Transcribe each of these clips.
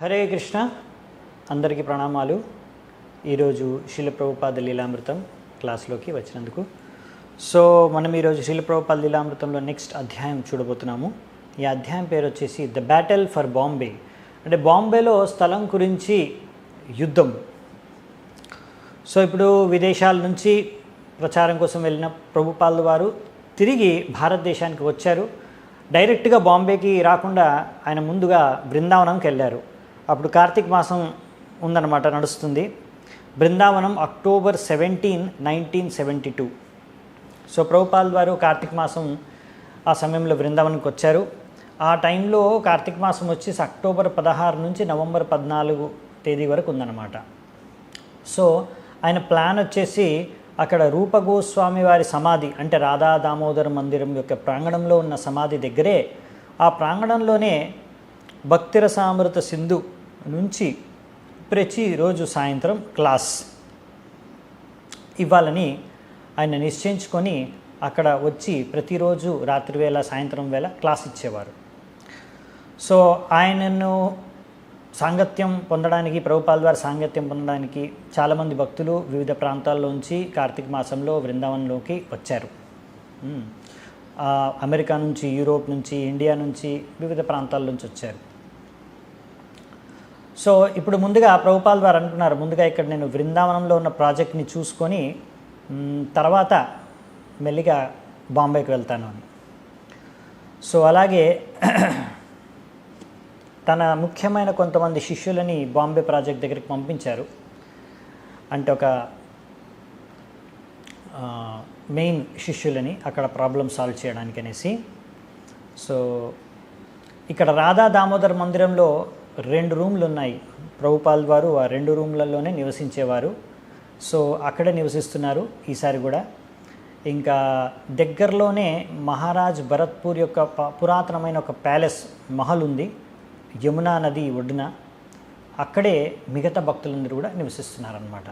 హరే కృష్ణ, అందరికీ ప్రణామాలు. ఈరోజు శీల ప్రభుపాద లీలామృతం క్లాస్లోకి వచ్చినందుకు. మనం ఈరోజు శీల ప్రభుపాద లీలామృతంలో నెక్స్ట్ అధ్యాయం చూడబోతున్నాము. ఈ అధ్యాయం పేరు వచ్చేసి ద బ్యాటిల్ ఫర్ బాంబే. అంటే బాంబేలో స్థలం గురించి యుద్ధం. ఇప్పుడు విదేశాల నుంచి ప్రచారం కోసం వెళ్ళిన ప్రభుపాదుల వారు తిరిగి భారతదేశానికి వచ్చారు. డైరెక్ట్గా బాంబేకి రాకుండా ఆయన ముందుగా బృందావనంకి వెళ్ళారు. అప్పుడు కార్తీక మాసం ఉందన్నమాట, నడుస్తుంది. బృందావనం అక్టోబర్ 17, 1972. ప్రభుపాదుల వారు కార్తీక మాసం ఆ సమయంలో బృందావనంకి వచ్చారు. ఆ టైంలో కార్తీక మాసం వచ్చేసి అక్టోబర్ 16 నుంచి నవంబర్ 14 తేదీ వరకు ఉందన్నమాట. ఆయన ప్లాన్ వచ్చేసి అక్కడ రూపగోస్వామి వారి సమాధి, అంటే రాధా దామోదర మందిరం యొక్క ప్రాంగణంలో ఉన్న సమాధి దగ్గరే, ఆ ప్రాంగణంలోనే భక్తిరసామృత సింధు నుంచి ప్రతిరోజు సాయంత్రం క్లాస్ ఇవ్వాలని ఆయన నిశ్చయించుకొని అక్కడ వచ్చి ప్రతిరోజు రాత్రి వేళ సాయంత్రం వేళ క్లాస్ ఇచ్చేవారు. ఆయనను సాంగత్యం పొందడానికి, ప్రభుపాదుల వారి సాంగత్యం పొందడానికి చాలామంది భక్తులు వివిధ ప్రాంతాల్లోంచి కార్తీక మాసంలో బృందావనంలోకి వచ్చారు. అమెరికా నుంచి, యూరోప్ నుంచి, ఇండియా నుంచి, వివిధ ప్రాంతాల నుంచి వచ్చారు. ఇప్పుడు ముందుగా ప్రభుపాదుల వారు అనుకున్నారు, ముందుగా ఇక్కడ నేను బృందావనంలో ఉన్న ప్రాజెక్ట్ని చూసుకొని తర్వాత మెల్లిగా బాంబేకి వెళ్తాను అని. అలాగే తన ముఖ్యమైన కొంతమంది శిష్యులని బాంబే ప్రాజెక్ట్ దగ్గరికి పంపించారు. అంటే ఒక మెయిన్ శిష్యులని అక్కడ ప్రాబ్లం సాల్వ్ చేయడానికి అనేసి. ఇక్కడ రాధా దామోదర్ మందిరంలో 2 రూమ్లు ఉన్నాయి. ప్రభుపాదుల వారు ఆ 2 రూమ్లలోనే నివసించేవారు. అక్కడే నివసిస్తున్నారు ఈసారి కూడా. ఇంకా దగ్గరలోనే మహారాజ్ భరత్పూర్ యొక్క పురాతనమైన ఒక ప్యాలెస్ మహల్ ఉంది, యమునా నది ఒడ్డున. అక్కడే మిగతా భక్తులందరూ కూడా నివసిస్తున్నారన్నమాట.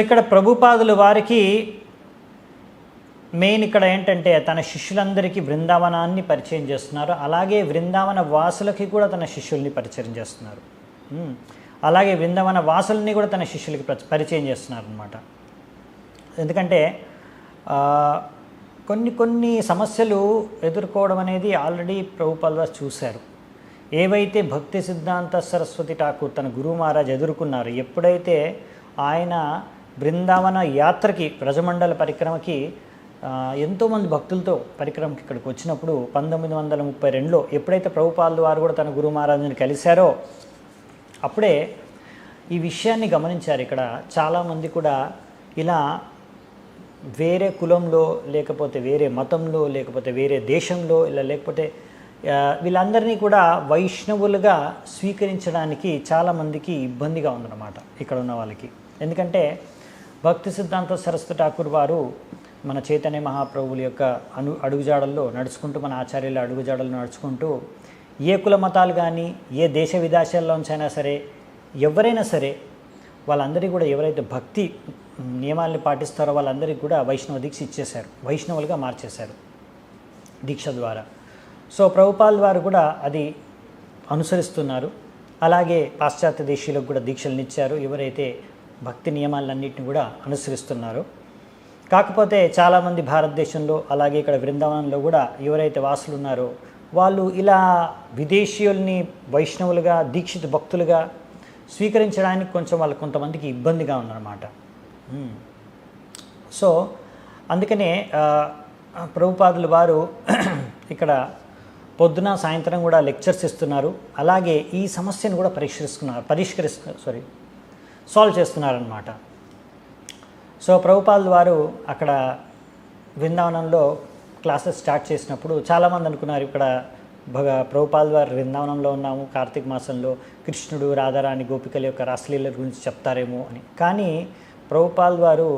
ఇక్కడ ప్రభుపాదుల వారికి మెయిన్ ఇక్కడ ఏంటంటే తన శిష్యులందరికీ బృందావనాన్ని పరిచయం చేస్తున్నారు. అలాగే బృందావన వాసులకి కూడా తన శిష్యుల్ని పరిచయం చేస్తున్నారు. అలాగే బృందావన వాసుల్ని కూడా తన శిష్యులకి పరిచయం చేస్తున్నారు అన్నమాట. ఎందుకంటే కొన్ని సమస్యలు ఎదుర్కోవడం అనేది ఆల్రెడీ ప్రభుపాదుల వారు చూశారు. ఏవైతే భక్తి సిద్ధాంత సరస్వతి ఠాకూర్ తన గురువు మహారాజ్ ఎదుర్కొన్నారు, ఎప్పుడైతే ఆయన బృందావన యాత్రకి, బ్రజమండల పరిక్రమకి ఎంతోమంది భక్తులతో పరిక్రమకి ఇక్కడికి వచ్చినప్పుడు 1932లో ఎప్పుడైతే ప్రభుపాదుల వారు కూడా తన గురువు మహారాజుని కలిశారో అప్పుడే ఈ విషయాన్ని గమనించారు. ఇక్కడ చాలామంది కూడా ఇలా వేరే కులంలో, లేకపోతే వేరే మతంలో, లేకపోతే వేరే దేశంలో, ఇలా లేకపోతే వీళ్ళందరినీ కూడా వైష్ణవులుగా స్వీకరించడానికి చాలామందికి ఇబ్బందిగా ఉందన్నమాట ఇక్కడ ఉన్న వాళ్ళకి. ఎందుకంటే భక్తి సిద్ధాంత సరస్వతి ఠాకూర్ వారు మన చైతన్య మహాప్రభువుల యొక్క అడుగుజాడల్లో నడుచుకుంటూ, మన ఆచార్యుల అడుగుజాడల్లో నడుచుకుంటూ ఏ కుల మతాలు కానీ, ఏ దేశ విదేశాల్లోంచైనా సరే, ఎవరైనా సరే వాళ్ళందరికీ కూడా ఎవరైతే భక్తి నియమాల్ని పాటిస్తారో వాళ్ళందరికీ కూడా వైష్ణవ దీక్ష ఇచ్చేశారు, వైష్ణవులుగా మార్చేశారు దీక్ష ద్వారా. ప్రభుపాదుల వారు కూడా అది అనుసరిస్తున్నారు. అలాగే పాశ్చాత్య దేశీయులకు కూడా దీక్షలను ఇచ్చారు, ఎవరైతే భక్తి నియమాలన్నింటినీ కూడా అనుసరిస్తున్నారో. కాకపోతే చాలామంది భారతదేశంలో, అలాగే ఇక్కడ బృందావనంలో కూడా ఎవరైతే వాసులు ఉన్నారో వాళ్ళు ఇలా విదేశీయుల్ని వైష్ణవులుగా, దీక్షిత భక్తులుగా స్వీకరించడానికి కొంచెం వాళ్ళకి కొంతమందికి ఇబ్బందిగా ఉందన్నమాట. అందుకనే ప్రభుపాదుల వారు ఇక్కడ పొద్దున సాయంత్రం కూడా లెక్చర్స్ ఇస్తున్నారు. అలాగే ఈ సమస్యను కూడా సాల్వ్ చేస్తున్నారన్నమాట. ప్రభుపాదుల వారు అక్కడ బృందావనంలో క్లాసెస్ స్టార్ట్ చేసినప్పుడు చాలామంది అనుకున్నారు, ఇక్కడ ప్రభుపాదుల వారు బృందావనంలో ఉన్నాము, కార్తీక మాసంలో కృష్ణుడు, రాధారాణి, గోపికల యొక్క రాసలీల గురించి చెప్తారేమో అని. కానీ ప్రభుపాదుల వారు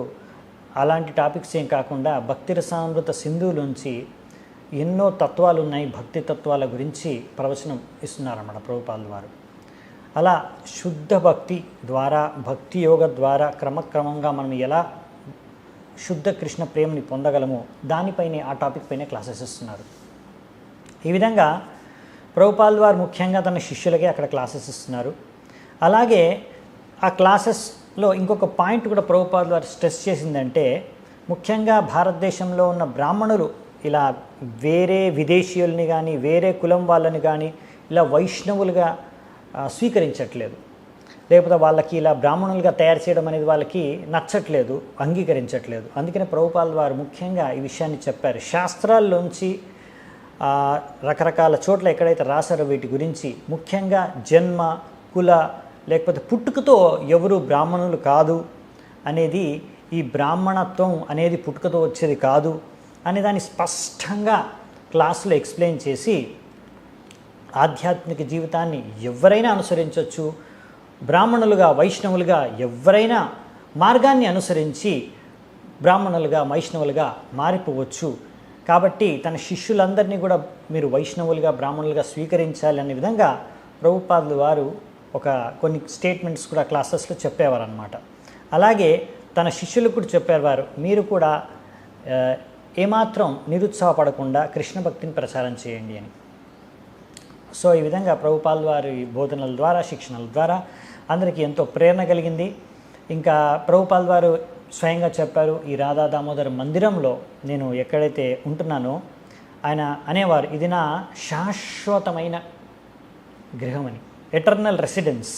అలాంటి టాపిక్స్ ఏం కాకుండా భక్తిరసామృత సింధువులోంచి ఎన్నో తత్వాలు ఉన్నాయి, భక్తి తత్వాల గురించి ప్రవచనం ఇస్తున్నారన్నమాట ప్రభుపాదుల వారు. అలా శుద్ధ భక్తి ద్వారా, భక్తి యోగ ద్వారా క్రమక్రమంగా మనం ఎలా శుద్ధ కృష్ణ ప్రేమని పొందగలమో దానిపైనే, ఆ టాపిక్ పైనే క్లాసెస్ ఇస్తున్నారు. ఈ విధంగా ప్రభుపాల్ వారు ముఖ్యంగా తన శిష్యులకే అక్కడ క్లాసెస్ ఇస్తున్నారు. అలాగే ఆ క్లాసెస్లో ఇంకొక పాయింట్ కూడా ప్రభుపాల్ వారు స్ట్రెస్ చేసిందంటే, ముఖ్యంగా భారతదేశంలో ఉన్న బ్రాహ్మణులు ఇలా వేరే విదేశీయుల్ని కానీ వేరే కులం వాళ్ళని కానీ ఇలా వైష్ణవులుగా స్వీకరించట్లేదు, లేకపోతే వాళ్ళకి ఇలా బ్రాహ్మణులుగా తయారు చేయడం అనేది వాళ్ళకి నచ్చట్లేదు, అంగీకరించట్లేదు. అందుకనే ప్రభుపాల్ వారు ముఖ్యంగా ఈ విషయాన్ని చెప్పారు. శాస్త్రాల్లోంచి రకరకాల చోట్ల ఎక్కడైతే రాశారో వీటి గురించి, ముఖ్యంగా జన్మ, కుల లేకపోతే పుట్టుకతో ఎవరు బ్రాహ్మణులు కాదు అనేది, ఈ బ్రాహ్మణత్వం అనేది పుట్టుకతో వచ్చేది కాదు అనే దాన్ని స్పష్టంగా క్లాసులో ఎక్స్ప్లెయిన్ చేసి, ఆధ్యాత్మిక జీవితాన్ని ఎవరైనా అనుసరించవచ్చు, బ్రాహ్మణులుగా వైష్ణవులుగా ఎవరైనా మార్గాన్ని అనుసరించి బ్రాహ్మణులుగా వైష్ణవులుగా మారిపోవచ్చు. కాబట్టి తన శిష్యులందరినీ కూడా మీరు వైష్ణవులుగా బ్రాహ్మణులుగా స్వీకరించాలి అనే విధంగా ప్రభుపాదులు వారు కొన్ని స్టేట్మెంట్స్ కూడా క్లాసెస్లో చెప్పేవారు అన్నమాట. అలాగే తన శిష్యులకు కూడా చెప్పారు వారు, మీరు కూడా ఏమాత్రం నిరుత్సాహపడకుండా కృష్ణ భక్తిని ప్రచారం చేయండి అని. సో ఈ విధంగా ప్రభుపాల్ వారి బోధనల ద్వారా, శిక్షణల ద్వారా అందరికీ ఎంతో ప్రేరణ కలిగింది. ఇంకా ప్రభుపాల్ వారు స్వయంగా చెప్పారు, ఈ రాధా దామోదర్ మందిరంలో నేను ఎక్కడైతే ఉంటున్నానో ఆయన అనేవారు, ఇది నా శాశ్వతమైన గృహం అని, ఎటర్నల్ రెసిడెన్స్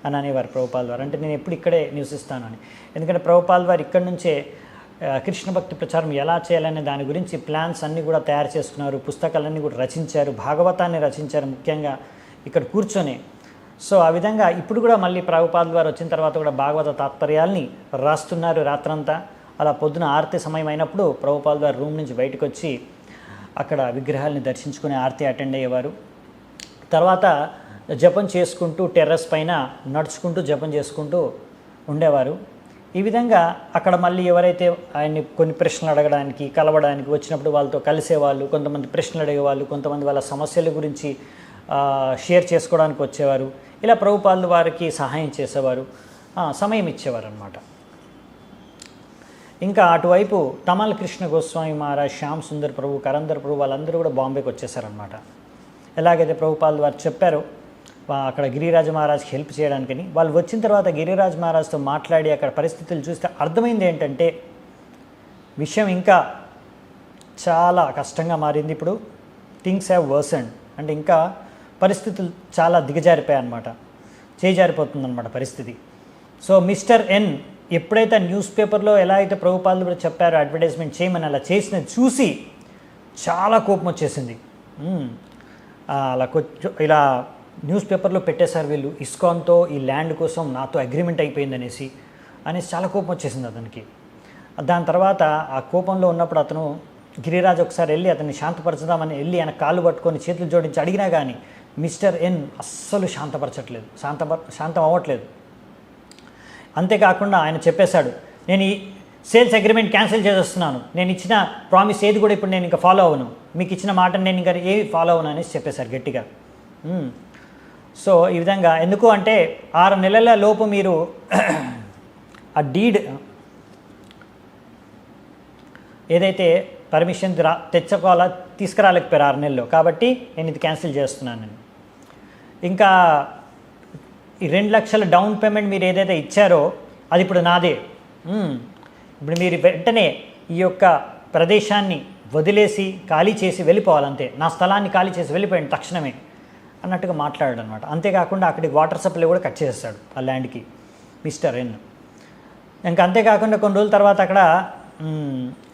అని అనేవారు ప్రభుపాల్ వారు. అంటే నేను ఎప్పుడు ఇక్కడే నివసిస్తాను అని. ఎందుకంటే ప్రభుపాల్ వారు ఇక్కడి నుంచే కృష్ణ భక్తి ప్రచారం ఎలా చేయాలనే దాని గురించి ప్లాన్స్ అన్నీ కూడా తయారు చేసుకున్నారు, పుస్తకాలన్నీ కూడా రచించారు, భాగవతాన్ని రచించారు ముఖ్యంగా ఇక్కడ కూర్చొని. సో ఆ విధంగా ఇప్పుడు కూడా మళ్ళీ ప్రభుపాల్ వారు వచ్చిన తర్వాత కూడా భాగవత తాత్పర్యాల్ని రాస్తున్నారు రాత్రంతా. అలా పొద్దున ఆరతి సమయం అయినప్పుడు ప్రభుపాల్ వారు రూమ్ నుంచి బయటకు వచ్చి అక్కడ విగ్రహాలని దర్శించుకుని ఆరతి అటెండ్ అయ్యేవారు. తర్వాత జపం చేసుకుంటూ టెర్రస్ పైన నడుచుకుంటూ జపం చేసుకుంటూ ఉండేవారు. ఈ విధంగా అక్కడ మళ్ళీ ఎవరైతే ఆయన్ని కొన్ని ప్రశ్నలు అడగడానికి కలవడానికి వచ్చినప్పుడు వాళ్ళతో కలిసేవాళ్ళు, కొంతమంది ప్రశ్నలు అడిగేవాళ్ళు, కొంతమంది వాళ్ళ సమస్యల గురించి షేర్ చేసుకోవడానికి వచ్చేవారు. ఇలా ప్రభుపాల్ వారికి సహాయం చేసేవారు, సమయం ఇచ్చేవారు అన్నమాట. ఇంకా అటువైపు తమల్ కృష్ణ గోస్వామి మహారాజ్, శ్యామ్ సుందర్ ప్రభు, కరందర్ ప్రభు వాళ్ళందరూ కూడా బాంబేకి వచ్చేసారనమాట. ఎలాగైతే ప్రభుపాల్ వారు చెప్పారో అక్కడ గిరిరాజ్ మహారాజ్కి హెల్ప్ చేయడానికని, వాళ్ళు వచ్చిన తర్వాత గిరిరాజ్ మహారాజ్తో మాట్లాడి అక్కడ పరిస్థితులు చూస్తే అర్థమైంది ఏంటంటే విషయం ఇంకా చాలా కష్టంగా మారింది. ఇప్పుడు థింగ్స్ హ్యావ్ వర్సన్డ్, అంటే ఇంకా పరిస్థితులు చాలా దిగజారిపోయాయి అన్నమాట, చేజారిపోతుందన్నమాట పరిస్థితి. సో మిస్టర్ ఎన్ ఎప్పుడైతే న్యూస్ పేపర్లో ఎలా అయితే ప్రభుపాల్ కూడా చెప్పారో అడ్వర్టైజ్మెంట్ చేయమని, అలా చేసినది చూసి చాలా కోపం వచ్చేసింది. అలా ఇలా న్యూస్ పేపర్లో పెట్టేశారు వీళ్ళు, ఇస్కాన్తో ఈ ల్యాండ్ కోసం నాతో అగ్రిమెంట్ అయిపోయిందనేసి చాలా కోపం వచ్చేసింది అతనికి. దాని తర్వాత ఆ కోపంలో ఉన్నప్పుడు అతను గిరిరాజ్ ఒకసారి వెళ్ళి అతన్ని శాంతపరచుదామని వెళ్ళి ఆయన కాళ్ళు పట్టుకొని చేతులు జోడించి అడిగినా కానీ మిస్టర్ ఎన్ అస్సలు శాంతపరచట్లేదు, శాంతం అవ్వట్లేదు. అంతేకాకుండా ఆయన చెప్పేశాడు, నేను ఈ సేల్స్ అగ్రిమెంట్ క్యాన్సిల్ చేసేస్తున్నాను, నేను ఇచ్చిన ప్రామిస్ ఏది కూడా ఇప్పుడు నేను ఇంకా ఫాలో అవ్వను, మీకు ఇచ్చిన మాటను నేను ఇంకా ఏవి ఫాలో అవ్వను అనేసి చెప్పేశారు గట్టిగా. సో ఈ విధంగా ఎందుకు అంటే 6 నెలల లోపు మీరు ఆ డీడ్ ఏదైతే పర్మిషన్ తెచ్చుకోవాలా తీసుకురాలేకపోయారు 6 నెలల్లో, కాబట్టి నేను ఇది క్యాన్సిల్ చేస్తున్నాను. ఇంకా ఈ 2 లక్షల డౌన్ పేమెంట్ మీరు ఏదైతే ఇచ్చారో అది ఇప్పుడు నాదే. ఇప్పుడు మీరు వెంటనే ఈ యొక్క ప్రదేశాన్ని వదిలేసి ఖాళీ చేసి వెళ్ళిపోవాలంతే, నా స్థలాన్ని ఖాళీ చేసి వెళ్ళిపోయండి తక్షణమే అన్నట్టుగా మాట్లాడాడు అనమాట. అంతేకాకుండా అక్కడికి వాటర్ సప్లై కూడా కట్ చేస్తాడు ఆ ల్యాండ్కి మిస్టర్ ఎన్. ఇంకా అంతేకాకుండా కొన్ని రోజుల తర్వాత అక్కడ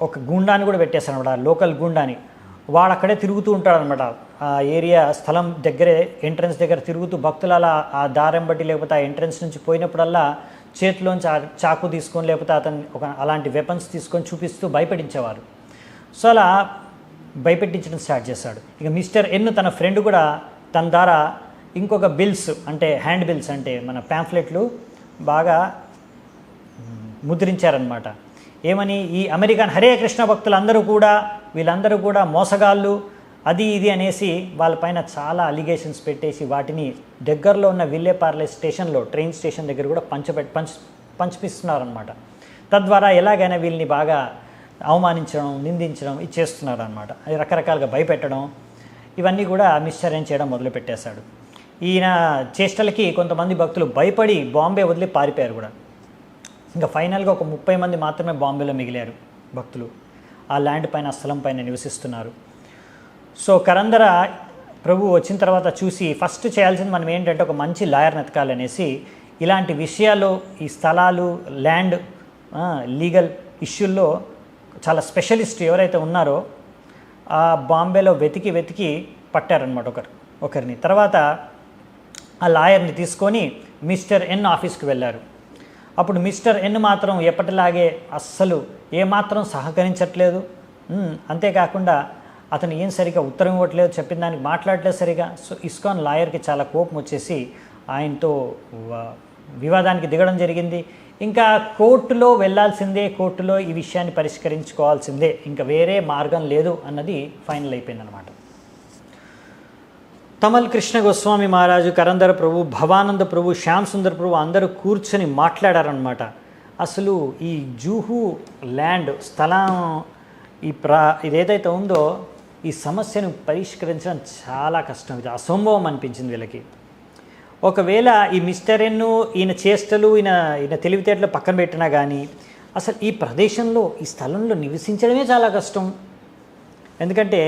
ఒక గుండాన్ని కూడా పెట్టేస్తాడు అనమాట, లోకల్ గుండాని. వాడు అక్కడే తిరుగుతూ ఉంటాడు అనమాట, ఆ ఏరియా స్థలం దగ్గరే ఎంట్రన్స్ దగ్గర తిరుగుతూ భక్తులు అలా ఆ దారం బట్టి లేకపోతే ఆ ఎంట్రన్స్ నుంచి పోయినప్పుడల్లా చేతిలోంచి చాకు తీసుకొని లేకపోతే అతను అలాంటి వెపన్స్ తీసుకొని చూపిస్తూ భయపెట్టించేవారు. సో అలా భయపెట్టించడం స్టార్ట్ చేశాడు. ఇక మిస్టర్ ఎన్ తన ఫ్రెండ్ కూడా తన ద్వారా ఇంకొక బిల్స్, అంటే హ్యాండ్ బిల్స్ అంటే మన ప్యాంఫ్లెట్లు బాగా ముద్రించారనమాట. ఏమని, ఈ అమెరికన్ హరే కృష్ణ భక్తులందరూ కూడా వీళ్ళందరూ కూడా మోసగాళ్ళు అది ఇది అనేసి వాళ్ళపైన చాలా అలిగేషన్స్ పెట్టేసి వాటిని దగ్గరలో ఉన్న విల్లేపార్లే స్టేషన్లో ట్రైన్ స్టేషన్ దగ్గర కూడా పంచిపిస్తున్నారనమాట. తద్వారా ఎలాగైనా వీళ్ళని బాగా అవమానించడం, నిందించడం ఇది చేస్తున్నారనమాట. అది రకరకాలుగా భయపెట్టడం. ఇవన్నీ కూడా మిస్చర్యం చేయడం మొదలుపెట్టేశాడు. ఈయన చేష్టలకి కొంతమంది భక్తులు భయపడి బాంబే వదిలి పారిపోయారు కూడా. ఇంకా ఫైనల్గా ఒక 30 మంది మాత్రమే బాంబేలో మిగిలారు భక్తులు. ఆ ల్యాండ్ పైన, ఆ స్థలం పైన నివసిస్తున్నారు. సో కరందర ప్రభు వచ్చిన తర్వాత చూసి ఫస్ట్ చేయాల్సింది మనం ఏంటంటే ఒక మంచి లాయర్ని ఎతకాలనేసి ఇలాంటి విషయాల్లో, ఈ స్థలాలు, ల్యాండ్, లీగల్ ఇష్యూల్లో చాలా స్పెషలిస్ట్ ఎవరైతే ఉన్నారో ఆ బాంబేలో వెతికి పట్టారనమాట ఒకరిని. తర్వాత ఆ లాయర్ని తీసుకొని మిస్టర్ ఎన్ ఆఫీస్కి వెళ్ళారు. అప్పుడు మిస్టర్ ఎన్ మాత్రం ఎప్పటిలాగే అస్సలు ఏమాత్రం సహకరించట్లేదు. అంతేకాకుండా అతను ఏం సరిగా ఉత్తరం ఇవ్వట్లేదు, చెప్పిన దానికి మాట్లాడలేదు సరిగా. సో ఇస్కాన్ లాయర్కి చాలా కోపం వచ్చేసి ఆయనతో వివాదానికి దిగడం జరిగింది. ఇంకా కోర్టులో వెళ్ళాల్సిందే, కోర్టులో ఈ విషయాన్ని పరిష్కరించుకోవాల్సిందే, ఇంకా వేరే మార్గం లేదు అన్నది ఫైనల్ అయిపోయిందనమాట. తమల్ కృష్ణ గోస్వామి మహారాజు, కరందర ప్రభు, భవానంద ప్రభు, శ్యామ్ సుందర్ ప్రభు అందరూ కూర్చొని మాట్లాడారనమాట. అసలు ఈ జూహు ల్యాండ్ స్థలం ఇదేదైతే ఉందో ఈ సమస్యను పరిష్కరించడం చాలా కష్టం, ఇది అసంభవం అనిపించింది వీళ్ళకి. ఒకవేళ ఈ మిస్టర్ ఎన్ను ఈయన చేష్టలు, ఈయన తెలివితేటలు పక్కన పెట్టినా కానీ అసలు ఈ ప్రదేశంలో, ఈ స్థలంలో నివసించడమే చాలా కష్టం. ఎందుకంటే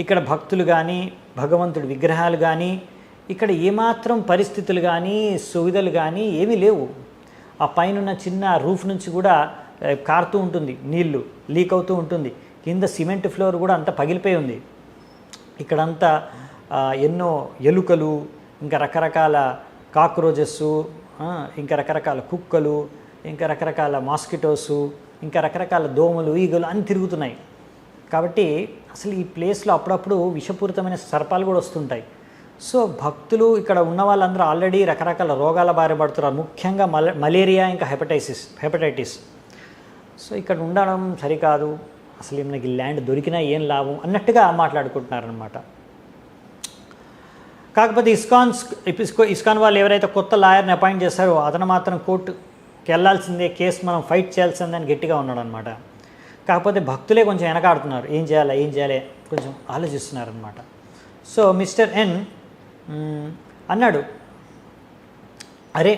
ఇక్కడ భక్తులు కానీ, భగవంతుడి విగ్రహాలు కానీ, ఇక్కడ ఏమాత్రం పరిస్థితులు కానీ, సువిధలు కానీ ఏమీ లేవు. ఆ పైన చిన్న రూఫ్ నుంచి కూడా కారుతూ ఉంటుంది, నీళ్లు లీక్ అవుతూ ఉంటుంది. కింద సిమెంట్ ఫ్లోర్ కూడా అంతా పగిలిపోయి ఉంది. ఇక్కడంతా ఎన్నో ఎలుకలు, ఇంకా రకరకాల కాక్రోచెస్, ఇంకా రకరకాల కుక్కలు, ఇంకా రకరకాల మాస్కిటోసు, ఇంకా రకరకాల దోమలు, ఈగలు అన్నీ తిరుగుతున్నాయి. కాబట్టి అసలు ఈ ప్లేస్లో అప్పుడప్పుడు విషపూరితమైన సర్పాలు కూడా వస్తుంటాయి. సో భక్తులు ఇక్కడ ఉన్న వాళ్ళందరూ ఆల్రెడీ రకరకాల రోగాల బారి పడుతున్నారు, ముఖ్యంగా మలేరియా, ఇంకా హెపటైటిస్. సో ఇక్కడ ఉండడం సరికాదు, అసలు మనకి ల్యాండ్ దొరికినా ఏం లాభం అన్నట్టుగా మాట్లాడుకుంటున్నారనమాట. కాకపోతే ఇస్కాన్ వాళ్ళు ఎవరైతే కొత్త లాయర్ని అపాయింట్ చేస్తారో అతను మాత్రం కోర్టుకి వెళ్ళాల్సిందే, కేసు మనం ఫైట్ చేయాల్సిందే అని గట్టిగా ఉన్నాడు అనమాట. కాకపోతే భక్తులే కొంచెం వెనకాడుతున్నారు, ఏం చేయాలి కొంచెం ఆలోచిస్తున్నారనమాట. సో మిస్టర్ ఎన్ అన్నాడు, అరే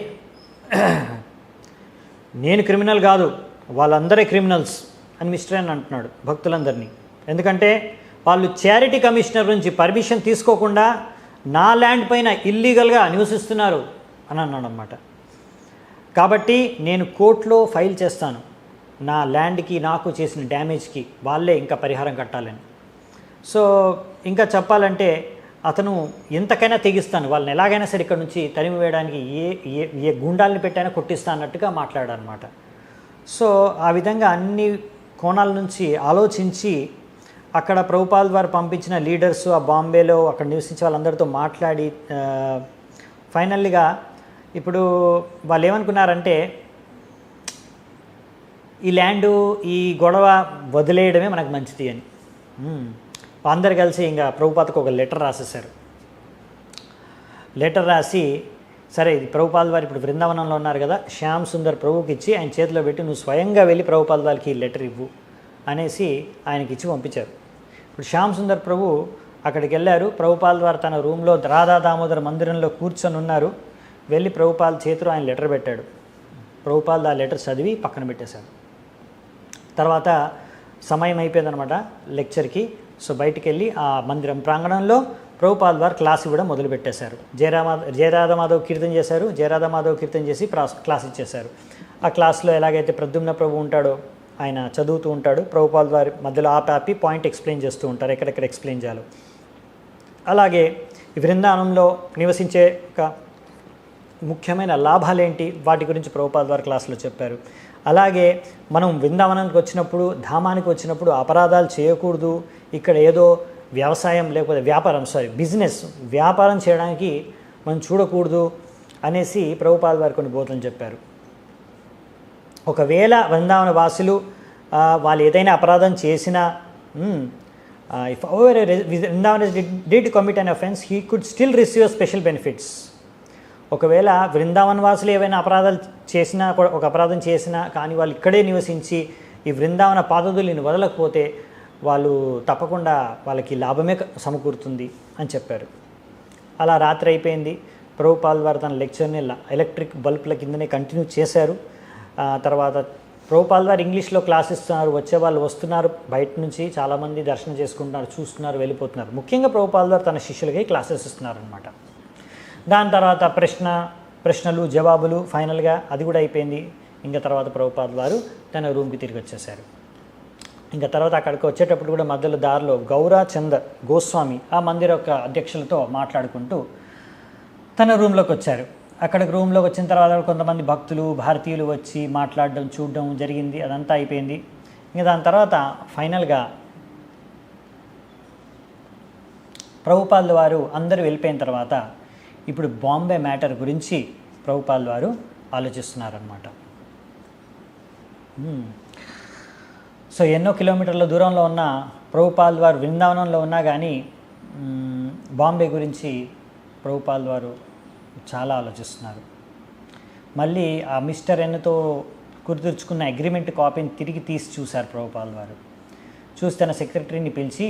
నేను క్రిమినల్ కాదు, వాళ్ళందరే క్రిమినల్స్ అని మిస్టర్ ఎన్ అంటున్నాడు భక్తులందరినీ. ఎందుకంటే వాళ్ళు చారిటీ కమిషనర్ నుంచి పర్మిషన్ తీసుకోకుండా నా ల్యాండ్ పైన ఇల్లీగల్గా నివసిస్తున్నారు అని అన్నాడు అన్నమాట. కాబట్టి నేను కోర్టులో ఫైల్ చేస్తాను, నా ల్యాండ్కి నాకు చేసిన డ్యామేజ్కి వాళ్ళే ఇంకా పరిహారం కట్టాలని. సో ఇంకా చెప్పాలంటే అతను ఎంతకైనా తెగిస్తాను, వాళ్ళని ఎలాగైనా సరే ఇక్కడ నుంచి తరిమి వేయడానికి ఏ గుండాలని పెట్టైనా కొట్టిస్తా అన్నట్టుగా మాట్లాడారనమాట. సో ఆ విధంగా అన్ని కోణాల నుంచి ఆలోచించి అక్కడ ప్రభుపాల్ వారు పంపించిన లీడర్స్, ఆ బాంబేలో అక్కడ నివసించే వాళ్ళందరితో మాట్లాడి ఫైనల్గా ఇప్పుడు వాళ్ళు ఏమనుకున్నారంటే ఈ ల్యాండు, ఈ గొడవ వదిలేయడమే మనకు మంచిది అని అందరు కలిసి ఇంకా ప్రభుపాదకు ఒక లెటర్ రాసేశారు. లెటర్ రాసి, సరే ఇది ప్రభుపాల్ వారు ఇప్పుడు బృందావనంలో ఉన్నారు కదా, శ్యామ్ సుందర్ ప్రభుకి ఇచ్చి ఆయన చేతిలో పెట్టి నువ్వు స్వయంగా వెళ్ళి ప్రభుపాల్ వారికి ఈ లెటర్ ఇవ్వు అనేసి ఆయనకి ఇచ్చి పంపించారు. ఇప్పుడు శ్యామ్ సుందర్ ప్రభు అక్కడికి వెళ్ళారు. ప్రభుపాల్ వారు తన రూమ్లో రాధా దామోదర మందిరంలో కూర్చొని ఉన్నారు. వెళ్ళి ప్రభుపాల్ చేతిలో ఆయన లెటర్ పెట్టాడు. ప్రభుపాల్ ఆ లెటర్ చదివి పక్కన పెట్టేశాడు. తర్వాత సమయం అయిపోయిందనమాట లెక్చర్కి. సో బయటికి వెళ్ళి ఆ మందిరం ప్రాంగణంలో ప్రభుపాల్ వారు క్లాస్ ఇవ్వడం మొదలుపెట్టేశారు. జయరాధమాధవ్ కీర్తన చేశారు. జయరాధమాధవ్ కీర్తన చేసి క్లాస్ ఇచ్చేశారు. ఆ క్లాస్లో ఎలాగైతే ప్రద్యుమ్న ప్రభు ఉంటాడో ఆయన చదువుతూ ఉంటాడు, ప్రభుపాల్ వారి మధ్యలో ఆపి పాయింట్ ఎక్స్ప్లెయిన్ చేస్తూ ఉంటారు, ఎక్కడెక్కడ ఎక్స్ప్లెయిన్ చేయాలో. అలాగే ఈ బృందావనంలో నివసించే ఒక ముఖ్యమైన లాభాలేంటి వాటి గురించి ప్రభుపాల్ వారి క్లాసులో చెప్పారు. అలాగే మనం బృందావనానికి వచ్చినప్పుడు, ధామానికి వచ్చినప్పుడు అపరాధాలు చేయకూడదు, ఇక్కడ ఏదో వ్యవసాయం లేకపోతే బిజినెస్ వ్యాపారం చేయడానికి మనం చూడకూడదు అనేసి ప్రభుపాల్ వారు కొన్ని బోధనలు చెప్పారు. ఒకవేళ బృందావన వాసులు వాళ్ళు ఏదైనా అపరాధం చేసినా, if Vrindavan did commit an offence he could still receive special benefits. ఒకవేళ బృందావన వాసులు ఏవైనా అపరాధాలు చేసినా, ఒక అపరాధం చేసినా కానీ వాళ్ళు ఇక్కడే నివసించి ఈ బృందావన పాదధూళిని వదలకపోతే వాళ్ళు తప్పకుండా వాళ్ళకి లాభమే సమకూరుతుంది అని చెప్పారు. అలా రాత్రి అయిపోయింది. ప్రభుపాల్ వారు తన లెక్చర్ని ఎలక్ట్రిక్ బల్బుల కిందనే కంటిన్యూ చేశారు. తర్వాత ప్రభుపాల్ వారు ఇంగ్లీష్లో క్లాస్ ఇస్తున్నారు, వచ్చే వాళ్ళు వస్తున్నారు, బయట నుంచి చాలామంది దర్శనం చేసుకుంటున్నారు, చూస్తున్నారు, వెళ్ళిపోతున్నారు. ముఖ్యంగా ప్రభుపాల్ వారు తన శిష్యులకి క్లాసెస్ ఇస్తున్నారనమాట. దాని తర్వాత ప్రశ్నలు జవాబులు ఫైనల్గా అది కూడా అయిపోయింది. ఇంకా తర్వాత ప్రభుపాల్ వారు తన రూమ్కి తిరిగి వచ్చేసారు. ఇంకా తర్వాత అక్కడికి వచ్చేటప్పుడు కూడా మధ్యలో దారిలో గౌరా చందర్ గోస్వామి ఆ మందిర యొక్క అధ్యక్షులతో మాట్లాడుకుంటూ తన రూమ్లోకి వచ్చారు. అక్కడికి రూమ్లోకి వచ్చిన తర్వాత కొంతమంది భక్తులు భారతీయులు వచ్చి మాట్లాడడం చూడడం జరిగింది. అదంతా అయిపోయింది. ఇంకా దాని తర్వాత ఫైనల్గా ప్రభుపాల్ వారు అందరూ వెళ్ళిపోయిన తర్వాత ఇప్పుడు బాంబే మ్యాటర్ గురించి ప్రభుపాల్ వారు ఆలోచిస్తున్నారన్నమాట. సో ఎన్నో కిలోమీటర్ల దూరంలో ఉన్న ప్రభుపాల్ వారు బృందావనంలో ఉన్నా కానీ బాంబే గురించి ప్రభుపాల్ వారు చాలా ఆలోచిస్తున్నారు. మళ్ళీ ఆ మిస్టర్ ఎన్తో కుదుర్చుకున్న అగ్రిమెంట్ కాపీని తిరిగి తీసి చూశారు ప్రభుపాల్ వారు. చూసి తన సెక్రటరీని పిలిచి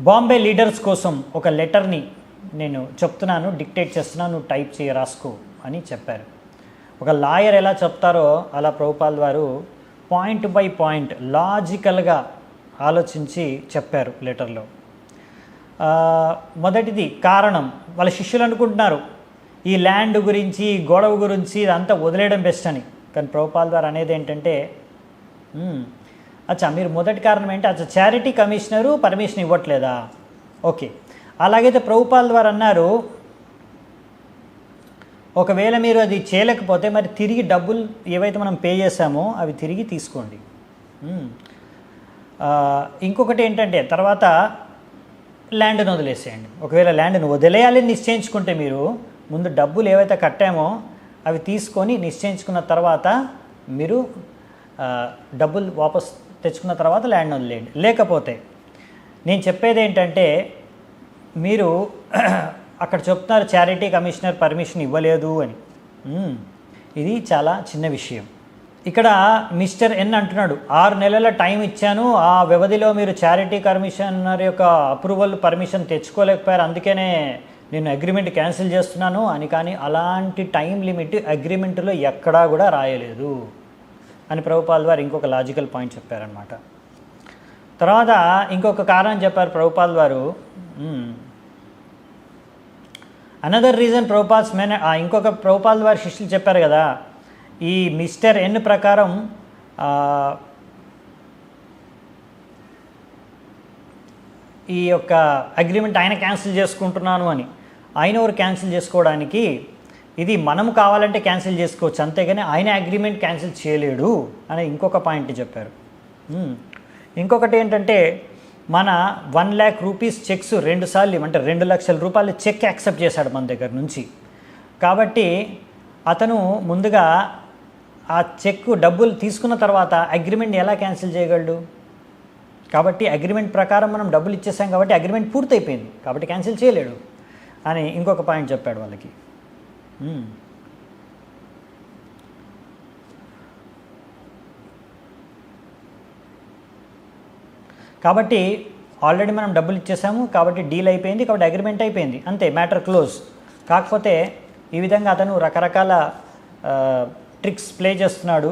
బాంబే లీడర్స్ కోసం ఒక లెటర్ని నేను చెప్తున్నాను, డిక్టేట్ చేస్తున్నాను, నువ్వు టైప్ చేయి, రాసుకో అని చెప్పారు. ఒక లాయర్ ఎలా చెప్తారో అలా ప్రభుపాల్ వారు పాయింట్ బై పాయింట్ లాజికల్గా ఆలోచించి చెప్పారు లెటర్లో. మొదటిది కారణం, వాళ్ళ శిష్యులు అనుకుంటున్నారు ఈ ల్యాండ్ గురించి గొడవ గురించి ఇదంతా వదిలేయడం బెస్ట్ అని. కానీ ప్రభుపాల్ వారు అనేది ఏంటంటే అచ్చా మీరు మొదటి కారణం ఏంటి, అచ్చా చారిటీ కమిషనరు పర్మిషన్ ఇవ్వట్లేదా, ఓకే. అలాగైతే ప్రభుపాల్ వారు అన్నారు ఒకవేళ మీరు అది చేయలేకపోతే మరి తిరిగి డబ్బులు ఏవైతే మనం పే చేసామో అవి తిరిగి తీసుకోండి. ఇంకొకటి ఏంటంటే తర్వాత ల్యాండ్ను వదిలేసేయండి. ఒకవేళ ల్యాండ్ను వదిలేయాలని నిశ్చయించుకుంటే మీరు ముందు డబ్బులు ఏవైతే కట్టామో అవి తీసుకొని నిశ్చయించుకున్న తర్వాత మీరు డబ్బులు వాపస్ తెచ్చుకున్న తర్వాత ల్యాండ్ను వదిలేయండి. లేకపోతే నేను చెప్పేది ఏంటంటే మీరు అక్కడ చెప్తున్నారు చారిటీ కమిషనర్ పర్మిషన్ ఇవ్వలేదు అని. ఇది చాలా చిన్న విషయం. ఇక్కడ మిస్టర్ ఎన్ అంటున్నాడు 6 నెలల టైం ఇచ్చాను, ఆ వ్యవధిలో మీరు చారిటీ కమిషనర్ యొక్క అప్రూవల్ పర్మిషన్ తెచ్చుకోలేకపోయారు, అందుకనే నేను అగ్రిమెంట్ క్యాన్సిల్ చేస్తున్నాను అని. కానీ అలాంటి టైం లిమిట్ అగ్రిమెంట్లో ఎక్కడా కూడా రాయలేదు అని ప్రభుపాల్ వారు ఇంకొక లాజికల్ పాయింట్ చెప్పారనమాట. తర్వాత ఇంకొక కారణం చెప్పారు ప్రభుపాల్ వారు. అనదర్ రీజన్ ప్రభుపాల్స్ మెన్, ఇంకొక ప్రభుపాల్ వారి శిష్యులు చెప్పారు కదా, ఈ మిస్టర్ ఎన్ ప్రకారం ఈ యొక్క అగ్రిమెంట్ ఆయన క్యాన్సిల్ చేసుకుంటున్నాను అని. ఆయన ఎవరు క్యాన్సిల్ చేసుకోవడానికి, ఇది మనం కావాలంటే క్యాన్సిల్ చేసుకోవచ్చు, అంతేగాని ఆయన అగ్రిమెంట్ క్యాన్సిల్ చేయలేడు అని ఇంకొక పాయింట్ చెప్పారు. ఇంకొకటి ఏంటంటే మన 1 lakh రూపీస్ చెక్స్ 2 సార్లు అంటే 2 లక్షల రూపాయలు చెక్ యాక్సెప్ట్ చేశాడు మన దగ్గర నుంచి. కాబట్టి అతను ముందుగా ఆ చెక్ డబ్బులు తీసుకున్న తర్వాత అగ్రిమెంట్ ఎలా క్యాన్సిల్ చేయగలడు? కాబట్టి అగ్రిమెంట్ ప్రకారం మనం డబ్బులు ఇచ్చేసాం కాబట్టి అగ్రిమెంట్ పూర్తయిపోయింది కాబట్టి క్యాన్సిల్ చేయలేడు అని ఇంకొక పాయింట్ చెప్పాడు వాళ్ళకి. కాబట్టి ఆల్రెడీ మనం డబ్బులు ఇచ్చేసాము కాబట్టి డీల్ అయిపోయింది, కాబట్టి అగ్రిమెంట్ అయిపోయింది, అంతే, మ్యాటర్ క్లోజ్. కాకపోతే ఈ విధంగా అతను రకరకాల ట్రిక్స్ ప్లే చేస్తున్నాడు.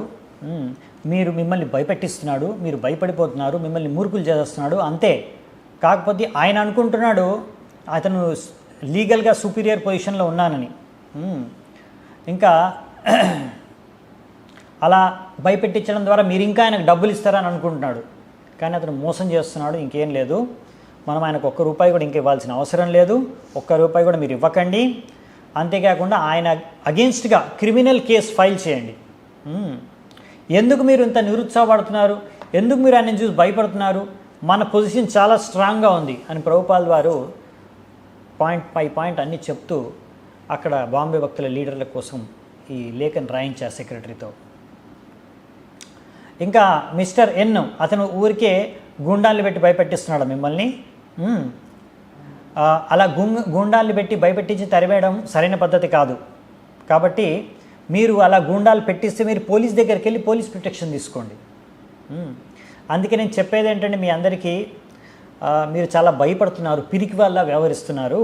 మిమ్మల్ని భయపెట్టిస్తున్నాడు, మీరు భయపడిపోతున్నారు, మిమ్మల్ని మూర్ఖులు చేస్తున్నాడు, అంతే. కాకపోతే ఆయన అనుకుంటున్నాడు అతను లీగల్గా సుపీరియర్ పొజిషన్లో ఉన్నానని. ఇంకా అలా భయపెట్టించడం ద్వారా మీరు ఇంకా ఆయనకు డబ్బులు ఇస్తారని అనుకుంటున్నాడు. కానీ అతను మోసం చేస్తున్నాడు, ఇంకేం లేదు, మనం ఆయనకు ₹1 కూడా ఇంక ఇవ్వాల్సిన అవసరం లేదు, ₹1 కూడా మీరు ఇవ్వకండి. అంతేకాకుండా ఆయన అగెన్స్ట్గా క్రిమినల్ కేసు ఫైల్ చేయండి. ఎందుకు మీరు ఇంత నిరుత్సాహపడుతున్నారు, ఎందుకు మీరు ఆయన చూసి భయపడుతున్నారు, మన పొజిషన్ చాలా స్ట్రాంగ్గా ఉంది అని ప్రభుపాల్ వారు పాయింట్ బై పాయింట్ అన్నీ చెప్తూ అక్కడ బాంబే భక్తుల లీడర్ల కోసం ఈ లేఖను రాయించారు సెక్రటరీతో. ఇంకా మిస్టర్ ఎన్ అతను ఊరికే గుండాల్ని పెట్టి భయపెట్టిస్తున్నాడు మిమ్మల్ని. అలా గూండాల్ని పెట్టి భయపెట్టించి తరివేయడం సరైన పద్ధతి కాదు. కాబట్టి మీరు అలా గూండాలు పెట్టిస్తే మీరు పోలీస్ దగ్గరికి వెళ్ళి పోలీస్ ప్రొటెక్షన్ తీసుకోండి. అందుకే నేను చెప్పేది ఏంటంటే మీ అందరికీ మీరు చాలా భయపడుతున్నారు, పిరికి వల్ల వ్యవహరిస్తున్నారు.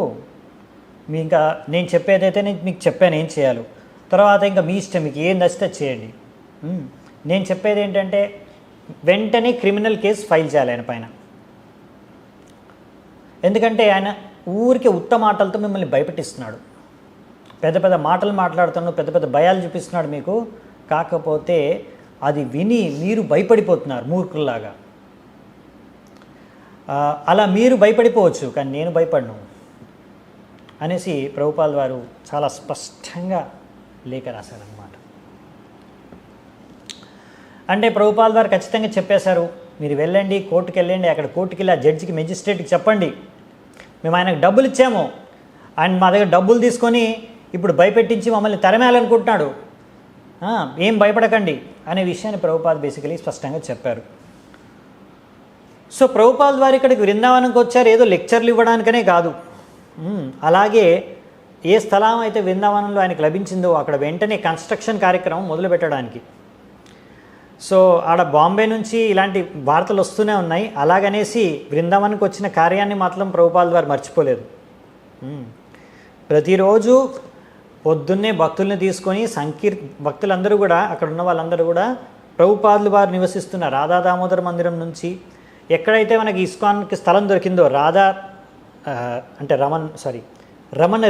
మీ ఇంకా నేను చెప్పేదైతే నేను మీకు చెప్పాను ఏం చేయాలి, తర్వాత ఇంకా మీ ఇష్టం, మీకు ఏం నచ్చితే చేయండి. నేను చెప్పేది ఏంటంటే వెంటనే క్రిమినల్ కేసు ఫైల్ చేయాలి ఆయన పైన. ఎందుకంటే ఆయన ఊరికే ఉత్త మాటలతో మిమ్మల్ని భయపెట్టిస్తున్నాడు, పెద్ద పెద్ద మాటలు మాట్లాడుతున్నాడు, పెద్ద పెద్ద భయాలు చూపిస్తున్నాడు మీకు. కాకపోతే అది విని మీరు భయపడిపోతున్నారు మూర్ఖుల్లాగా. అలా మీరు భయపడిపోవచ్చు, కానీ నేను భయపడను అనేసి ప్రభుపాల్ వారు చాలా స్పష్టంగా లేఖ రాశారనమాట. అంటే ప్రభుపాల్ వారు ఖచ్చితంగా చెప్పేశారు, మీరు వెళ్ళండి కోర్టుకి వెళ్ళండి, అక్కడ కోర్టుకి వెళ్ళి ఆ జడ్జికి మెజిస్ట్రేట్కి చెప్పండి మేము ఆయనకు డబ్బులు ఇచ్చాము, ఆయన మా దగ్గర డబ్బులు తీసుకొని ఇప్పుడు భయపెట్టించి మమ్మల్ని తరమేయాలనుకుంటున్నాడు, ఏం భయపడకండి అనే విషయాన్ని ప్రభుపాద్ బేసికలీ స్పష్టంగా చెప్పారు. సో ప్రభుపాద్ వారు ఇక్కడికి బృందావనంకి వచ్చారు ఏదో లెక్చర్లు ఇవ్వడానికనే కాదు. అలాగే ఏ స్థలం అయితే బృందావనంలో ఆయనకు లభించిందో అక్కడ వెంటనే కన్స్ట్రక్షన్ కార్యక్రమం మొదలు పెట్టడానికి. సో ఆడ బాంబే నుంచి ఇలాంటి వార్తలు వస్తూనే ఉన్నాయి. అలాగనేసి బృందావనంకి వచ్చిన కార్యాన్ని మాత్రం ప్రభుపాద్ వారు మర్చిపోలేదు. ప్రతిరోజు పొద్దున్నే భక్తుల్ని తీసుకొని భక్తులందరూ కూడా అక్కడ ఉన్న వాళ్ళందరూ కూడా ప్రభుపాదులు వారు నివసిస్తున్న రాధా దామోదర మందిరం నుంచి ఎక్కడైతే మనకి ఇస్కాన్కి స్థలం దొరికిందో అంటే రమణ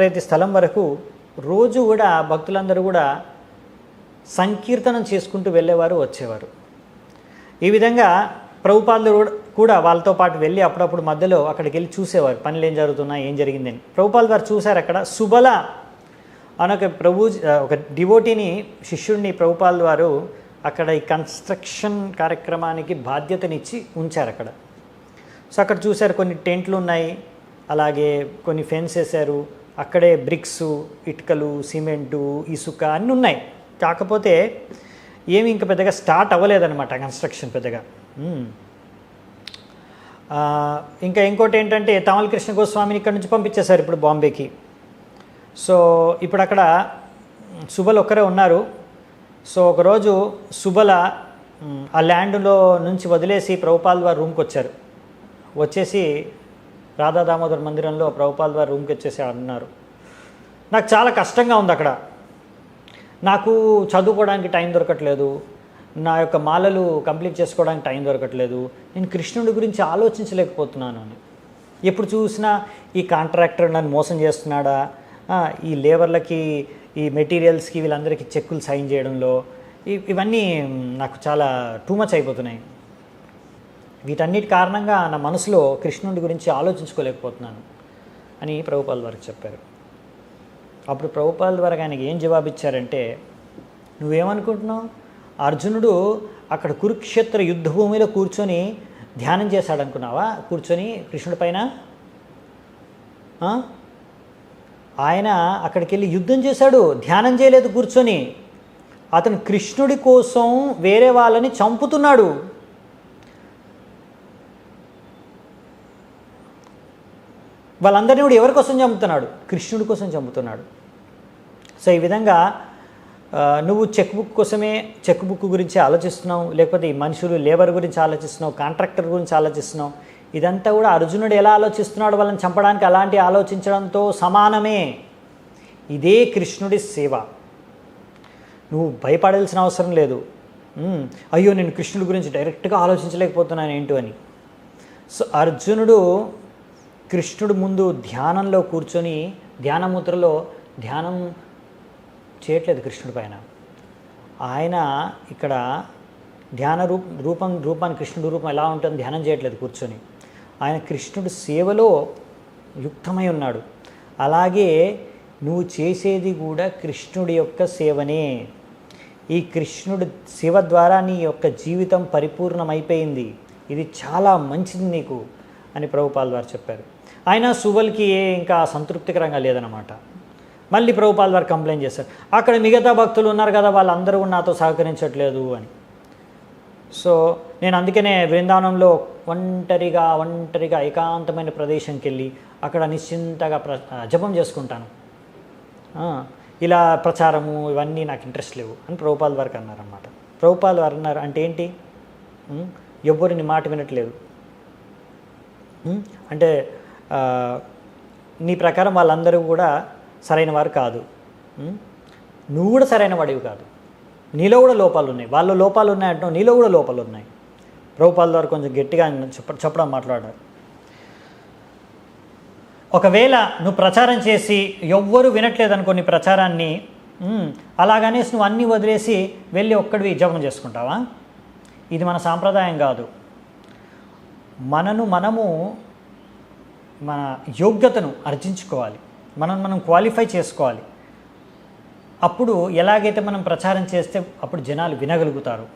రేతి స్థలం వరకు రోజు కూడా భక్తులందరూ కూడా సంకీర్తనం చేసుకుంటూ వెళ్ళేవారు, వచ్చేవారు. ఈ విధంగా ప్రభుపాదులు కూడా వాళ్ళతో పాటు వెళ్ళి అప్పుడప్పుడు మధ్యలో అక్కడికి వెళ్ళి చూసేవారు పనులు ఏం జరుగుతున్నాయి, ఏం జరిగిందని. ప్రభుపాదులు వారు చూశారు అక్కడ సుబల అనొక ఒక డివోటీని శిష్యుడిని ప్రభుపాదులు వారు అక్కడ ఈ కన్స్ట్రక్షన్ కార్యక్రమానికి బాధ్యతనిచ్చి ఉంచారు అక్కడ. సో అక్కడ చూశారు కొన్ని టెంట్లు ఉన్నాయి, అలాగే కొన్ని ఫెన్స్ వేశారు, అక్కడే బ్రిక్స్, ఇటుకలు, సిమెంటు, ఇసుక అన్నీ ఉన్నాయి. కాకపోతే ఏమి ఇంకా పెద్దగా స్టార్ట్ అవ్వలేదన్నమాట కన్స్ట్రక్షన్ పెద్దగా. ఇంకా ఇంకోటి ఏంటంటే తమల్ కృష్ణ గోస్వామిని ఇక్కడ నుంచి పంపించేశారు ఇప్పుడు బాంబేకి. సో ఇప్పుడు అక్కడ సుబల ఒక్కరే ఉన్నారు. సో ఒకరోజు సుబల ఆ ల్యాండ్లో నుంచి వదిలేసి ప్రభుపాల్ వారి రూమ్కి వచ్చారు. వచ్చేసి రాధా దామోదర్ మందిరంలో ప్రభుపాల్ వారి రూమ్కి వచ్చేసి అన్నారు, నాకు చాలా కష్టంగా ఉంది అక్కడ, నాకు చదువుకోవడానికి టైం దొరకట్లేదు, నా యొక్క మాలలు కంప్లీట్ చేసుకోవడానికి టైం దొరకట్లేదు, నేను కృష్ణుడి గురించి ఆలోచించలేకపోతున్నాను అని. ఎప్పుడు చూసినా ఈ కాంట్రాక్టర్ నన్ను మోసం చేస్తున్నాడా, ఈ లేబర్లకి, ఈ మెటీరియల్స్కి వీళ్ళందరికీ చెక్కులు సైన్ చేయడంలో ఇవన్నీ నాకు చాలా టూ మచ్ అయిపోతున్నాయి. వీటన్నిటి కారణంగా నా మనసులో కృష్ణుడి గురించి ఆలోచించుకోలేకపోతున్నాను అని ప్రభుపాల్ వారికి చెప్పారు. అప్పుడు ప్రభుపాల్ వారికి ఆయనకి ఏం జవాబిచ్చారంటే, నువ్వేమనుకుంటున్నావు, అర్జునుడు అక్కడ కురుక్షేత్ర యుద్ధ భూమిలో కూర్చొని ధ్యానం చేశాడు అనుకున్నావా, కూర్చొని కృష్ణుడి పైన? ఆయన అక్కడికి వెళ్ళి యుద్ధం చేశాడు, ధ్యానం చేయలేదు కూర్చొని. అతను కృష్ణుడి కోసం వేరే వాళ్ళని చంపుతున్నాడు. వాళ్ళందరినీ కూడా ఎవరి కోసం చంపుతున్నాడు? కృష్ణుడి కోసం చంపుతున్నాడు. సో ఈ విధంగా నువ్వు చెక్ బుక్ గురించి ఆలోచిస్తున్నావు, లేకపోతే ఈ మనుషులు లేబర్ గురించి ఆలోచిస్తున్నావు, కాంట్రాక్టర్ గురించి ఆలోచిస్తున్నావు. ఇదంతా కూడా అర్జునుడు ఎలా ఆలోచిస్తున్నాడు వాళ్ళని చంపడానికి అలాంటి ఆలోచించడంతో సమానమే. ఇదే కృష్ణుడి సేవ. నువ్వు భయపడాల్సిన అవసరం లేదు. అయ్యో నేను కృష్ణుడి గురించి డైరెక్ట్గా ఆలోచించలేకపోతున్నాను ఏంటో అని. సో అర్జునుడు కృష్ణుడు ముందు ధ్యానంలో కూర్చొని ధ్యానముద్రలో ధ్యానం చేయట్లేదు కృష్ణుడి పైన. ఆయన ఇక్కడ ధ్యాన రూపాన్ని కృష్ణుడి రూపం ఎలా ఉంటుంది ధ్యానం చేయట్లేదు కూర్చొని. ఆయన కృష్ణుడి సేవలో యుక్తమై ఉన్నాడు. అలాగే నువ్వు చేసేది కూడా కృష్ణుడి యొక్క సేవనే. ఈ కృష్ణుడి సేవ ద్వారా నీ యొక్క జీవితం పరిపూర్ణమైపోయింది, ఇది చాలా మంచిది నీకు అని ప్రభుపాల్ వారు చెప్పారు. ఆయన సుబల్కి ఇంకా సంతృప్తికరంగా లేదన్నమాట. మళ్ళీ ప్రభుపాల్ వారు కంప్లైంట్ చేశారు, అక్కడ మిగతా భక్తులు ఉన్నారు కదా వాళ్ళందరూ నాతో సహకరించట్లేదు అని. సో నేను అందుకనే బృందావనంలో ఒంటరిగా ఏకాంతమైన ప్రదేశంకి వెళ్ళి అక్కడ నిశ్చింతగా జపం చేసుకుంటాను, ఇలా ప్రచారము ఇవన్నీ నాకు ఇంట్రెస్ట్ లేవు అని ప్రభుపాల్ వారికి అన్నారన్నమాట. ప్రభుపాల్ వారు అన్నారు, అంటే ఏంటి, ఎవ్వరిని మాట వినట్లేదు. అంటే నీ ప్రకారం వాళ్ళందరూ కూడా సరైన వారు కాదు, నువ్వు కూడా సరైన వాడివి కాదు, నీలో కూడా లోపాలు ఉన్నాయి, వాళ్ళ లోపాలు ఉన్నాయంటే నీలో కూడా లోపాలు ఉన్నాయి. ప్రభుపాదుల వారు కొంచెం గట్టిగా చెప్పడం మాట్లాడారు. ఒకవేళ నువ్వు ప్రచారం చేసి ఎవ్వరూ వినట్లేదు అనుకో నీ ప్రచారాన్ని, అలాగనేసి నువ్వు అన్నీ వదిలేసి వెళ్ళి ఒక్కడివి జపం చేసుకుంటావా? ఇది మన సాంప్రదాయం కాదు. మనము మన యోగ్యతను అర్జించుకోవాలి, మనం క్వాలిఫై చేసుకోవాలి. అప్పుడు ఎలాగైతే మనం ప్రచారం చేస్తే అప్పుడు జనాలు వినగలుగుతారు.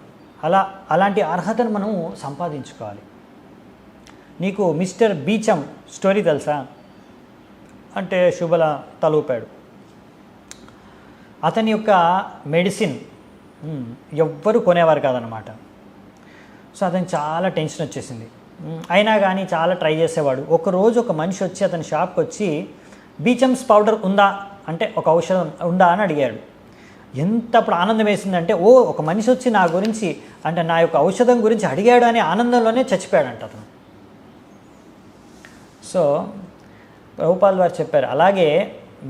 అలాంటి అర్హతను మనం సంపాదించుకోవాలి. నీకు మిస్టర్ బీచం స్టోరీ తెలుసా? అంటే శుభల తలూపాడు. అతని యొక్క మెడిసిన్ ఎవ్వరూ కొనేవారు కాదనమాట. సో అతనికి చాలా టెన్షన్ వచ్చేసింది. అయినా కానీ చాలా ట్రై చేసేవాడు. ఒకరోజు ఒక మనిషి వచ్చి అతని షాప్కి వచ్చి బీచమ్స్ పౌడర్ ఉందా అంటే, ఒక ఔషధం ఉందా అని అడిగాడు. అప్పుడు ఆనందం వేసిందంటే, ఒక మనిషి వచ్చి నా గురించి అంటే నా యొక్క ఔషధం గురించి అడిగాడు అనే ఆనందంలోనే చచ్చిపోయాడంట అతను. సో ప్రభుపాదుల వారు చెప్పారు, అలాగే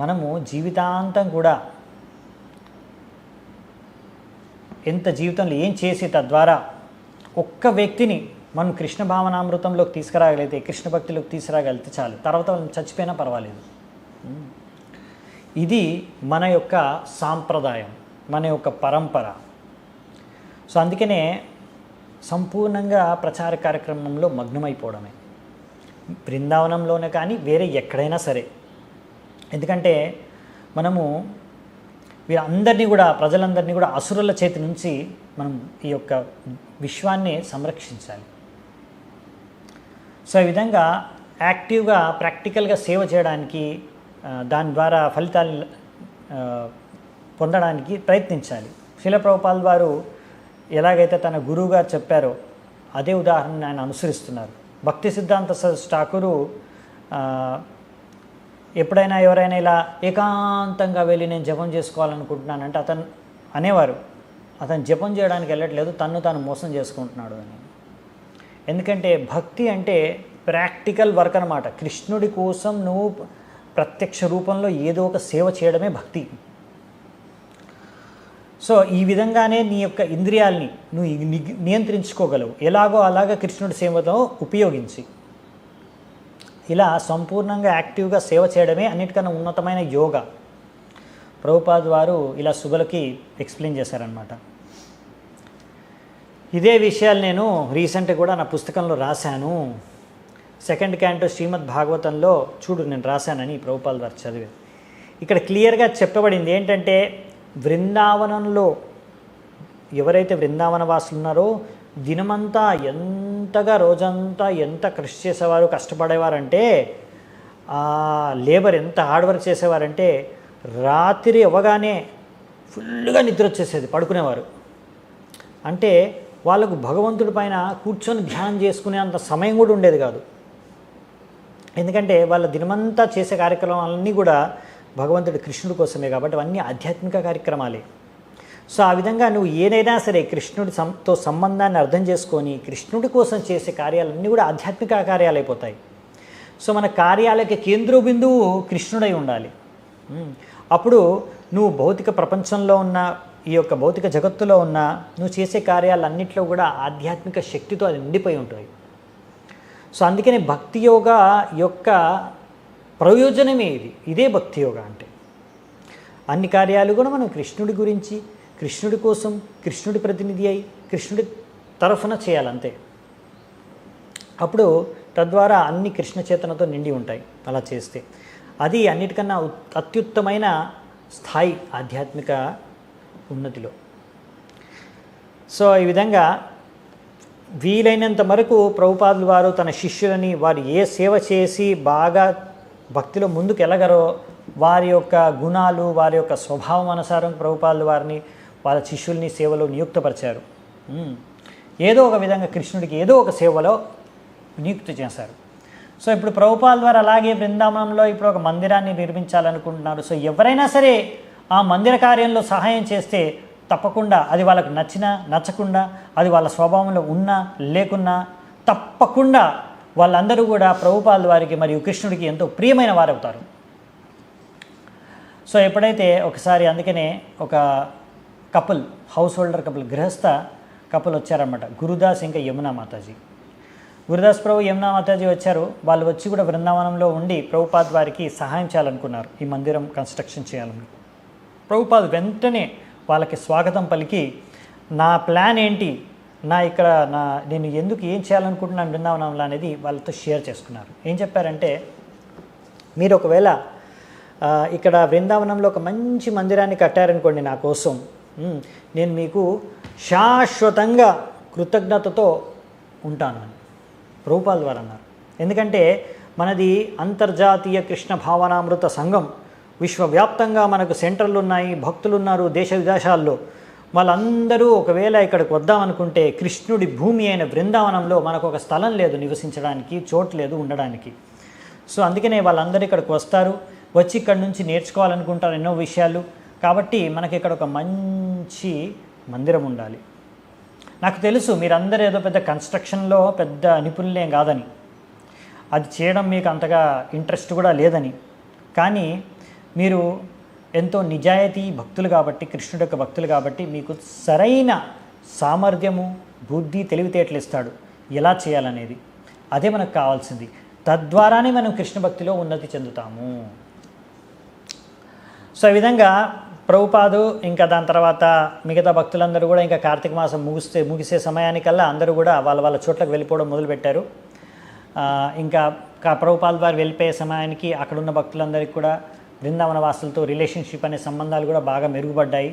మనము జీవితాంతం కూడా జీవితంలో ఏం చేసి తద్వారా ఒక్క వ్యక్తిని మనం కృష్ణ భావనామృతంలోకి తీసుకురాగలిగితే, కృష్ణ భక్తిలోకి తీసుకురాగలిగితే చాలు, తర్వాత వాళ్ళని చచ్చిపోయినా పర్వాలేదు. ఇది మన యొక్క సాంప్రదాయం, మన యొక్క పరంపర. సో అందుకనే సంపూర్ణంగా ప్రచార కార్యక్రమంలో మగ్నమైపోవడమే, బృందావనంలోనే కానీ వేరే ఎక్కడైనా సరే. ఎందుకంటే మనము వీరందరినీ కూడా, ప్రజలందరినీ కూడా అసురుల చేతి నుంచి మనం ఈ యొక్క విశ్వాన్ని సంరక్షించాలి. సో ఈ విధంగా యాక్టివ్గా ప్రాక్టికల్గా సేవ చేయడానికి, దాని ద్వారా ఫలితాలు పొందడానికి ప్రయత్నించాలి. శ్రీల ప్రభుపాదుల వారు ఎలాగైతే తన గురువు గారు చెప్పారో అదే ఉదాహరణను ఆయన అనుసరిస్తున్నారు. భక్తి సిద్ధాంత సరస్వతి ఠాకూరు ఎప్పుడైనా ఎవరైనా ఇలా ఏకాంతంగా వెళ్ళి నేను జపం చేసుకోవాలనుకుంటున్నానంటే అతను అనేవారు, అతను జపం చేయడానికి వెళ్ళట్లేదు, తాను మోసం చేసుకుంటున్నాడు అని. ఎందుకంటే భక్తి అంటే ప్రాక్టికల్ వర్క్ అన్నమాట. కృష్ణుడి కోసం నువ్వు ప్రత్యక్ష రూపంలో ఏదో ఒక సేవ చేయడమే భక్తి. సో ఈ విధంగానే నీ యొక్క ఇంద్రియాల్ని నువ్వు నియంత్రించుకోగలవు. ఎలాగో అలాగా కృష్ణుడి సేవతో ఉపయోగించి ఇలా సంపూర్ణంగా యాక్టివ్గా సేవ చేయడమే అన్నిటికన్నా ఉన్నతమైన యోగా. ప్రభుపాదుల వారు ఇలా శుభలకి ఎక్స్ప్లెయిన్ చేశారనమాట. ఇదే విషయాలు నేను రీసెంట్గా కూడా నా పుస్తకంలో రాశాను. 2nd క్యాంటో శ్రీమద్ భాగవతంలో చూడు నేను రాశానని ప్రభుపాదుల వారు చదివారు. ఇక్కడ క్లియర్గా చెప్పబడింది ఏంటంటే, బృందావనంలో ఎవరైతే బృందావన వాసులు ఉన్నారో దినమంతా ఎంతగా రోజంతా ఎంత కృషి చేసేవారు, కష్టపడేవారంటే, లేబర్ ఎంత హార్డ్ వర్క్ చేసేవారంటే రాత్రి అవ్వగానే ఫుల్గా నిద్ర వచ్చేసేది, పడుకునేవారు. అంటే వాళ్ళకు భగవంతుడి పైన కూర్చొని ధ్యానం చేసుకునే అంత సమయం కూడా ఉండేది కాదు. ఎందుకంటే వాళ్ళ దినమంతా చేసే కార్యక్రమాలన్నీ కూడా భగవంతుడి కృష్ణుడి కోసమే కాబట్టి అవన్నీ ఆధ్యాత్మిక కార్యక్రమాలే. సో ఆ విధంగా నువ్వు ఏదైనా సరే కృష్ణుడితో సంబంధాన్ని అర్థం చేసుకొని కృష్ణుడి కోసం చేసే కార్యాలన్నీ కూడా ఆధ్యాత్మిక కార్యాలు అయిపోతాయి. సో మన కార్యాలకి కేంద్ర బిందువు కృష్ణుడై ఉండాలి. అప్పుడు నువ్వు భౌతిక ప్రపంచంలో ఉన్న, ఈ యొక్క భౌతిక జగత్తులో ఉన్న నువ్వు చేసే కార్యాలన్నింటిలో కూడా ఆధ్యాత్మిక శక్తితో అది నిండిపోయి ఉంటుంది. సో అందుకని భక్తి యోగా యొక్క ప్రయోజనమే ఇదే భక్తి యోగా అంటే. అన్ని కార్యాలు కూడా మనం కృష్ణుడి గురించి, కృష్ణుడి కోసం, కృష్ణుడి ప్రతినిధి అయి కృష్ణుడి తరఫున చేయాలంతే. అప్పుడు తద్వారా అన్ని కృష్ణ చేతనతో నిండి ఉంటాయి. అలా చేస్తే అది అన్నిటికన్నా అత్యుత్తమైన స్థాయి ఆధ్యాత్మిక ఉన్నతిలో. సో ఈ విధంగా వీలైనంత వరకు ప్రభుపాదుల వారు తన శిష్యులని వారు ఏ సేవ చేసి బాగా భక్తిలో ముందుకు వెళ్ళగరో వారి యొక్క గుణాలు, వారి యొక్క స్వభావం అనుసారం ప్రభుపాదుల వారిని, వాళ్ళ శిష్యుల్ని సేవలో నియుక్తపరిచారు. ఏదో ఒక విధంగా కృష్ణుడికి ఏదో ఒక సేవలో నియుక్తి చేశారు. సో ఇప్పుడు ప్రభుపాదుల వారు అలాగే బృందావనంలో ఇప్పుడు ఒక మందిరాన్ని నిర్మించాలనుకుంటున్నారు. సో ఎవరైనా సరే ఆ మందిర కార్యంలో సహాయం చేస్తే తప్పకుండా అది వాళ్ళకు నచ్చినా నచ్చకుండా, అది వాళ్ళ స్వభావంలో ఉన్నా లేకున్నా తప్పకుండా వాళ్ళందరూ కూడా ప్రభుపాద వారికి మరియు కృష్ణుడికి ఎంతో ప్రియమైన వారవుతారు. సో ఎప్పుడైతే ఒకసారి అందుకనే ఒక కపుల్, హౌస్ హోల్డర్ కపుల్, గృహస్థ కపుల్ వచ్చారన్నమాట, గురుదాస్ ఇంకా యమునా మాతాజీ. గురుదాస్ ప్రభు, యమునా మాతాజీ వచ్చారు. వాళ్ళు వచ్చి కూడా బృందావనంలో ఉండి ప్రభుపాద్ వారికి సహాయం చేయాలనుకున్నారు, ఈ మందిరం కన్స్ట్రక్షన్ చేయాలని. ప్రభుపాద్ వెంటనే వాళ్ళకి స్వాగతం పలికి, నా ప్లాన్ ఏంటి, నేను ఎందుకు ఏం చేయాలనుకుంటున్నాను బృందావనంలో అనేది వాళ్ళతో షేర్ చేసుకున్నారు. ఏం చెప్పారంటే, మీరు ఒకవేళ ఇక్కడ బృందావనంలో ఒక మంచి మందిరాన్ని కట్టారనుకోండి నా కోసం, నేను మీకు శాశ్వతంగా కృతజ్ఞతతో ఉంటాను అని ప్రభుపాల్ వారు అన్నారు. ఎందుకంటే మనది అంతర్జాతీయ కృష్ణ భావనామృత సంఘం, విశ్వవ్యాప్తంగా మనకు సెంటర్లు ఉన్నాయి, భక్తులు ఉన్నారు దేశ విదేశాల్లో. వాళ్ళందరూ ఒకవేళ ఇక్కడికి వద్దామనుకుంటే కృష్ణుడి భూమి అయిన బృందావనంలో మనకు ఒక స్థలం లేదు, నివసించడానికి చోటు లేదు ఉండడానికి. సో అందుకనే వాళ్ళందరూ ఇక్కడికి వస్తారు, వచ్చి ఇక్కడ నుంచి నేర్చుకోవాలనుకుంటారు ఎన్నో విషయాలు. కాబట్టి మనకి ఇక్కడ ఒక మంచి మందిరం ఉండాలి. నాకు తెలుసు మీరందరూ ఏదో పెద్ద కన్స్ట్రక్షన్లో పెద్ద నిపుణులేం కాదని, అది చేయడం మీకు అంతగా ఇంట్రెస్ట్ కూడా లేదని, కానీ మీరు ఎంతో నిజాయితీ భక్తులు కాబట్టి, కృష్ణుడి యొక్క భక్తులు కాబట్టి మీకు సరైన సామర్థ్యము, బుద్ధి, తెలివితేటలు ఇస్తాడు ఎలా చేయాలనేది. అదే మనకు కావాల్సింది. తద్వారానే మనం కృష్ణ భక్తిలో ఉన్నతి చెందుతాము. సో ఈ విధంగా ప్రభుపాదు ఇంకా దాని తర్వాత మిగతా భక్తులందరూ కూడా ఇంకా కార్తీక మాసం ముగిసే సమయానికల్లా అందరూ కూడా వాళ్ళ చోట్లకు వెళ్ళిపోవడం మొదలుపెట్టారు. ఇంకా ప్రభుపాద్ వారు వెళ్ళిపోయే సమయానికి అక్కడున్న భక్తులందరికీ కూడా బృందావన వాసులతో రిలేషన్షిప్ అనే సంబంధాలు కూడా బాగా మెరుగుపడ్డాయి.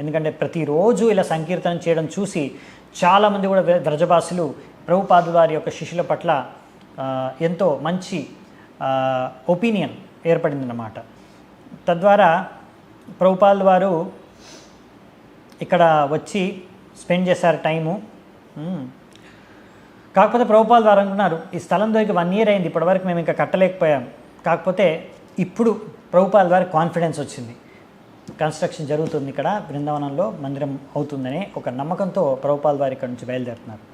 ఎందుకంటే ప్రతిరోజు ఇలా సంకీర్తనం చేయడం చూసి చాలామంది కూడా వ్రజభాసులు ప్రభుపాద్ వారి యొక్క శిష్యుల పట్ల ఎంతో మంచి ఒపీనియన్ ఏర్పడిందన్నమాట. తద్వారా ప్రభుపాద్ వారు ఇక్కడ వచ్చి స్పెండ్ చేశారు టైము. కాకపోతే ప్రభుపాద్ వారు అనుకున్నారు, ఈ స్థలం దొరికి 1 year అయింది, ఇప్పటివరకు మేము ఇంకా కట్టలేకపోయాం. కాకపోతే ఇప్పుడు ప్రభుపాద్ వారికి కాన్ఫిడెన్స్ వచ్చింది, కన్స్ట్రక్షన్ జరుగుతుంది, ఇక్కడ బృందావనంలో మందిరం అవుతుందనే ఒక నమ్మకంతో ప్రభుపాద్ వారి ఇక్కడ నుంచి బయలుదేరుతున్నారు.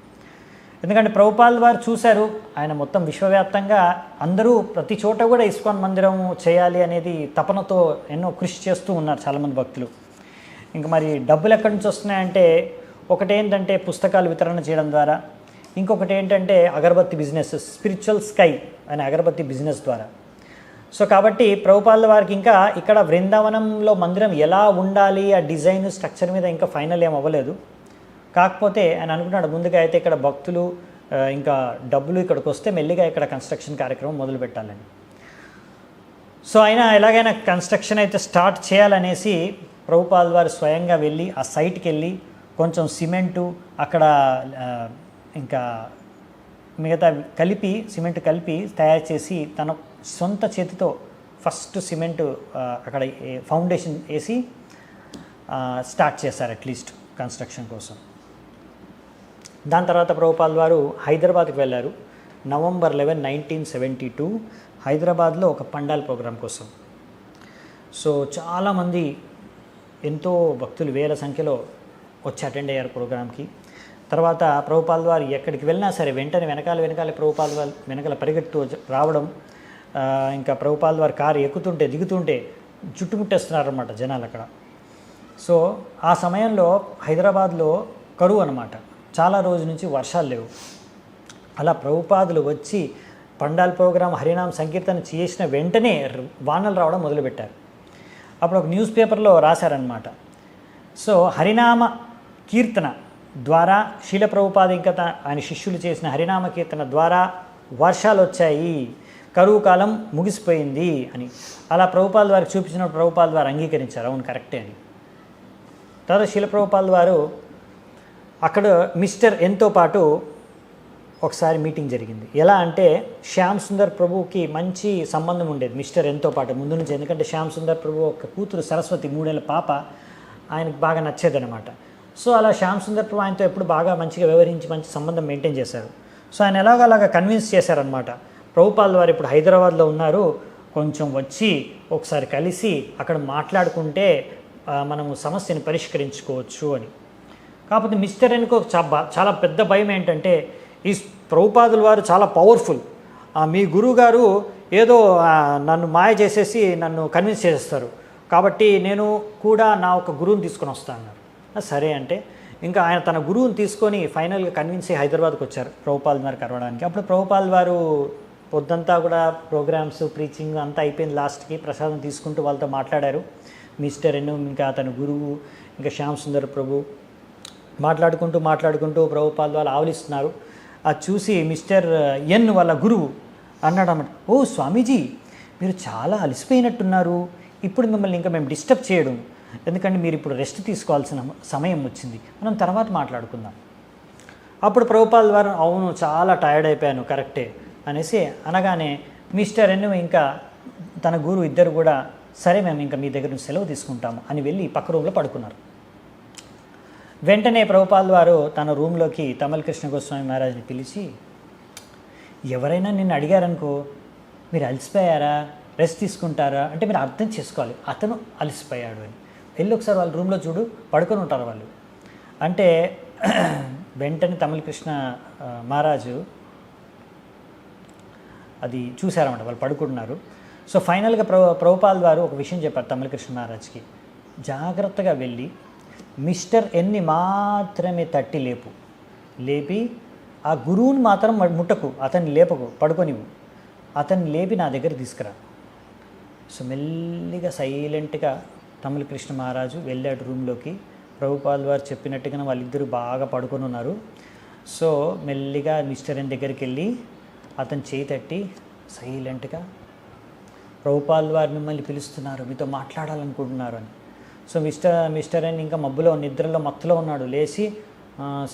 ఎందుకంటే ప్రభుపాద్ వారు చూశారు, ఆయన మొత్తం విశ్వవ్యాప్తంగా అందరూ ప్రతి చోట కూడా ఇస్కాన్ మందిరం చేయాలి అనేది తపనతో ఎన్నో కృషి చేస్తూ ఉన్నారు చాలామంది భక్తులు. ఇంకా మరి డబ్బులు ఎక్కడి నుంచి వస్తున్నాయంటే, ఒకటి ఏంటంటే పుస్తకాలు వితరణ చేయడం ద్వారా, ఇంకొకటి ఏంటంటే అగరబత్తి బిజినెస్, స్పిరిచువల్ స్కై అనే అగరబత్తి బిజినెస్ ద్వారా. సో కాబట్టి ప్రభుపాద్ వారికి ఇంకా ఇక్కడ బృందావనంలో మందిరం ఎలా ఉండాలి, ఆ డిజైన్ స్ట్రక్చర్ మీద ఇంకా ఫైనల్ ఏం అవ్వలేదు. కాకపోతే ఆయన అనుకున్నాడు, ముందుగా అయితే ఇక్కడ భక్తులు ఇంకా డబ్బులు ఇక్కడికి వస్తే మెల్లిగా ఇక్కడ కన్స్ట్రక్షన్ కార్యక్రమం మొదలు పెట్టాలని. సో ఆయన ఎలాగైనా కన్స్ట్రక్షన్ అయితే స్టార్ట్ చేయాలనేసి ప్రభుపాద్ వారు స్వయంగా వెళ్ళి ఆ సైట్కి వెళ్ళి కొంచెం సిమెంటు అక్కడ ఇంకా మిగతా సిమెంట్ కలిపి తయారు చేసి తన సొంత చేతితో ఫస్ట్ సిమెంటు అక్కడ ఫౌండేషన్ వేసి స్టార్ట్ చేశారు అట్లీస్ట్ కన్స్ట్రక్షన్ కోసం. దాని తర్వాత ప్రభుపాద్ వారు హైదరాబాద్కి వెళ్ళారు. November 11, 1972 హైదరాబాద్లో ఒక పండాల్ ప్రోగ్రాం కోసం. సో చాలామంది ఎంతో భక్తులు వేల సంఖ్యలో వచ్చి అటెండ్ అయ్యారు ప్రోగ్రామ్కి. తర్వాత ప్రభుపాద్ వారు ఎక్కడికి వెళ్ళినా సరే వెంటనే వెనకాల ప్రభుపాద్ వారు వెనకాల పరిగెత్తు రావడం, ఇంకా ప్రభుపాద్ వారి కారు ఎక్కుతుంటే దిగుతుంటే చుట్టుముట్టేస్తున్నారన్నమాట జనాలు అక్కడ. సో ఆ సమయంలో హైదరాబాద్లో కరువు అన్నమాట, చాలా రోజుల నుంచి వర్షాలు లేవు. అలా ప్రభుపాదులు వచ్చి పండాల్ ప్రోగ్రాం హరినామ సంకీర్తన చేసిన వెంటనే వానలు రావడం మొదలుపెట్టారు. అప్పుడు ఒక న్యూస్ పేపర్లో రాశారనమాట. సో హరినామ కీర్తన ద్వారా శీల ప్రభుపాద ఇంకా ఆయన శిష్యులు చేసిన హరినామ కీర్తన ద్వారా వర్షాలు వచ్చాయి, కరువు కాలం ముగిసిపోయింది అని. అలా ప్రభుపాద్ వారికి చూపించిన ప్రభుపాద్ వారు అంగీకరించారు, అవును కరెక్టే అని. తర్వాత శీల ప్రభుపాద్ వారు అక్కడ మిస్టర్ ఎన్తో పాటు ఒకసారి మీటింగ్ జరిగింది. ఎలా అంటే శ్యామ్ సుందర్ ప్రభుకి మంచి సంబంధం ఉండేది మిస్టర్ ఎన్తో పాటు ముందు నుంచి. ఎందుకంటే శ్యామ్ సుందర్ ప్రభు ఒక కూతురు సరస్వతి 3 ఏళ్ల పాప ఆయనకు బాగా నచ్చేదనమాట. సో అలా శ్యామ్ సుందర్ ప్రభు ఆయనతో ఎప్పుడు బాగా మంచిగా వ్యవహరించి మంచి సంబంధం మెయింటైన్ చేశారు. సో ఆయన అలాగా కన్విన్స్ చేశారనమాట, ప్రభుపాద్ వారు ఇప్పుడు హైదరాబాద్లో ఉన్నారు, కొంచెం వచ్చి ఒకసారి కలిసి అక్కడ మాట్లాడుకుంటే మనము సమస్యని పరిష్కరించుకోవచ్చు అని. కాకపోతే మిస్టర్ ఎన్కు చాలా పెద్ద భయం ఏంటంటే, ఈ ప్రభుపాదుల వారు చాలా పవర్ఫుల్, మీ గురువు గారు ఏదో నన్ను మాయ చేసేసి నన్ను కన్విన్స్ చేసేస్తారు, కాబట్టి నేను కూడా నా ఒక గురువుని తీసుకొని వస్తాను అన్నారు. సరే అంటే ఇంకా ఆయన తన గురువుని తీసుకొని ఫైనల్గా కన్విన్స్ అయ్యి హైదరాబాద్కి వచ్చారు ప్రభుపాదుల వారు కలవడానికి. అప్పుడు ప్రభుపాదుల వారు పొద్దంతా కూడా ప్రోగ్రామ్స్, ప్రీచింగ్ అంతా అయిపోయింది. లాస్ట్కి ప్రసాదం తీసుకుంటూ వాళ్ళతో మాట్లాడారు. మిస్టర్ ఎన్ ఇంకా అతని గురువు ఇంకా శ్యామ్ సుందర్ ప్రభు మాట్లాడుకుంటూ ప్రభుపాదుల వాళ్ళు ఆవలిస్తున్నారు. అది చూసి మిస్టర్ ఎన్ వాళ్ళ గురువు అన్నాడు అన్నమాట, ఓ స్వామీజీ, మీరు చాలా అలసిపోయినట్టున్నారు, ఇప్పుడు మిమ్మల్ని ఇంకా మేము డిస్టర్బ్ చేయడం ఎందుకంటే మీరు ఇప్పుడు రెస్ట్ తీసుకోవాల్సిన సమయం వచ్చింది, మనం తర్వాత మాట్లాడుకుందాం. అప్పుడు ప్రభుపాదుల వారు అవును చాలా టైర్డ్ అయిపోయాను కరెక్టే అనేసి అనగానే మిస్టర్ ఎన్ ఇంకా తన గురువు ఇద్దరు కూడా సరే మేము ఇంకా మీ దగ్గర నుంచి సెలవు తీసుకుంటాము అని వెళ్ళి పక్క రూమ్లో పడుకున్నారు. వెంటనే ప్రభుపాదుల వారు తన రూమ్లోకి తమల్ కృష్ణ గోస్వామి మహారాజ్ని పిలిచి, ఎవరైనా నిన్ను అడిగారనుకో మీరు అలసిపోయారా, రెస్ట్ తీసుకుంటారా అంటే మీరు అర్థం చేసుకోవాలి అతను అలసిపోయాడు అని. వెళ్ళి ఒకసారి వాళ్ళ రూమ్లో చూడు, పడుకొని ఉంటారు వాళ్ళు అంటే. వెంటనే తమిళ కృష్ణ మహారాజు అది చూశారన్నమాట, వాళ్ళు పడుకుంటున్నారు. సో ఫైనల్గా ప్రభుపాదుల వారు ఒక విషయం చెప్పారు తమిళ కృష్ణ మహారాజ్కి, జాగ్రత్తగా వెళ్ళి మిస్టర్ ఎన్ని మాత్రమే తట్టి లేపి ఆ గురువుని మాత్రం ముట్టకు, అతన్ని లేపకు, పడుకోనివ్వు, అతన్ని లేపి నా దగ్గర తీసుకురా. సో మెల్లిగా సైలెంట్గా తమిళ కృష్ణ మహారాజు వెళ్ళాడు రూమ్లోకి. ప్రభుపాదుల వారు చెప్పినట్టుగా వాళ్ళిద్దరూ బాగా పడుకొని ఉన్నారు. సో మెల్లిగా మిస్టర్ ఎన్ దగ్గరికి వెళ్ళి అతను చేయి తట్టి సైలెంట్గా, ప్రభుపాదుల వారు మిమ్మల్ని పిలుస్తున్నారు, మీతో మాట్లాడాలనుకుంటున్నారు అని. సో మిస్టర్ ఎన్ ఇంకా మబ్బులో నిద్రలో మత్తులో ఉన్నాడు. లేచి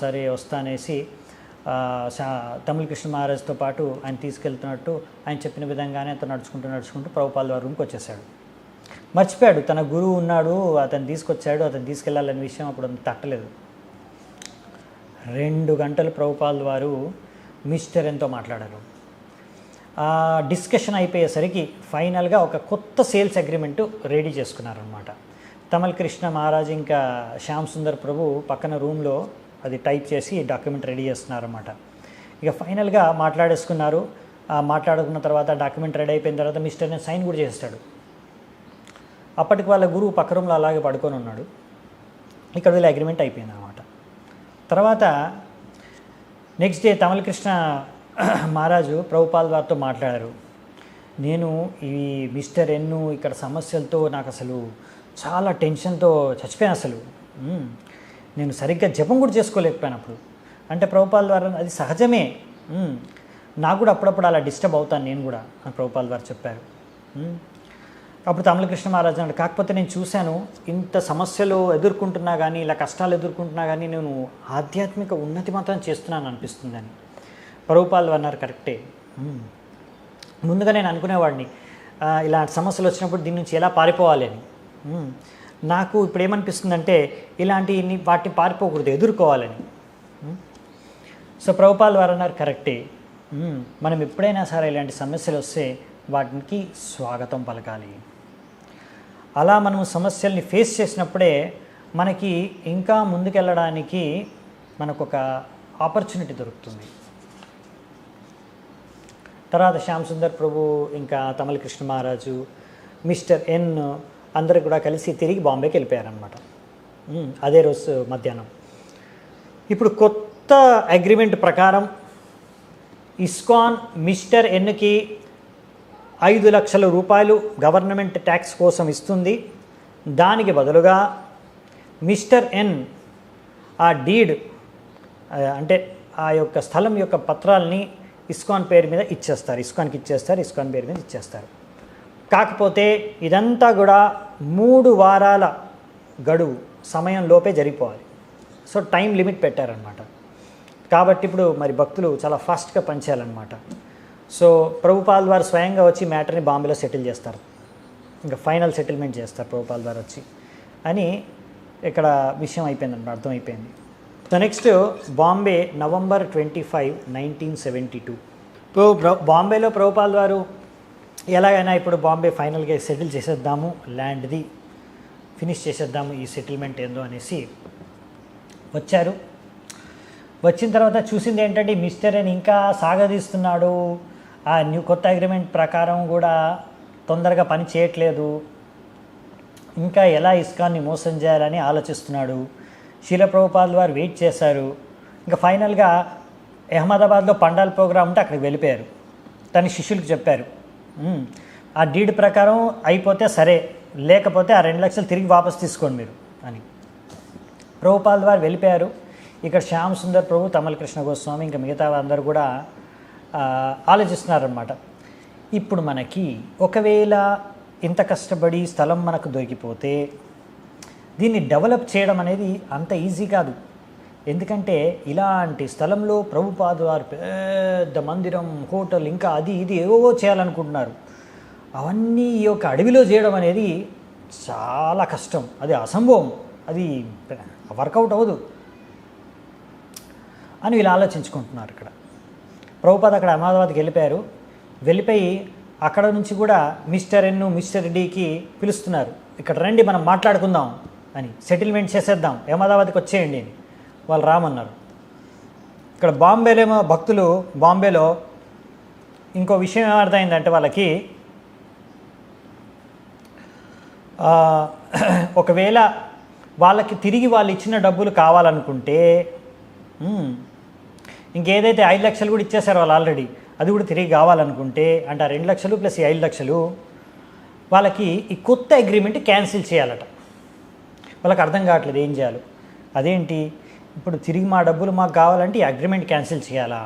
సరే వస్తానేసి తమిళ కృష్ణ మహారాజ్తో పాటు ఆయన తీసుకెళ్తున్నట్టు ఆయన చెప్పిన విధంగానే అతను నడుచుకుంటూ ప్రభుపాదుల వారి రూమ్కి వచ్చేసాడు. మర్చిపోయాడు తన గురువు ఉన్నాడు, అతను తీసుకెళ్ళాలనే విషయం అప్పుడు తట్టలేదు. 2 గంటలు ప్రభుపాదుల వారు మిస్టర్ ఎన్తో మాట్లాడారు. ఆ డిస్కషన్ అయిపోయేసరికి ఫైనల్గా ఒక కొత్త సేల్స్ అగ్రిమెంటు రెడీ చేసుకున్నారనమాట. తమిళ కృష్ణ మహారాజ్ ఇంకా శ్యామ్ సుందర్ ప్రభు పక్కన రూమ్లో అది టైప్ చేసి డాక్యుమెంట్ రెడీ చేస్తున్నారన్నమాట. ఇక ఫైనల్గా మాట్లాడేసుకున్నారు. మాట్లాడుకున్న తర్వాత డాక్యుమెంట్ రెడీ అయిపోయిన తర్వాత మిస్టర్ ఎన్ సైన్ కూడా చేస్తాడు. అప్పటికి వాళ్ళ గురువు పక్క రూమ్లో అలాగే పడుకొని ఉన్నాడు. ఇక్కడ వీళ్ళ అగ్రిమెంట్ అయిపోయింది అన్నమాట. తర్వాత నెక్స్ట్ డే తమిళ కృష్ణ మహారాజు ప్రభుపాదుల వారితో మాట్లాడారు. నేను ఈ మిస్టర్ ఎన్ ఇక్కడ సమస్యలతో నాకు అసలు చాలా టెన్షన్తో చచ్చిపోయాను, అసలు నేను సరిగ్గా జపం కూడా చేసుకోలేకపోయాను అప్పుడు. అంటే ప్రభుపాదుల వారు అది సహజమే, నాకు కూడా అప్పుడప్పుడు అలా డిస్టర్బ్ అవుతాను నేను కూడా అని ప్రభుపాదుల వారు చెప్పారు. అప్పుడు తమిళ కృష్ణ మహారాజు అన్నాడు, కాకపోతే నేను చూశాను ఇంత సమస్యలు ఎదుర్కొంటున్నా కానీ, ఇలా కష్టాలు ఎదుర్కొంటున్నా కానీ నేను ఆధ్యాత్మిక ఉన్నతి మాత్రం చేస్తున్నాను అనిపిస్తుందని. ప్రభుపాదులు అన్నారు, కరెక్టే. ముందుగా నేను అనుకునేవాడిని ఇలాంటి సమస్యలు వచ్చినప్పుడు దీని నుంచి ఎలా పారిపోవాలి అని. నాకు ఇప్పుడు ఏమనిపిస్తుందంటే ఇలాంటి వాటిని పారిపోకూడదు, ఎదుర్కోవాలని. సో ప్రభుపాదులు వారు అన్నారు, కరెక్టే, మనం ఎప్పుడైనా సరే ఇలాంటి సమస్యలు వస్తే వాటికి స్వాగతం పలకాలి. అలా మనం సమస్యల్ని ఫేస్ చేసినప్పుడే మనకి ఇంకా ముందుకెళ్ళడానికి మనకు ఒక ఆపర్చునిటీ దొరుకుతుంది. తర్వాత శ్యామ్ సుందర్ ప్రభు ఇంకా తమిళ కృష్ణ మహారాజు మిస్టర్ ఎన్ అందరూ కూడా కలిసి తిరిగి బాంబేకి వెళ్ళిపోయారనమాట. అదే రోజు మధ్యాహ్నం. ఇప్పుడు కొత్త అగ్రిమెంట్ ప్రకారం ఇస్కాన్ మిస్టర్ ఎన్కి 5 లక్షల రూపాయలు గవర్నమెంట్ ట్యాక్స్ కోసం ఇస్తుంది. దానికి బదులుగా మిస్టర్ ఎన్ ఆ డీడ్ అంటే ఆ యొక్క స్థలం యొక్క పత్రాలని ఇస్కాన్ పేరు మీద ఇచ్చేస్తారు, ఇస్కాన్ పేరు మీద ఇచ్చేస్తారు. కాకపోతే ఇదంతా కూడా 3 వారాల గడువు సమయంలోపే జరిగిపోవాలి. సో టైం లిమిట్ పెట్టారనమాట. కాబట్టి ఇప్పుడు మరి భక్తులు చాలా ఫాస్ట్గా పనిచేయాలన్నమాట. సో ప్రభుపాదుల వారు స్వయంగా వచ్చి మ్యాటర్ని బాంబేలో సెటిల్ చేస్తారు, ఇంకా ఫైనల్ సెటిల్మెంట్ చేస్తారు ప్రభుపాదుల వారు వచ్చి అని ఇక్కడ విషయం అయిపోయిందన్నమాట, అర్థమైపోయింది. So next Bombay November 25, 1972. బాంబేలో ప్రభుపాదుల వారు ఎలాగైనా ఇప్పుడు బాంబే ఫైనల్గా సెటిల్ చేసేద్దాము ల్యాండ్ది ఫినిష్ చేసేద్దాము ఈ సెటిల్మెంట్ ఏందో అనేసి వచ్చారు. వచ్చిన తర్వాత చూసింది ఏంటంటే మిస్టర్ అని ఇంకా సాగదీస్తున్నాడు. ఆ కొత్త అగ్రిమెంట్ ప్రకారం కూడా తొందరగా పని చేయట్లేదు, ఇంకా ఎలా ఇస్కాన్ని మోసం చేయాలని ఆలోచిస్తున్నాడు. శీల ప్రభుపాదుల వారు వెయిట్ చేశారు. ఇంకా ఫైనల్గా అహ్మదాబాద్లో పండాల్ ప్రోగ్రామ్ ఉంటే అక్కడికి వెళ్ళిపోయారు. తన శిష్యులకు చెప్పారు, ఆ డీడ్ ప్రకారం అయిపోతే సరే, లేకపోతే ఆ 2 లక్షలు తిరిగి వాపసు తీసుకోండి మీరు అని. ప్రభుపాదుల వారు వెళ్ళిపోయారు. ఇక్కడ శ్యామ్ సుందర్ ప్రభు, తమల కృష్ణ గోస్వామి ఇంకా మిగతా అందరూ కూడా ఆలోచిస్తున్నారన్నమాట. ఇప్పుడు మనకి ఒకవేళ ఇంత కష్టపడి స్థలం మనకు దొరికిపోతే దీన్ని డెవలప్ చేయడం అనేది అంత ఈజీ కాదు. ఎందుకంటే ఇలాంటి స్థలంలో ప్రభుపాదుల వారు పెద్ద మందిరం, హోటల్, ఇంకా అది ఇది ఏవో చేయాలనుకుంటున్నారు. అవన్నీ ఈ యొక్క అడవిలో చేయడం అనేది చాలా కష్టం, అది అసంభవం, అది వర్కౌట్ అవ్వదు అని వీళ్ళు ఆలోచించుకుంటున్నారు. ఇక్కడ ప్రభుపాద అక్కడ అహ్మదాబాద్కి వెళ్ళిపోయారు. వెళ్ళిపోయి అక్కడ నుంచి కూడా మిస్టర్ ఎన్, మిస్టర్ డికి పిలుస్తున్నారు, ఇక్కడ రండి మనం మాట్లాడుకుందాం అని, సెటిల్మెంట్ చేసేద్దాం, అహ్మదాబాద్కి వచ్చేయండి అని. వాళ్ళు రామన్నారు. ఇక్కడ బాంబేలో భక్తులు, బాంబేలో ఇంకో విషయం ఏమర్థమైందంటే వాళ్ళకి, ఒకవేళ వాళ్ళకి తిరిగి వాళ్ళు ఇచ్చిన డబ్బులు కావాలనుకుంటే ఇంకేదైతే 5 లక్షలు కూడా ఇచ్చేశారు వాళ్ళు ఆల్రెడీ, అది కూడా తిరిగి కావాలనుకుంటే, అంటే ఆ 2 లక్షలు ప్లస్ 5 లక్షలు వాళ్ళకి ఈ కొత్త అగ్రిమెంట్ క్యాన్సిల్ చేయాలట. వాళ్ళకి అర్థం కావట్లేదు ఏం చేయాలి. అదేంటి, ఇప్పుడు తిరిగి మా డబ్బులు మాకు కావాలంటే ఈ అగ్రిమెంట్ క్యాన్సిల్ చేయాలా?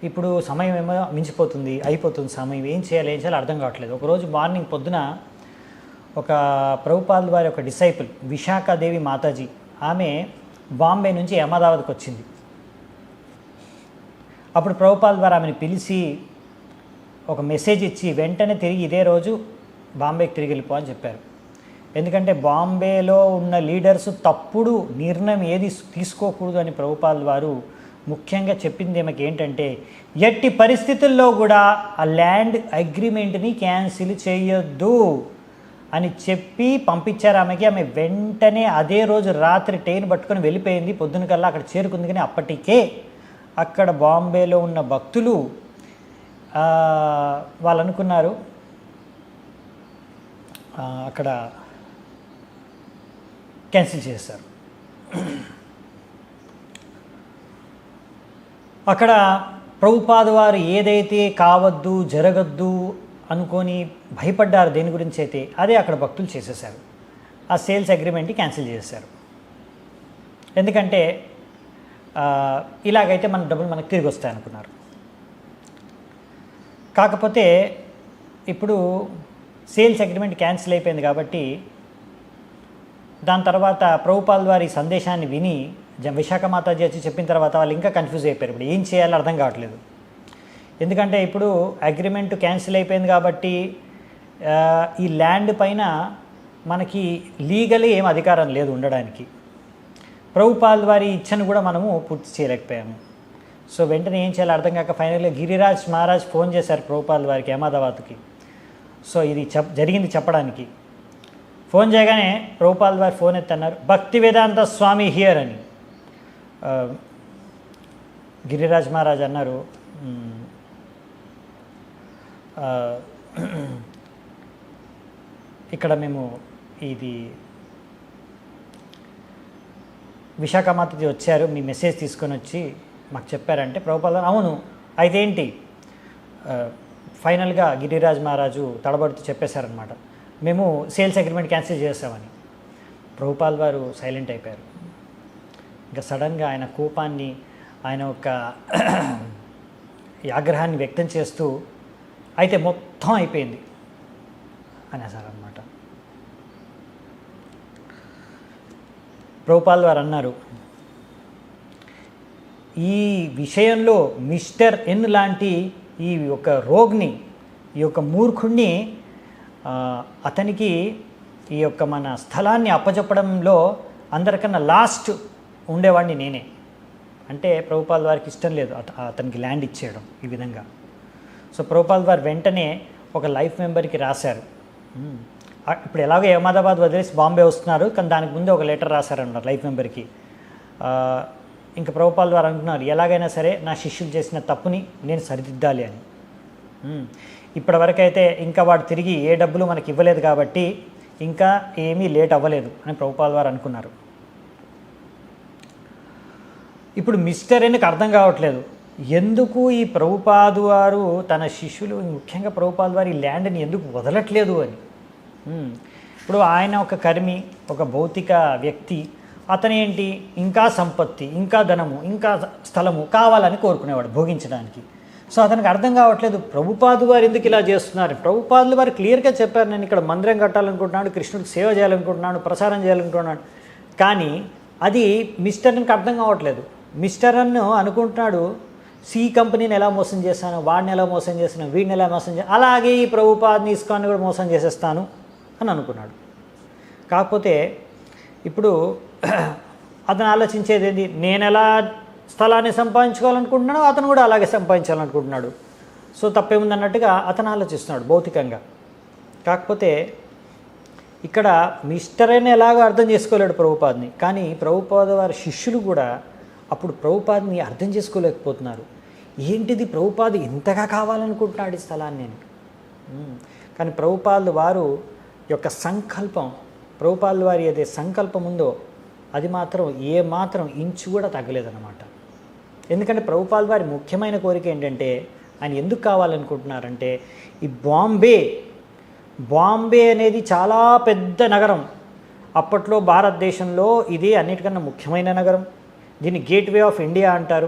ఇప్పుడు సమయం ఏమో మించిపోతుంది, అయిపోతుంది సమయం, ఏం చేయాలి అర్థం కావట్లేదు. ఒకరోజు మార్నింగ్ పొద్దున ఒక ప్రభుపాదుల వారి ఒక డిసైపుల్ విశాఖాదేవి మాతాజీ, ఆమె బాంబే నుంచి అహ్మదాబాద్కి వచ్చింది. అప్పుడు ప్రభుపాదుల వారు ఆమెను పిలిచి ఒక మెసేజ్ ఇచ్చి వెంటనే తిరిగి ఇదే రోజు బాంబేకి తిరిగి వెళ్ళిపో అని చెప్పారు. ఎందుకంటే బాంబేలో ఉన్న లీడర్స్ తప్పుడు నిర్ణయం ఏది తీసుకోకూడదు అని ప్రభుపాదుల వారు ముఖ్యంగా చెప్పింది ఏమకి ఏంటంటే, ఎట్టి పరిస్థితుల్లో కూడా ఆ ల్యాండ్ అగ్రిమెంట్ని క్యాన్సిల్ చేయొద్దు అని చెప్పి పంపించారు ఆమెకి. ఆమె వెంటనే అదే రోజు రాత్రి ట్రైన్ పట్టుకొని వెళ్ళిపోయింది. పొద్దున కల్లా అక్కడ చేరుకుంది. కానీ అప్పటికే అక్కడ బాంబేలో ఉన్న భక్తులు వాళ్ళు అనుకున్నారు అక్కడ క్యాన్సిల్ చేశారు. అక్కడ ప్రభుపాద వారు ఏదైతే కావద్దు, జరగద్దు అనుకొని భయపడ్డారు దేని గురించి అయితే, అదే అక్కడ భక్తులు చేసేసారు. ఆ సేల్స్ అగ్రిమెంట్ని క్యాన్సిల్ చేశారు. ఎందుకంటే ఇలాగైతే మన డబ్బులు మనకు తిరిగి వస్తాయి అనుకున్నారు. కాకపోతే ఇప్పుడు సేల్స్ అగ్రిమెంట్ క్యాన్సిల్ అయిపోయింది కాబట్టి దాని తర్వాత ప్రభుపాదుల వారి సందేశాన్ని విని విశాఖ మాతాజీ వచ్చి చెప్పిన తర్వాత వాళ్ళు ఇంకా కన్ఫ్యూజ్ అయిపోయారు. ఇప్పుడు ఏం చేయాలో అర్థం కావట్లేదు. ఎందుకంటే ఇప్పుడు అగ్రిమెంట్ క్యాన్సిల్ అయిపోయింది కాబట్టి ఈ ల్యాండ్ పైన మనకి లీగలీ ఏం అధికారం లేదు ఉండడానికి. ప్రభుపాదుల వారి ఇచ్చను కూడా మనము పూర్తి చేయలేకపోయాము. సో వెంటనే ఏం చేయాలో అర్థం కాక ఫైనల్గా గిరిరాజ్ మహారాజ్ ఫోన్ చేశారు ప్రభుపాదుల వారికి అహ్మదాబాద్కి. సో ఇది జరిగింది చెప్పడానికి. ఫోన్ చేయగానే ప్రభుపాదుల వారు ఫోన్ ఎత్తన్నారు, భక్తి వేదాంత స్వామి హియర్ అని. గిరిరాజ్ మహారాజ్ అన్నారు, ఇక్కడ మేము ఇది విశాఖ మాతది వచ్చారు, మీ మెసేజ్ తీసుకొని వచ్చి మాకు చెప్పారంటే ప్రభుపాదుల అవును అయితే ఏంటి, ఫైనల్గా గిరిరాజ్ మహారాజు తడబడుతూ చెప్పేశారనమాట, మేము సేల్స్ అగ్రిమెంట్ క్యాన్సిల్ చేస్తామని. ప్రభుపాదుల వారు సైలెంట్ అయిపోయారు. ఇంకా సడన్గా ఆయన కోపాన్ని, ఆయన ఒక ఆగ్రహాన్ని వ్యక్తం చేస్తూ అయితే మొత్తం అయిపోయింది అనేసారనమాట. ప్రభుపాదుల వారు అన్నారు, ఈ విషయంలో మిస్టర్ ఎన్ లాంటి ఈ యొక్క రోగిని, ఈ యొక్క మూర్ఖుణ్ణి, అతనికి ఈ యొక్క మన స్థలాన్ని అప్పచెప్పడంలో అందరికన్నా లాస్ట్ ఉండేవాడిని నేనే. అంటే ప్రభుపాదుల వారికి ఇష్టం లేదు అతనికి ల్యాండ్ ఇచ్చేయడం ఈ విధంగా. సో ప్రభుపాదుల వారు వెంటనే ఒక లైఫ్ మెంబర్కి రాశారు, ఇప్పుడు ఎలాగో అహ్మదాబాద్ వదిలేసి బాంబే వస్తున్నారు, కానీ దానికి ముందే ఒక లెటర్ రాశారన్నారు లైఫ్ మెంబర్కి. ఇంకా ప్రభుపాల్ వారు అంటున్నారు, ఎలాగైనా సరే నా శిష్యులు చేసిన తప్పుని నేను సరిదిద్దాలి అని. ఇప్పటివరకైతే ఇంకా వాడు తిరిగి ఏ డబ్బులు మనకి ఇవ్వలేదు కాబట్టి ఇంకా ఏమీ లేట్ అవ్వలేదు అని ప్రభుపాల్ వారు అనుకున్నారు. ఇప్పుడు మిస్టర్ ఎన్కి అర్థం కావట్లేదు ఎందుకు ఈ ప్రభుపాదు వారు తన శిష్యులు, ముఖ్యంగా ప్రభుపాల్ వారి ల్యాండ్ని ఎందుకు వదలట్లేదు అని. ఇప్పుడు ఆయన ఒక కర్మి, ఒక భౌతిక వ్యక్తి, అతనేంటి ఇంకా సంపత్తి, ఇంకా ధనము, ఇంకా స్థలము కావాలని కోరుకునేవాడు భోగించడానికి. సో అతనికి అర్థం కావట్లేదు ప్రభుపాదు వారు ఎందుకు ఇలా చేస్తున్నారు. ప్రభుపాదులు వారు క్లియర్గా చెప్పారు, నేను ఇక్కడ మందిరం కట్టాలనుకుంటున్నాను, కృష్ణుడికి సేవ చేయాలనుకుంటున్నాను, ప్రసారం చేయాలనుకుంటున్నాను. కానీ అది మిస్టర్కి అర్థం కావట్లేదు. మిస్టర్ అన్ను అనుకుంటున్నాడు సి కంపెనీని ఎలా మోసం చేస్తాను, వాడిని ఎలా మోసం చేస్తాను, వీడిని ఎలా మోసం చేస్తాను, అలాగే ఈ ప్రభుపాద్ని ఇస్కాన్ని కూడా మోసం చేసేస్తాను అని అనుకున్నాడు. కాకపోతే ఇప్పుడు అతను ఆలోచించేది ఏంటి, నేను ఎలా స్థలాన్ని సంపాదించుకోవాలనుకుంటున్నాడు, అతను కూడా అలాగే సంపాదించాలనుకుంటున్నాడు. సో తప్పేముందన్నట్టుగా అతను ఆలోచిస్తున్నాడు భౌతికంగా. కాకపోతే ఇక్కడ మిస్టర్ అయినా ఎలాగో అర్థం చేసుకోలేడు ప్రభుపాద్ని. కానీ ప్రభుపాద వారి శిష్యులు కూడా అప్పుడు ప్రభుపాద్ని అర్థం చేసుకోలేకపోతున్నారు. ఏంటిది ప్రభుపాద ఇంతగా కావాలనుకుంటున్నాడు ఈ స్థలాన్ని నేను. కానీ ప్రభుపాదులు వారు యొక్క సంకల్పం, ప్రభుపాదులు వారి ఏదైతే సంకల్పం ఉందో అది మాత్రం ఏమాత్రం ఇంచు కూడా తగ్గలేదన్నమాట. ఎందుకంటే ప్రభుపాదులు వారి ముఖ్యమైన కోరిక ఏంటంటే, ఆయన ఎందుకు కావాలనుకుంటున్నారంటే, ఈ బాంబే అనేది చాలా పెద్ద నగరం. అప్పట్లో భారతదేశంలో ఇది అన్నిటికన్నా ముఖ్యమైన నగరం. దీన్ని గేట్వే ఆఫ్ ఇండియా అంటారు.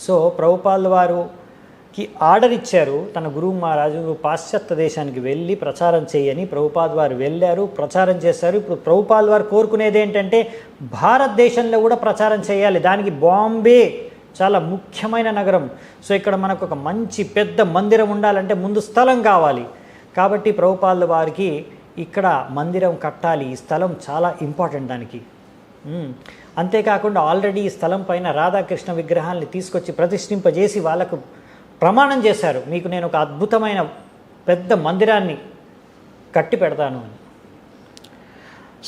సో ప్రభుపాదులు వారికి ఆర్డర్ ఇచ్చారు తన గురువు మహారాజు, పాశ్చాత్య దేశానికి వెళ్ళి ప్రచారం చేయని. ప్రభుపాదులు వారు వెళ్ళారు, ప్రచారం చేశారు. ఇప్పుడు ప్రభుపాదులు వారు కోరుకునేది ఏంటంటే భారతదేశంలో కూడా ప్రచారం చేయాలి. దానికి బాంబే చాలా ముఖ్యమైన నగరం. సో ఇక్కడ మనకు ఒక మంచి పెద్ద మందిరం ఉండాలంటే ముందు స్థలం కావాలి. కాబట్టి ప్రభుపాదులు వారికి ఇక్కడ మందిరం కట్టాలి, ఈ స్థలం చాలా ఇంపార్టెంట్ దానికి. అంతేకాకుండా ఆల్రెడీ ఈ స్థలం పైన రాధాకృష్ణ విగ్రహాల్ని తీసుకొచ్చి ప్రతిష్ఠింపజేసి వాళ్ళకు ప్రమాణం చేశారు, మీకు నేను ఒక అద్భుతమైన పెద్ద మందిరాన్ని కట్టి పెడతాను అని.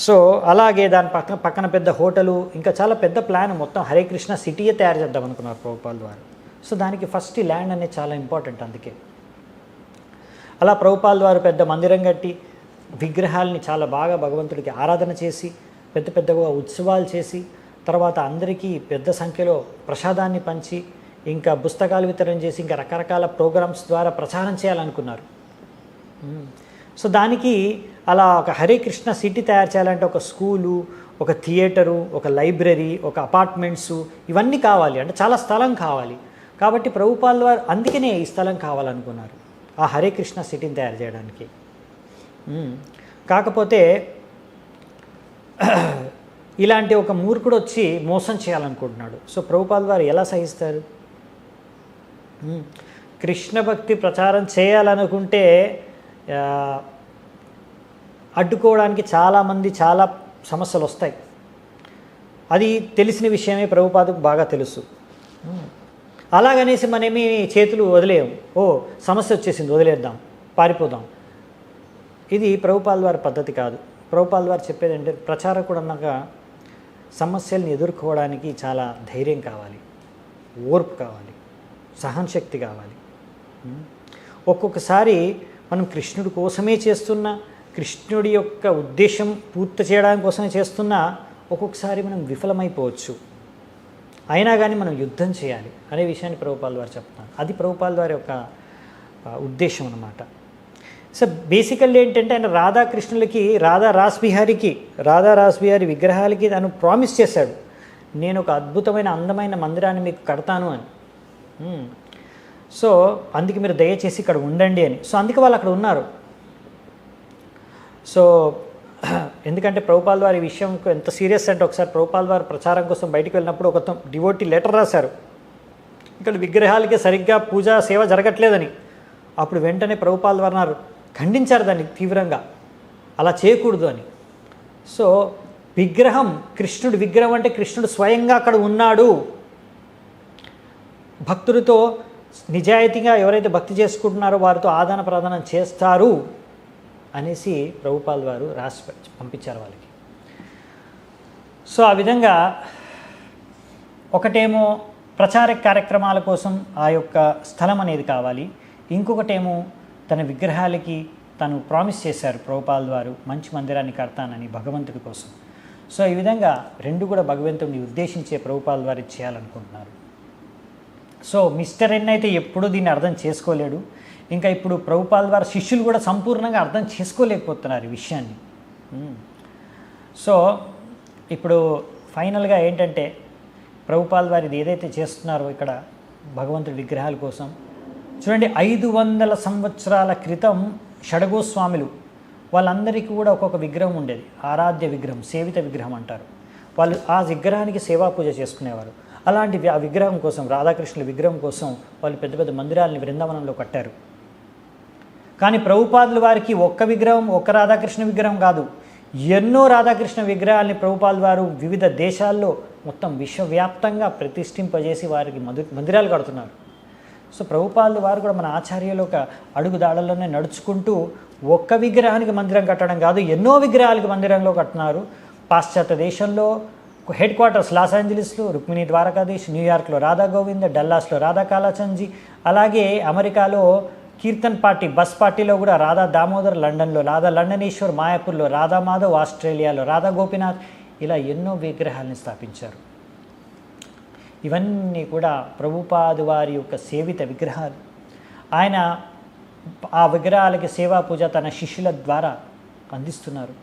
సో అలాగే దాని పక్కన పెద్ద హోటలు, ఇంకా చాలా పెద్ద ప్లాన్, మొత్తం హరే కృష్ణ సిటీయే తయారు చేద్దాం అనుకున్నారు ప్రభుపాదులు వారు. సో దానికి ఫస్ట్ ఈ ల్యాండ్ అనేది చాలా ఇంపార్టెంట్. అందుకే అలా ప్రభుపాదులు వారు పెద్ద మందిరం కట్టి విగ్రహాలని చాలా బాగా భగవంతుడికి ఆరాధన చేసి పెద్ద పెద్దగా ఉత్సవాలు చేసి తర్వాత అందరికీ పెద్ద సంఖ్యలో ప్రసాదాన్ని పంచి ఇంకా పుస్తకాలు వితరణ చేసి ఇంకా రకరకాల ప్రోగ్రామ్స్ ద్వారా ప్రచారం చేయాలనుకున్నారు. సో దానికి అలా ఒక హరే కృష్ణ సిటీ తయారు చేయాలంటే ఒక స్కూలు, ఒక థియేటరు, ఒక లైబ్రరీ, ఒక అపార్ట్మెంట్సు ఇవన్నీ కావాలి, అంటే చాలా స్థలం కావాలి. కాబట్టి ప్రభుపాదులు వారు అందుకనే ఈ స్థలం కావాలనుకున్నారు ఆ హరే కృష్ణ సిటీని తయారు చేయడానికి. కాకపోతే ఇలాంటి ఒక మూర్ఖుడు వచ్చి మోసం చేయాలనుకుంటున్నాడు. సో ప్రభుపాదులు వారు ఎలా సహిస్తారు? కృష్ణ భక్తి ప్రచారం చేయాలనుకుంటే అడ్డుకోవడానికి చాలామంది చాలా సమస్యలు వస్తాయి. అది తెలిసిన విషయమే, ప్రభుపాదుకు బాగా తెలుసు. అలాగనేసి మనమేమి చేతులు వదిలేయము, ఓ సమస్య వచ్చేసింది వదిలేద్దాం పారిపోదాం, ఇది ప్రభుపాదుల వారి పద్ధతి కాదు. ప్రభుపాదుల వారు చెప్పేది అంటే ప్రచారకుడు అన్నాక సమస్యల్ని ఎదుర్కోవడానికి చాలా ధైర్యం కావాలి, ఓర్పు కావాలి, సహనశక్తి కావాలి. ఒక్కొక్కసారి మనం కృష్ణుడి కోసమే చేస్తున్నా, కృష్ణుడి యొక్క ఉద్దేశం పూర్తి చేయడానికి కోసమే చేస్తున్నా ఒక్కొక్కసారి మనం విఫలమైపోవచ్చు. అయినా కానీ మనం యుద్ధం చేయాలి అనే విషయాన్ని ప్రభుపాదుల వారు చెప్తున్నారు. అది ప్రభుపాదుల వారి యొక్క ఉద్దేశం అన్నమాట. సో బేసికల్లీ ఏంటంటే ఆయన రాధాకృష్ణులకి, రాధా రాస్ బిహారీ విగ్రహాలకి తను ప్రామిస్ చేశాడు, నేను ఒక అద్భుతమైన అందమైన మందిరాన్ని మీకు కడతాను అని. సో అందుకే మీరు దయచేసి ఇక్కడ ఉండండి అని. సో అందుకే వాళ్ళు అక్కడ ఉన్నారు. సో ఎందుకంటే ప్రభుపాదుల వారి విషయం ఎంత సీరియస్ అంటే, ఒకసారి ప్రభుపాదుల వారు ప్రచారం కోసం బయటికి వెళ్ళినప్పుడు ఒక డివోటీ లెటర్ రాశారు, ఇక్కడ విగ్రహాలకి సరిగ్గా పూజ సేవ జరగట్లేదని. అప్పుడు వెంటనే ప్రభుపాదుల వారు అన్నారు, ఖండించారు దాన్ని తీవ్రంగా, అలా చేయకూడదు అని. సో విగ్రహం, కృష్ణుడు విగ్రహం అంటే కృష్ణుడు స్వయంగా అక్కడ ఉన్నాడు. భక్తులతో నిజాయితీగా ఎవరైతే భక్తి చేసుకుంటున్నారో వారితో ఆదాన ప్రదానం చేస్తారు అనేసి ప్రభుపాల్ వారు రాసి పంపించారు వాళ్ళకి. సో ఆ విధంగా ఒకటేమో ప్రచార కార్యక్రమాల కోసం ఆ యొక్క స్థలం అనేది కావాలి, ఇంకొకటేమో తన విగ్రహాలకి తను ప్రామిస్ చేశారు ప్రభుపాల్ వారు మంచి మందిరాన్ని కడతానని భగవంతుడి కోసం. సో ఈ విధంగా రెండు కూడా భగవంతుడిని ఉద్దేశించే ప్రభుపాల్ వారు చేయాలనుకుంటున్నారు. సో మిస్టర్ ఎన్ అయితే ఎప్పుడూ దీన్ని అర్థం చేసుకోలేడు, ఇంకా ఇప్పుడు ప్రభుపాల్ వారి శిష్యులు కూడా సంపూర్ణంగా అర్థం చేసుకోలేకపోతున్నారు ఈ విషయాన్ని. సో ఇప్పుడు ఫైనల్గా ఏంటంటే ప్రభుపాల్ వారు ఇది ఏదైతే చేస్తున్నారో ఇక్కడ భగవంతుడి విగ్రహాల కోసం చూడండి, 500 సంవత్సరాల క్రితం షడగోస్వాములు వాళ్ళందరికీ కూడా ఒక్కొక్క విగ్రహం ఉండేది, ఆరాధ్య విగ్రహం, సేవిత విగ్రహం అంటారు. వాళ్ళు ఆ విగ్రహానికి సేవా పూజ చేసుకునేవారు. అలాంటి ఆ విగ్రహం కోసం, రాధాకృష్ణుల విగ్రహం కోసం వాళ్ళు పెద్ద పెద్ద మందిరాలని బృందావనంలో కట్టారు. కానీ ప్రభుపాదుల వారికి ఒక్క విగ్రహం, ఒక్క రాధాకృష్ణ విగ్రహం కాదు, ఎన్నో రాధాకృష్ణ విగ్రహాలని ప్రభుపాల్ వారు వివిధ దేశాల్లో మొత్తం విశ్వవ్యాప్తంగా ప్రతిష్ఠింపజేసి వారికి మందిరాలు కడుతున్నారు. సో ప్రభుపాల్ వారు కూడా మన ఆచార్యుల ఒక అడుగుదాడల్లోనే నడుచుకుంటూ ఒక్క విగ్రహానికి మందిరం కట్టడం కాదు, ఎన్నో విగ్రహాలకి మందిరంలో కట్టినారు. పాశ్చాత్య దేశంలో హెడ్ క్వార్టర్స్ లాస్ ఏంజలీస్లో రుక్మిణి ద్వారకాధీష్, న్యూయార్క్లో రాధా గోవింద, డల్లాస్లో రాధా కాలాచంద్, అలాగే అమెరికాలో కీర్తన్ పార్టీ, బస్ పార్టీలో కూడా రాధా దామోదర్, లండన్లో రాధా లండనేశ్వర్, మాయాపూర్లో రాధా మాధవ్, ఆస్ట్రేలియాలో రాధా గోపినాథ్, ఇలా ఎన్నో విగ్రహాలను స్థాపించారు. ఇవన్నీ కూడా ప్రభుపాదు వారి యొక్క సేవిత విగ్రహాలు. ఆయన ఆ విగ్రహాలకి సేవా పూజ తన శిష్యుల ద్వారా అందిస్తున్నారు.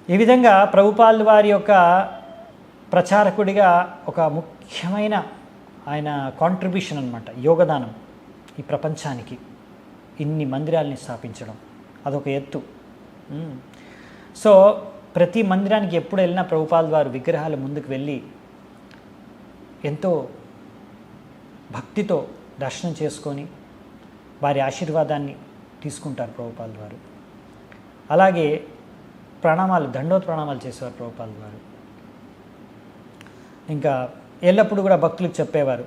ఈ విధంగా ప్రభుపాల్ వారి యొక్క ప్రచారకుడిగా ఒక ముఖ్యమైన ఆయన కాంట్రిబ్యూషన్ అన్నమాట, యోగదానం ఈ ప్రపంచానికి ఇన్ని మందిరాలని స్థాపించడం అదొక ఎత్తు. సో ప్రతి మందిరానికి ఎప్పుడు వెళ్ళినా ప్రభుపాల్ వారు విగ్రహాల ముందుకు వెళ్ళి ఎంతో భక్తితో దర్శనం చేసుకొని వారి ఆశీర్వాదాన్ని తీసుకుంటారు ప్రభుపాల్ వారు. అలాగే ప్రణామాలు, దండోత్ ప్రణామాలు చేసేవారు ప్రభుపాల్ వారు. ఇంకా ఎల్లప్పుడూ కూడా భక్తులకు చెప్పేవారు,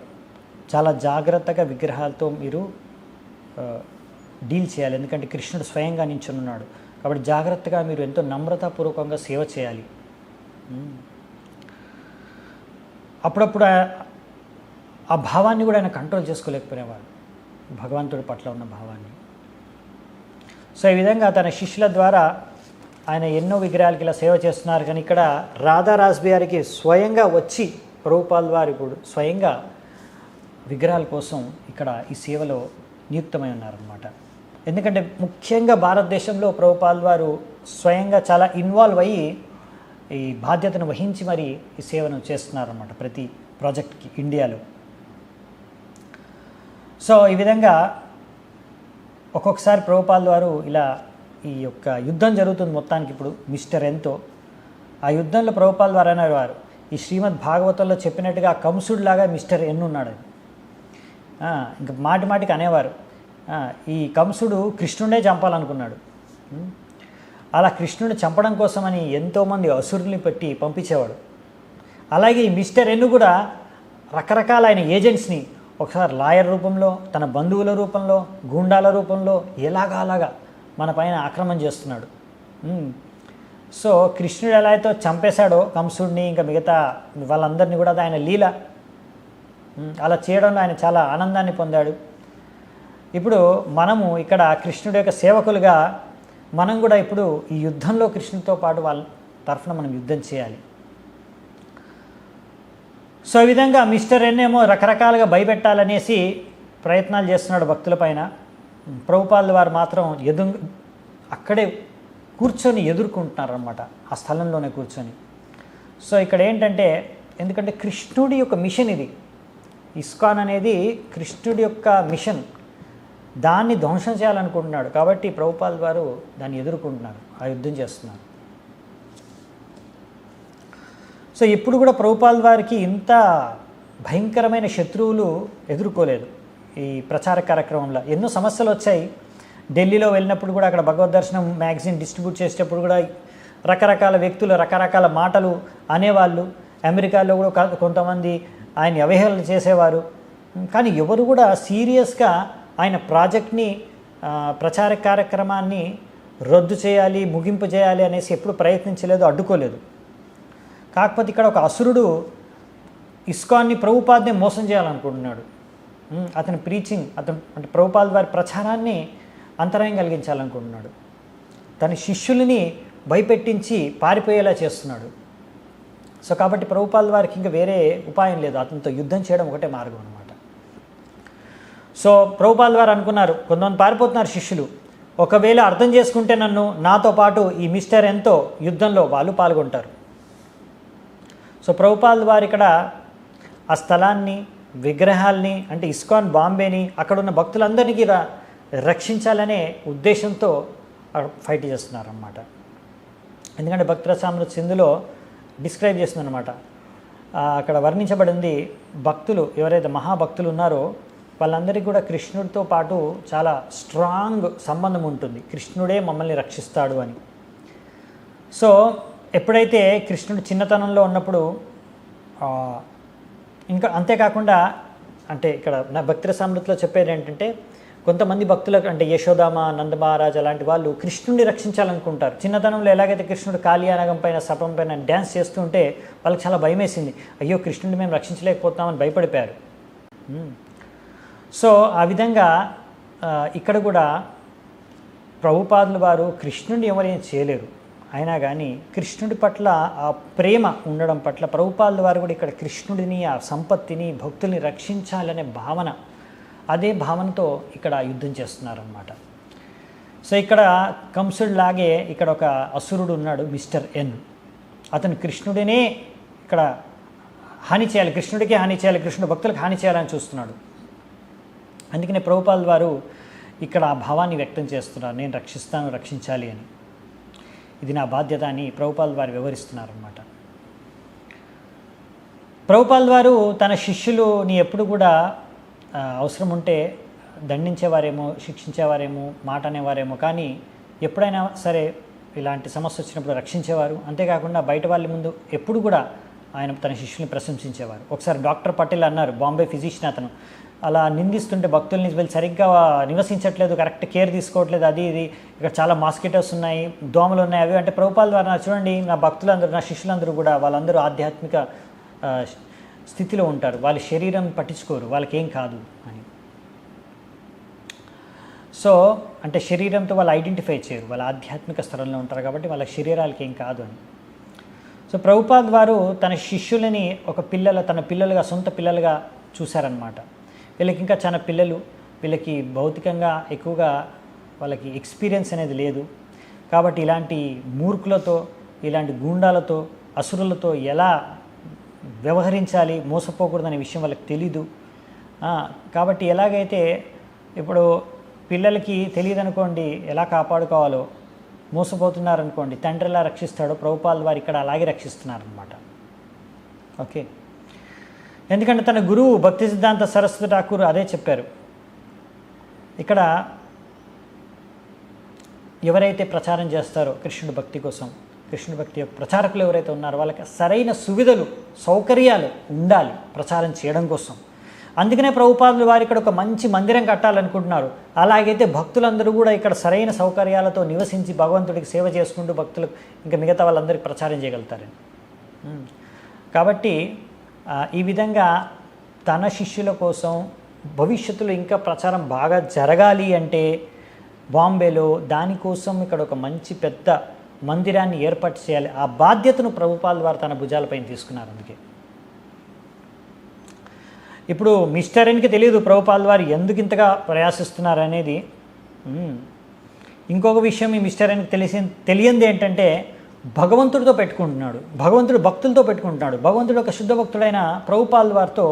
చాలా జాగ్రత్తగా విగ్రహాలతో మీరు డీల్ చేయాలి, ఎందుకంటే కృష్ణుడు స్వయంగా నించుని ఉన్నాడు కాబట్టి జాగ్రత్తగా మీరు ఎంతో నమ్రతాపూర్వకంగా సేవ చేయాలి. అప్పుడప్పుడు ఆ భావాన్ని కూడా ఆయన కంట్రోల్ చేసుకోలేకపోయేవాడు, భగవంతుడి పట్ల ఉన్న భావాన్ని. సో ఈ విధంగా తన శిష్యుల ద్వారా ఆయన ఎన్నో విగ్రహాలకి ఇలా సేవ చేస్తున్నారు. కానీ ఇక్కడ రాధా రాస్బిహారీకి స్వయంగా వచ్చి ప్రభుపాల్ వారు ఇప్పుడు స్వయంగా విగ్రహాల కోసం ఇక్కడ ఈ సేవలో నియుక్తమై ఉన్నారన్నమాట. ఎందుకంటే ముఖ్యంగా భారతదేశంలో ప్రభుపాల్ వారు స్వయంగా చాలా ఇన్వాల్వ్ అయ్యి ఈ బాధ్యతను వహించి మరి ఈ సేవను చేస్తున్నారన్నమాట ప్రతి ప్రాజెక్ట్కి ఇండియాలో. సో ఈ విధంగా ఒక్కొక్కసారి ప్రభుపాల్ వారు ఇలా ఈ యొక్క యుద్ధం జరుగుతుంది మొత్తానికి ఇప్పుడు మిస్టర్ ఎన్తో. ఆ యుద్ధంలో ప్రభుపాల్ వారు అనేవారు, ఈ శ్రీమద్ భాగవతంలో చెప్పినట్టుగా కంసుడిలాగా మిస్టర్ ఎన్ ఉన్నాడు. ఇంకా మాటి మాటికి అనేవారు, ఈ కంసుడు కృష్ణుడే చంపాలనుకున్నాడు, అలా కృష్ణుడిని చంపడం కోసమని ఎంతోమంది అసురుల్ని పెట్టి పంపించేవాడు. అలాగే ఈ మిస్టర్ ఎన్ కూడా రకరకాల ఆయన ఏజెంట్స్ని ఒకసారి లాయర్ రూపంలో, తన బంధువుల రూపంలో, గూండాల రూపంలో అలాగా మన పైన ఆక్రమణ చేస్తున్నాడు. సో కృష్ణుడు ఎలా అయితే చంపేశాడో కంసుడిని, ఇంకా మిగతా వాళ్ళందరినీ కూడా ఆయన లీల, అలా చేయడంలో ఆయన చాలా ఆనందాన్ని పొందాడు. ఇప్పుడు మనము ఇక్కడ కృష్ణుడి యొక్క సేవకులుగా మనం కూడా ఇప్పుడు ఈ యుద్ధంలో కృష్ణుడితో పాటు వాళ్ళ తరఫున మనం యుద్ధం చేయాలి. సో ఈ విధంగా మిస్టర్ ఎన్ ఏమో రకరకాలుగా భయపెట్టాలనేసి ప్రయత్నాలు చేస్తున్నాడు భక్తులపైన. ప్రభుపాల్ వారు మాత్రం అక్కడే కూర్చొని ఎదుర్కొంటున్నారన్నమాట, ఆ స్థలంలోనే కూర్చొని. సో ఇక్కడ ఏంటంటే, ఎందుకంటే కృష్ణుడి యొక్క మిషన్ ఇది, ఇస్కాన్ అనేది కృష్ణుడి యొక్క మిషన్, దాన్ని ధ్వంసం చేయాలనుకుంటున్నాడు కాబట్టి ప్రభుపాల్ వారు దాన్ని ఎదుర్కొంటున్నారు, ఆ యుద్ధం చేస్తున్నారు. సో ఎప్పుడు కూడా ప్రభుపాల్ వారికి ఇంత భయంకరమైన శత్రువులు ఎదుర్కోలేదు. ఈ ప్రచార కార్యక్రమంలో ఎన్నో సమస్యలు వచ్చాయి. ఢిల్లీలో వెళ్ళినప్పుడు కూడా అక్కడ భగవద్ దర్శనం మ్యాగజైన్ డిస్ట్రిబ్యూట్ చేసేటప్పుడు కూడా రకరకాల వ్యక్తులు రకరకాల మాటలు అనేవాళ్ళు. అమెరికాలో కూడా కొంతమంది ఆయన అవహేళన చేసేవారు. కానీ ఎవరు కూడా సీరియస్గా ఆయన ప్రాజెక్ట్ని ప్రచార కార్యక్రమాన్ని రద్దు చేయాలి, ముగింపు చేయాలి అనేసి ఎప్పుడు ప్రయత్నించలేదు, అడ్డుకోలేదు. కాకపోతే ఇక్కడ ఒక అసురుడు ఇస్కాన్ని ప్రభుపాద్ని మోసం చేయాలనుకుంటున్నాడు. అతని ప్రీచింగ్, అంటే ప్రభుపాద్ వారి ప్రచారాన్ని అంతరాయం కలిగించాలనుకుంటున్నాడు. తన శిష్యులని భయపెట్టించి పారిపోయేలా చేస్తున్నాడు. సో కాబట్టి ప్రభుపాద్ వారికి ఇంకా వేరే ఉపాయం లేదు, అతనితో యుద్ధం చేయడం ఒకటే మార్గం అనమాట. సో ప్రభుపాద్ వారు అనుకున్నారు, కొంతమంది పారిపోతున్నారు శిష్యులు, ఒకవేళ అర్థం చేసుకుంటే నన్ను, నాతో పాటు ఈ మిస్టర్ ఎన్తో యుద్ధంలో వాళ్ళు పాల్గొంటారు. సో ప్రభుపాద్ వారు ఇక్కడ ఆ స్థలాన్ని, విగ్రహాల్ని, అంటే ఇస్కాన్ బాంబేని, అక్కడున్న భక్తులందరికీ రక్షించాలనే ఉద్దేశంతో ఫైట్ చేస్తున్నారు అన్నమాట. ఎందుకంటే భక్తిరసామృత సింధులో డిస్క్రైబ్ చేస్తుందన్నమాట. అక్కడ వర్ణించబడింది, భక్తులు ఎవరైతే మహాభక్తులు ఉన్నారో వాళ్ళందరికీ కూడా కృష్ణుడితో పాటు చాలా స్ట్రాంగ్ సంబంధం ఉంటుంది, కృష్ణుడే మమ్మల్ని రక్షిస్తాడు అని. సో ఎప్పుడైతే కృష్ణుడు చిన్నతనంలో ఉన్నప్పుడు, ఇంకా అంతేకాకుండా అంటే ఇక్కడ నా భక్తిరసామృతలో చెప్పేది ఏంటంటే, కొంతమంది భక్తులకు, అంటే యశోదామ, నందమహారాజ్ అలాంటి వాళ్ళు కృష్ణుడిని రక్షించాలనుకుంటారు. చిన్నతనంలో ఎలాగైతే కృష్ణుడు కాళీయానగం పైన, సర్పం పైన డ్యాన్స్ చేస్తూ ఉంటే వాళ్ళకి చాలా భయం వేసింది, అయ్యో కృష్ణుడిని మేము రక్షించలేకపోతామని భయపడిపోయారు. సో ఆ విధంగా ఇక్కడ కూడా ప్రభుపాదుల వారు కృష్ణుడిని ఎవరేం చేయలేరు, అయినా కానీ కృష్ణుడి పట్ల ఆ ప్రేమ ఉండడం పట్ల ప్రభుపాదుల వారు కూడా ఇక్కడ కృష్ణుడిని, ఆ సంపత్తిని, భక్తుల్ని రక్షించాలనే భావన, అదే భావనతో ఇక్కడ యుద్ధం చేస్తున్నారన్నమాట. సో ఇక్కడ కంసుడిలాగే ఇక్కడ ఒక అసురుడు ఉన్నాడు, మిస్టర్ ఎన్. అతను కృష్ణుడినే ఇక్కడ హాని చేయాలి, కృష్ణుడికే హాని చేయాలి, కృష్ణుడు భక్తులకు హాని చేయాలని చూస్తున్నాడు. అందుకనే ప్రభుపాదుల వారు ఇక్కడ ఆ భావాన్ని వ్యక్తం చేస్తున్నారు, నేను రక్షిస్తాను, రక్షించాలి అని, ఇది నా బాధ్యత అని ప్రభుపాదుల వారు వివరిస్తున్నారన్నమాట. ప్రభుపాదుల వారు తన శిష్యులుని ఎప్పుడు కూడా అవసరం ఉంటే దండించేవారేమో, శిక్షించేవారేమో, మాట అనేవారేమో, కానీ ఎప్పుడైనా సరే ఇలాంటి సమస్య వచ్చినప్పుడు రక్షించేవారు. అంతేకాకుండా బయట వాళ్ళ ముందు ఎప్పుడు కూడా ఆయన తన శిష్యుల్ని ప్రశంసించేవారు. ఒకసారి డాక్టర్ పటేల్ అన్నారు, బాంబే ఫిజిషియన్ అతను, అలా నిందిస్తుంటే భక్తుల్ని వీళ్ళు సరిగ్గా నివసించట్లేదు, కరెక్ట్ కేర్ తీసుకోవట్లేదు, అది ఇది, ఇక్కడ చాలా మాస్కిటోస్ ఉన్నాయి, దోమలు ఉన్నాయి, అవి అంటే ప్రభుపాదుల వారు చూడండి, నా భక్తులందరూ, నా శిష్యులందరూ కూడా వాళ్ళందరూ ఆధ్యాత్మిక స్థితిలో ఉంటారు, వాళ్ళ శరీరం పట్టించుకోరు, వాళ్ళకేం కాదు అని. సో అంటే శరీరంతో వాళ్ళు ఐడెంటిఫై చేయరు, వాళ్ళ ఆధ్యాత్మిక స్థలంలో ఉంటారు కాబట్టి వాళ్ళ శరీరాలకి ఏం కాదు అని. సో ప్రభుపాద్ వారు తన శిష్యులని తన పిల్లలుగా, సొంత పిల్లలుగా చూశారనమాట. వీళ్ళకి ఇంకా చాలా పిల్లలు, వీళ్ళకి భౌతికంగా ఎక్కువగా వాళ్ళకి ఎక్స్పీరియన్స్ అనేది లేదు, కాబట్టి ఇలాంటి మూర్ఖులతో, ఇలాంటి గూండాలతో, అసురులతో ఎలా వ్యవహరించాలి, మోసపోకూడదనే విషయం వాళ్ళకి తెలీదు. కాబట్టి ఎలాగైతే ఇప్పుడు పిల్లలకి తెలియదు అనుకోండి ఎలా కాపాడుకోవాలో, మోసపోతున్నారనుకోండి తండ్రి ఎలా రక్షిస్తాడో ప్రభుపాదుల వారు ఇక్కడ అలాగే రక్షిస్తున్నారనమాట. ఓకే, ఎందుకంటే తన గురువు భక్తి సిద్ధాంత సరస్వతి ఠాకూర్ అదే చెప్పారు. ఇక్కడ ఎవరైతే ప్రచారం చేస్తారో కృష్ణుడి భక్తి కోసం, కృష్ణుడి భక్తి యొక్క ప్రచారకులు ఎవరైతే ఉన్నారో వాళ్ళకి సరైన సువిధలు, సౌకర్యాలు ఉండాలి ప్రచారం చేయడం కోసం. అందుకనే ప్రభుపాదుల వారు ఇక్కడ ఒక మంచి మందిరం కట్టాలనుకుంటున్నారు. అలాగైతే భక్తులందరూ కూడా ఇక్కడ సరైన సౌకర్యాలతో నివసించి భగవంతుడికి సేవ చేసుకుంటూ భక్తులకు ఇంకా మిగతా వాళ్ళందరికీ ప్రచారం చేయగలుగుతారని. కాబట్టి ఈ విధంగా తన శిష్యుల కోసం భవిష్యత్తులో ఇంకా ప్రచారం బాగా జరగాలి అంటే బాంబేలో దానికోసం ఇక్కడ ఒక మంచి పెద్ద మందిరాన్ని ఏర్పాటు చేయాలి. ఆ బాధ్యతను ప్రభుపాదుల వారు తన భుజాలపైన తీసుకున్నారు. అందుకే ఇప్పుడు మిస్టర్ ఎన్కి తెలియదు ప్రభుపాదుల వారు ఎందుకు ఇంతగా ప్రయాసిస్తున్నారు అనేది. ఇంకొక విషయం ఈ మిస్టర్ ఎన్కి తెలియంది ఏంటంటే భగవంతుడితో పెట్టుకుంటున్నాడు, భగవంతుడు భక్తులతో పెట్టుకుంటున్నాడు, భగవంతుడు ఒక శుద్ధ భక్తుడైన ప్రభుపాదుల వారితో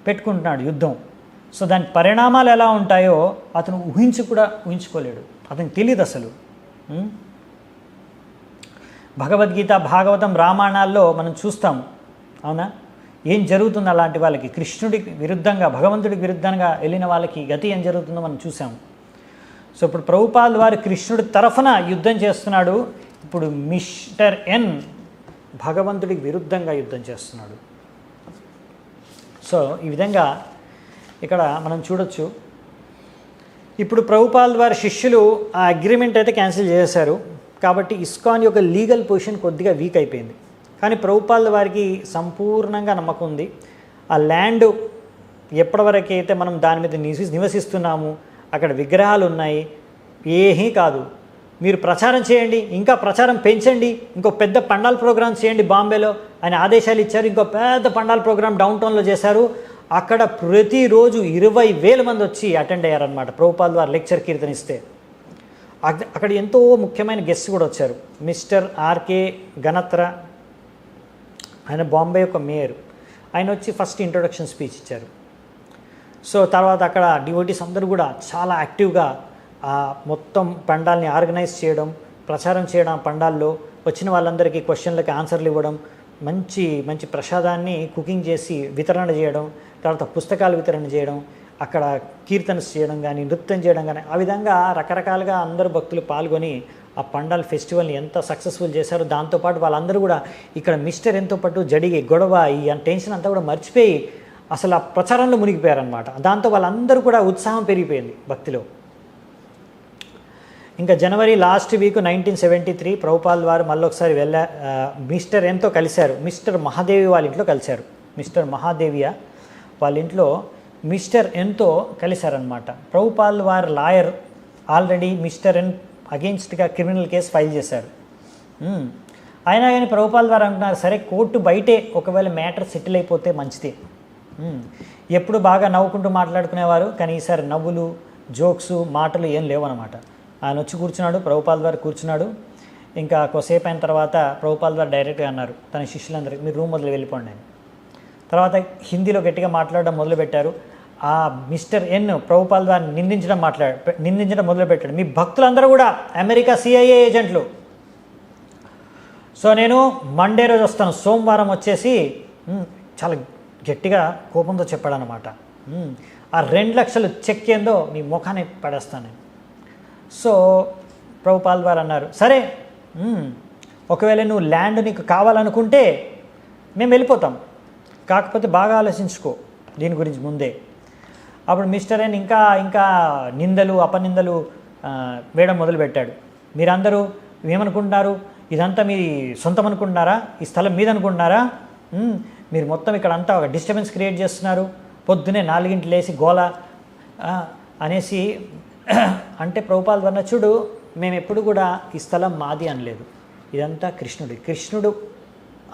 పెట్టుకుంటున్నాడు యుద్ధం. సో దాని పరిణామాలు ఎలా ఉంటాయో అతను ఊహించుకోలేడు, అతనికి తెలియదు అసలు. భగవద్గీత, భాగవతం, రామాయణాల్లో మనం చూస్తాము, అవునా, ఏం జరుగుతుంది అలాంటి వాళ్ళకి, కృష్ణుడికి విరుద్ధంగా, భగవంతుడికి విరుద్ధంగా వెళ్ళిన వాళ్ళకి గతి ఏం జరుగుతుందో మనం చూసాము. సో ఇప్పుడు ప్రభుపాదుల వారు కృష్ణుడి తరఫున యుద్ధం చేస్తున్నాడు. ఇప్పుడు మిస్టర్ ఎన్ భగవంతుడికి విరుద్ధంగా యుద్ధం చేస్తున్నాడు. సో ఈ విధంగా ఇక్కడ మనం చూడొచ్చు. ఇప్పుడు ప్రభుపాల్ వారి శిష్యులు ఆ అగ్రిమెంట్ అయితే క్యాన్సిల్ చేశారు. కాబట్టి ఇస్కాన్ యొక్క లీగల్ పొజిషన్ కొద్దిగా వీక్ అయిపోయింది. కానీ ప్రభుపాల్ వారికి సంపూర్ణంగా నమ్మకం ఉంది. ఆ ల్యాండ్ ఎప్పటివరకు అయితే మనం దాని మీద నివసిస్తున్నాము, అక్కడ విగ్రహాలు ఉన్నాయి, ఏమీ కాదు, మీరు ప్రచారం చేయండి, ఇంకా ప్రచారం పెంచండి, ఇంకో పెద్ద పండాల్ ప్రోగ్రామ్ చేయండి బాంబేలో అని ఆదేశాలు ఇచ్చారు. ఇంకో పెద్ద పండాల్ ప్రోగ్రామ్ డౌన్ టౌన్లో చేశారు. అక్కడ ప్రతిరోజు 20,000 మంది వచ్చి అటెండ్ అయ్యారనమాట ప్రభుపాల్ వారు లెక్చర్ కీర్తనిస్తే. అక్కడ ఎంతో ముఖ్యమైన గెస్ట్ కూడా వచ్చారు. మిస్టర్ ఆర్కే గనత్రా, ఆయన బాంబే యొక్క మేయర్. ఆయన వచ్చి ఫస్ట్ ఇంట్రొడక్షన్ స్పీచ్ ఇచ్చారు. సో తర్వాత అక్కడ డివోటీస్ అందరూ కూడా చాలా యాక్టివ్గా మొత్తం పండాల్ని ఆర్గనైజ్ చేయడం, ప్రచారం చేయడం, పండాల్లో వచ్చిన వాళ్ళందరికీ క్వశ్చన్లకి ఆన్సర్లు ఇవ్వడం, మంచి మంచి ప్రసాదాన్ని కుకింగ్ చేసి వితరణ చేయడం, తర్వాత పుస్తకాలు వితరణ చేయడం, అక్కడ కీర్తనస్ చేయడం కానీ, నృత్యం చేయడం కానీ, ఆ విధంగా రకరకాలుగా అందరూ భక్తులు పాల్గొని ఆ పండాల్ ఫెస్టివల్ని ఎంత సక్సెస్ఫుల్ చేశారో. దాంతోపాటు వాళ్ళందరూ కూడా ఇక్కడ మిస్టర్ ఎంతో పాటు జరిగే గొడవ, ఈ టెన్షన్ అంతా కూడా మర్చిపోయి అసలు ఆ ప్రచారంలో మునిగిపోయారనమాట. దాంతో వాళ్ళందరూ కూడా ఉత్సాహం పెరిగిపోయింది భక్తిలో. ఇంకా జనవరి లాస్ట్ వీక్ 1973 ప్రభుపాల్ వారు మళ్ళీ ఒకసారి మిస్టర్ ఎన్తో కలిశారు. మిస్టర్ మహాదేవి వాళ్ళ ఇంట్లో కలిశారు. మిస్టర్ మహాదేవియా వాళ్ళ ఇంట్లో మిస్టర్ ఎన్తో కలిశారనమాట. ప్రభుపాల్ వారి లాయర్ ఆల్రెడీ మిస్టర్ ఎన్ అగెయిన్స్ట్గా క్రిమినల్ కేసు ఫైల్ చేశారు. అయినా కానీ ప్రభుపాల్ వారు అంటున్నారు, సరే కోర్టు బయటే ఒకవేళ మ్యాటర్ సెటిల్ అయిపోతే మంచిదే. ఎప్పుడు బాగా నవ్వుకుంటూ మాట్లాడుకునేవారు, కానీ ఈసారి నవ్వులు, జోక్స్, మాటలు ఏం లేవన్నమాట. ఆయన వచ్చి కూర్చున్నాడు, ప్రభుపాల్ వారు కూర్చున్నాడు. ఇంకా కొద్దిసేపు అయిన తర్వాత ప్రభుపాల్ వారు డైరెక్ట్గా అన్నారు తన శిష్యులందరికీ, మీరు రూమ్ మొదలు వెళ్ళిపోండి అని. తర్వాత హిందీలో గట్టిగా మాట్లాడడం మొదలుపెట్టారు. ఆ మిస్టర్ ఎన్ ప్రభుపాల్ వారిని నిందించడం మొదలుపెట్టాడు. మీ భక్తులందరూ కూడా అమెరికా CIA ఏజెంట్లు. సో నేను మండే రోజు వస్తాను, సోమవారం వచ్చేసి చాలా గట్టిగా కోపంతో చెప్పాడనమాట. ఆ 2 లక్షలు చెక్ ఏందో నీ ముఖాన్ని పడేస్తాను. సో ప్రభుపాల్ వారు అన్నారు, సరే ఒకవేళ నువ్వు ల్యాండ్ నీకు కావాలనుకుంటే మేము వెళ్ళిపోతాం, కాకపోతే బాగా ఆలోచించుకో దీని గురించి ముందే. అప్పుడు మిస్టర్ ఎన్ ఇంకా ఇంకా నిందలు అపనిందలు వేయడం మొదలుపెట్టాడు. మీరందరూ ఏమనుకుంటున్నారు, ఇదంతా మీ సొంతం అనుకుంటున్నారా, ఈ స్థలం మీద అనుకుంటున్నారా, మీరు మొత్తం ఇక్కడ అంతా ఒక డిస్టర్బెన్స్ క్రియేట్ చేస్తున్నారు, పొద్దునే 4 గంటలు లేసి గోల అనేసి అంటే ప్రభుపాల్ వారు చూడు, మేము ఎప్పుడు కూడా ఈ స్థలం మాది అనలేదు, ఇదంతా కృష్ణుడు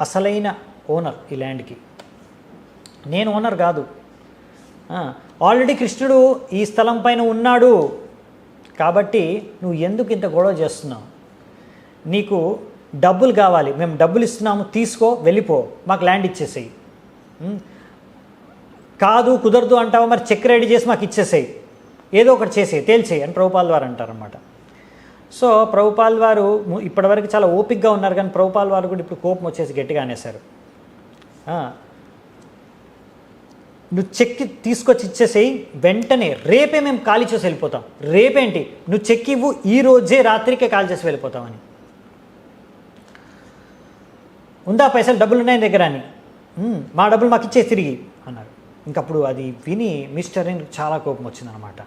అసలైన ఓనర్ ఈ ల్యాండ్కి, నేను ఓనర్ కాదు. ఆల్రెడీ కృష్ణుడు ఈ స్థలం పైన ఉన్నాడు, కాబట్టి నువ్వు ఎందుకు ఇంత గొడవ చేస్తున్నావు, నీకు డబ్బులు కావాలి, మేము డబ్బులు ఇస్తున్నాము, తీసుకో వెళ్ళిపో, మాకు ల్యాండ్ ఇచ్చేసేయి. కాదు కుదరదు అంటావా, మరి చెక్ రెడీ చేసి మాకు ఇచ్చేసేయి, ఏదో ఒకటి చేసేయి, తేల్చేయి అని ప్రభుపాల్ వారు అంటారనమాట. సో ప్రభుపాల్ వారు ఇప్పటివరకు చాలా ఓపిక్గా ఉన్నారు, కానీ ప్రభుపాల్ వారు కూడా ఇప్పుడు కోపం వచ్చేసి గట్టిగా అనేశారు, నువ్వు చెక్ తీసుకొచ్చి ఇచ్చేసేయి, వెంటనే రేపే మేము ఖాళీ చేసి వెళ్ళిపోతాం. రేపేంటి, నువ్వు చెక్ ఇవ్వు, ఈ రోజే రాత్రికే ఖాళీ చేసి వెళ్ళిపోతామని. ఉందా పైసలు, డబ్బులు ఉన్నాయి దగ్గర అని, మా డబ్బులు మాకు ఇచ్చే తిరిగి అన్నారు. ఇంకప్పుడు అది విని మిస్టర్ ఎన్ చాలా కోపం వచ్చిందనమాట.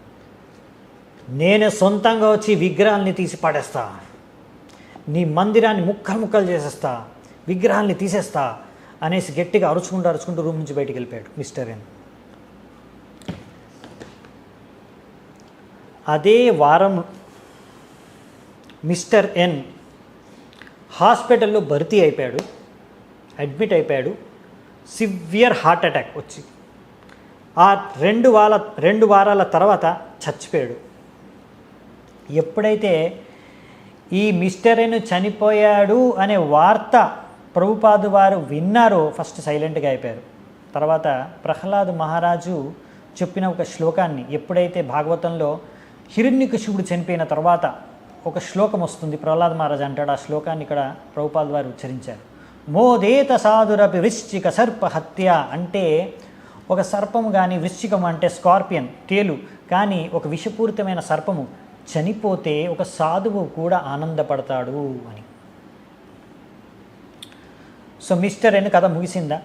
నేను సొంతంగా వచ్చి విగ్రహాలని తీసి పడేస్తా, నీ మందిరాన్ని ముక్కలు చేసేస్తా, విగ్రహాలని తీసేస్తా అనేసి గట్టిగా అరుచుకుంటూ రూమ్ నుంచి బయటికి వెళ్ళిపోయాడు మిస్టర్ ఎన్. అదే వారం మిస్టర్ ఎన్ హాస్పిటల్లో భర్తీ అయిపోయాడు, అడ్మిట్ అయిపోయాడు. సివియర్ హార్ట్ అటాక్ వచ్చి ఆ 2 వారాల తర్వాత చచ్చిపోయాడు. ఎప్పుడైతే ఈ మిస్టర్ ఎన్ చనిపోయాడు అనే వార్త ప్రభుపాదు వారు విన్నారో ఫస్ట్ సైలెంట్గా అయిపోయారు. తర్వాత ప్రహ్లాద్ మహారాజు చెప్పిన ఒక శ్లోకాన్ని, ఎప్పుడైతే భాగవతంలో హిరణ్యకశిపుడు చనిపోయిన తర్వాత ఒక శ్లోకం వస్తుంది, ప్రహ్లాద్ మహారాజు అంటాడు, ఆ శ్లోకాన్ని ఇక్కడ ప్రభుపాద్ వారు ఉచ్చరించారు. మోదేత సాధురపి వృశ్చిక సర్ప హత్య అంటే ఒక సర్పము కానీ, వృశ్చికం అంటే స్కార్పియన్ తేలు కానీ, ఒక విషపూరితమైన సర్పము చనిపోతే ఒక సాధువు కూడా ఆనందపడతాడు అని. సో మిస్టర్ ఎన్ కథ ముగిసిందా,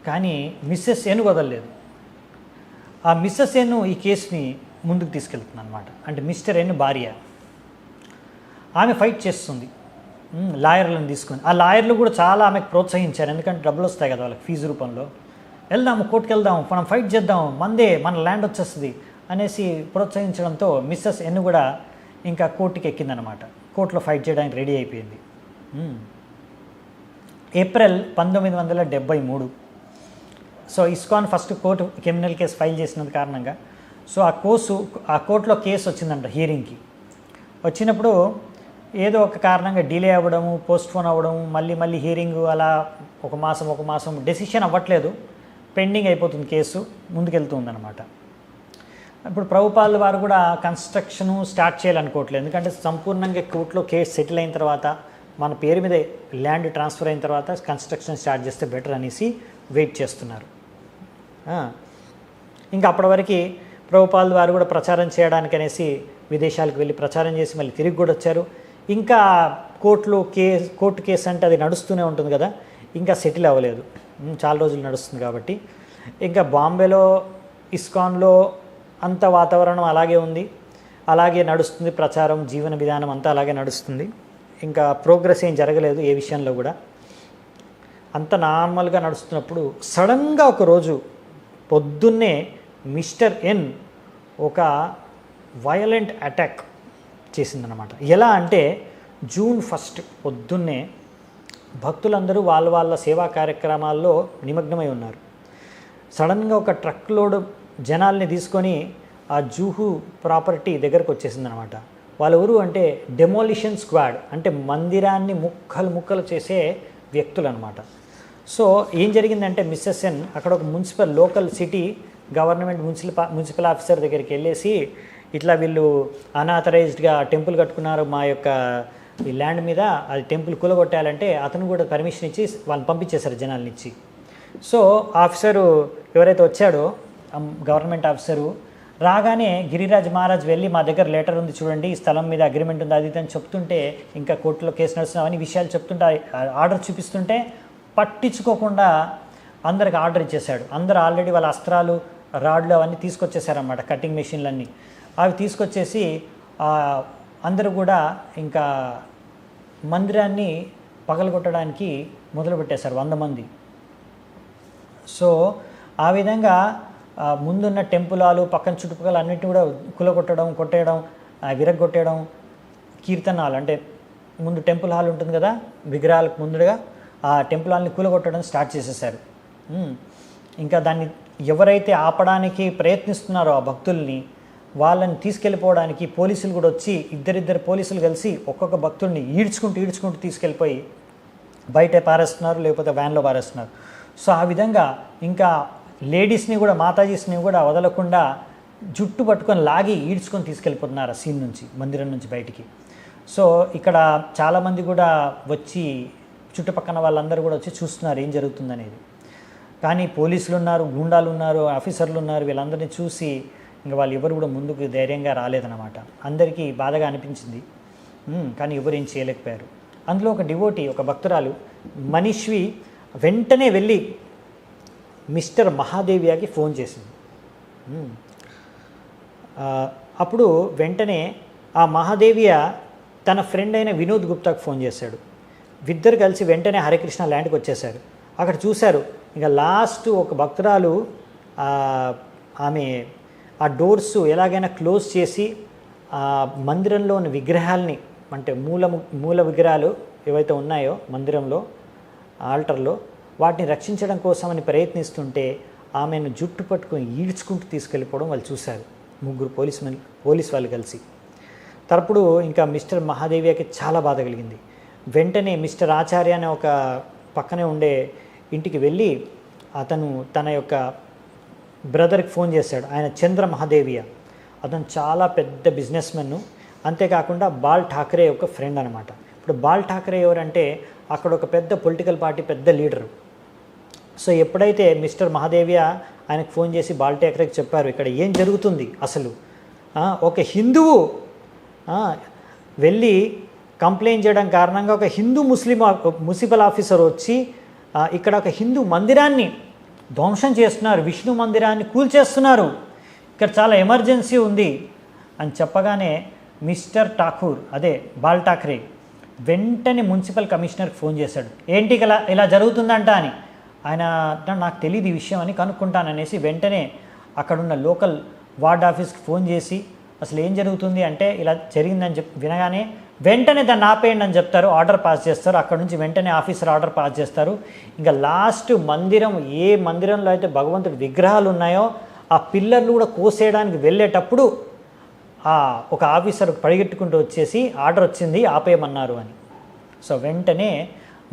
కానీ మిస్సెస్ ఎన్ వదలలేదు. ఆ మిస్సెస్ ఎన్ ఈ కేసుని ముందుకు తీసుకెళ్తుంది అనమాట. అంటే మిస్టర్ ఎన్ భార్య, ఆమె ఫైట్ చేస్తుంది లాయర్లను తీసుకొని. ఆ లాయర్లు కూడా చాలా ఆమెకు ప్రోత్సహించారు, ఎందుకంటే డబ్బులు వస్తాయి కదా వాళ్ళకి ఫీజు రూపంలో. వెళ్దాము, కోర్టుకు వెళ్దాం, మనం ఫైట్ చేద్దాం, మన ల్యాండ్ వచ్చేస్తుంది అనేసి ప్రోత్సహించడంతో మిస్సెస్ ఎన్ కూడా ఇంకా కోర్టుకి ఎక్కిందనమాట. కోర్టులో ఫైట్ చేయడానికి రెడీ అయిపోయింది. April 1973. So ISKCON first court criminal case file చేసినందు కారణంగా సో ఆ కోర్టులో కేసు వచ్చిందంట హియరింగ్కి. వచ్చినప్పుడు ఏదో ఒక కారణంగా డిలే అవ్వడము, పోస్ట్పోన్ అవ్వడము, మళ్ళీ హియరింగ్ అలా ఒక మాసం డెసిషన్ అవ్వట్లేదు, పెండింగ్ అయిపోతుంది, కేసు ముందుకెళ్తుందన్నమాట. ఇప్పుడు ప్రభుపాల్ వారు కూడా కన్స్ట్రక్షను స్టార్ట్ చేయాలనుకోవట్లేదు, ఎందుకంటే సంపూర్ణంగా కోర్టులో కేసు సెటిల్ అయిన తర్వాత మన పేరు మీద ల్యాండ్ ట్రాన్స్ఫర్ అయిన తర్వాత కన్స్ట్రక్షన్ స్టార్ట్ చేస్తే బెటర్ అనేసి వెయిట్ చేస్తున్నారు. ఇంకా అప్పటి వరకు ప్రభుపాల్ వారు కూడా ప్రచారం చేయడానికి అనేసి విదేశాలకు వెళ్ళి ప్రచారం చేసి మళ్ళీ తిరిగి కూడా వచ్చారు. ఇంకా కోర్టు కేసు అంటే అది నడుస్తూనే ఉంటుంది కదా, ఇంకా సెటిల్ అవ్వలేదు, చాలా రోజులు నడుస్తుంది కాబట్టి. ఇంకా బాంబేలో ఇస్కాన్లో అంత వాతావరణం అలాగే ఉంది, అలాగే నడుస్తుంది, ప్రచారం జీవన విధానం అంతా అలాగే నడుస్తుంది. ఇంకా ప్రోగ్రెస్ ఏం జరగలేదు ఏ విషయంలో కూడా, అంత నార్మల్గా నడుస్తున్నప్పుడు సడన్గా ఒకరోజు పొద్దున్నే మిస్టర్ ఎన్ ఒక వయలెంట్ అటాక్ చేసిందనమాట. ఎలా అంటే జూన్ 1 పొద్దున్నే భక్తులందరూ వాళ్ళ సేవా కార్యక్రమాల్లో నిమగ్నమై ఉన్నారు. సడన్గా ఒక ట్రక్ లోడ్ జనాల్ని తీసుకొని ఆ జూహు ప్రాపర్టీ దగ్గరకు వచ్చేసిందనమాట. వాళ్ళ ఊరు అంటే డెమోలిషన్ స్క్వాడ్, అంటే మందిరాన్ని ముక్కలు చేసే వ్యక్తులు అనమాట. సో ఏం జరిగిందంటే మిస్సెస్ ఎన్ అక్కడ ఒక local city government municipal officer దగ్గరికి వెళ్ళేసి, ఇట్లా వీళ్ళు అన్ఆథరైజ్డ్గా టెంపుల్ కట్టుకున్నారు మా యొక్క ఈ ల్యాండ్ మీద, అది టెంపుల్ కూలగొట్టాలంటే అతను కూడా పర్మిషన్ ఇచ్చి వాళ్ళని పంపించేశారు జనాల్ని ఇచ్చి. సో ఆఫీసరు ఎవరైతే వచ్చాడో గవర్నమెంట్ ఆఫీసరు రాగానే గిరిరాజ్ మహారాజ్ వెళ్ళి మా దగ్గర లెటర్ ఉంది చూడండి, ఈ స్థలం మీద అగ్రిమెంట్ ఉంది అది అని చెప్తుంటే, ఇంకా కోర్టులో కేసు నడుస్తున్నాం అని విషయాలు చెప్తుంటే, ఆర్డర్ చూపిస్తుంటే పట్టించుకోకుండా అందరికి ఆర్డర్ ఇచ్చేశాడు. అందరూ ఆల్రెడీ వాళ్ళ అస్త్రాలు, రాడ్లు అవన్నీ తీసుకొచ్చేసారన్నమాట, కటింగ్ మెషిన్లన్నీ అవి తీసుకొచ్చేసి అందరూ కూడా ఇంకా మందిరాన్ని పగలగొట్టడానికి మొదలుపెట్టేశారు 100 మంది. సో ఆ విధంగా ముందున్న టెంపుల్ హాలు పక్కన చుట్టుపక్కల అన్నిటిని కూడా కొట్టేయడం, విరగొట్టేయడం, కీర్తనాలు అంటే ముందు టెంపుల్ హాల్ ఉంటుంది కదా విగ్రహాలకు ముందుగా, ఆ టెంపుల్ హాల్ని కూలగొట్టడం స్టార్ట్ చేసేసారు. ఇంకా దాన్ని ఎవరైతే ఆపడానికి ప్రయత్నిస్తున్నారో ఆ భక్తుల్ని, వాళ్ళని తీసుకెళ్ళిపోవడానికి పోలీసులు కూడా వచ్చి ఇద్దరిద్దరు పోలీసులు కలిసి ఒక్కొక్క భక్తుడిని ఈడ్చుకుంటూ తీసుకెళ్ళిపోయి బయట పారేస్తున్నారు, లేకపోతే వ్యాన్లో పారేస్తున్నారు. సో ఆ విధంగా ఇంకా లేడీస్ని కూడా, మాతాజీస్ని కూడా వదలకుండా జుట్టు పట్టుకొని లాగి ఈడ్చుకొని తీసుకెళ్ళిపోతున్నారు ఆ సీన్ నుంచి, మందిరం నుంచి బయటికి. సో ఇక్కడ చాలామంది కూడా వచ్చి, చుట్టుపక్కల వాళ్ళందరూ కూడా వచ్చి చూస్తున్నారు ఏం జరుగుతుందనేది. కానీ పోలీసులు ఉన్నారు, గూండాలు ఉన్నారు, ఆఫీసర్లు ఉన్నారు, వీళ్ళందరినీ చూసి ఇంకా వాళ్ళు ఎవరు కూడా ముందుకు ధైర్యంగా రాలేదన్నమాట. అందరికీ బాధగా అనిపించింది, కానీ ఎవరు ఏం చేయలేకపోయారు. అందులో ఒక డివోటీ, ఒక భక్తురాలు మనీష్వి వెంటనే వెళ్ళి మిస్టర్ మహాదేవియాకి ఫోన్ చేసింది. అప్పుడు వెంటనే ఆ మహాదేవియ తన ఫ్రెండ్ అయిన వినోద్ గుప్తాకు ఫోన్ చేశాడు. ఇద్దరు కలిసి వెంటనే హరికృష్ణ ల్యాండ్కి వచ్చేశారు. అక్కడ చూశారు ఇంకా లాస్ట్ ఒక భక్తురాలు ఆమె ఆ డోర్స్ ఎలాగైనా క్లోజ్ చేసి ఆ మందిరంలో ఉన్న విగ్రహాలని, అంటే మూల విగ్రహాలు ఏవైతే ఉన్నాయో మందిరంలో ఆల్టర్లో, వాటిని రక్షించడం కోసమని ప్రయత్నిస్తుంటే ఆమెను జుట్టు పట్టుకొని ఈడ్చుకుంటూ తీసుకెళ్ళిపోవడం వాళ్ళు చూశారు, 3 పోలీస్ వాళ్ళు కలిసి. తరపుడు ఇంకా మిస్టర్ మహాదేవియాకి చాలా బాధ కలిగింది. వెంటనే మిస్టర్ ఆచార్య అనే ఒక పక్కనే ఉండే ఇంటికి వెళ్ళి అతను తన యొక్క బ్రదర్కి ఫోన్ చేశాడు. ఆయన చంద్ర మహాదేవియ, అతను చాలా పెద్ద బిజినెస్ మెన్, అంతేకాకుండా బాల్ ఠాకరే యొక్క ఫ్రెండ్ అనమాట. ఇప్పుడు బాల్ ఠాకరే ఎవరంటే అక్కడ ఒక పెద్ద పొలిటికల్ పార్టీ పెద్ద లీడరు. సో ఎప్పుడైతే మిస్టర్ మహాదేవియ ఆయనకు ఫోన్ చేసి బాల్ ఠాకరేకి చెప్పారు ఇక్కడ ఏం జరుగుతుంది అసలు, ఒక హిందువు వెళ్ళి కంప్లైంట్ చేయడం కారణంగా ఒక హిందూ మున్సిపల్ ఆఫీసర్ వచ్చి ఇక్కడ ఒక హిందూ మందిరాన్ని ధ్వంసం చేస్తున్నారు, విష్ణు మందిరాన్ని కూల్చేస్తున్నారు, ఇక్కడ చాలా ఎమర్జెన్సీ ఉంది అని చెప్పగానే మిస్టర్ ఠాకూర్, అదే బాల్ ఠాక్రే, వెంటనే మున్సిపల్ కమిషనర్కి ఫోన్ చేశాడు. ఏంటి ఇలా జరుగుతుందంట అని. ఆయన నాకు తెలియదు ఈ విషయం అని కనుక్కుంటాననేసి వెంటనే అక్కడున్న లోకల్ వార్డ్ ఆఫీస్కి ఫోన్ చేసి అసలు ఏం జరుగుతుంది అంటే ఇలా జరిగిందని వినగానే వెంటనే దాన్ని ఆపేయండి అని చెప్తారు, ఆర్డర్ పాస్ చేస్తారు. అక్కడ నుంచి వెంటనే ఆఫీసర్ ఆర్డర్ పాస్ చేస్తారు. ఇంకా లాస్ట్ మందిరం, ఏ మందిరంలో అయితే భగవంతుడి విగ్రహాలు ఉన్నాయో ఆ పిల్లర్లు కూడా కోసేయడానికి వెళ్ళేటప్పుడు ఒక ఆఫీసర్ పరిగెట్టుకుంటూ వచ్చేసి ఆర్డర్ వచ్చింది ఆపేయమన్నారు అని. సో వెంటనే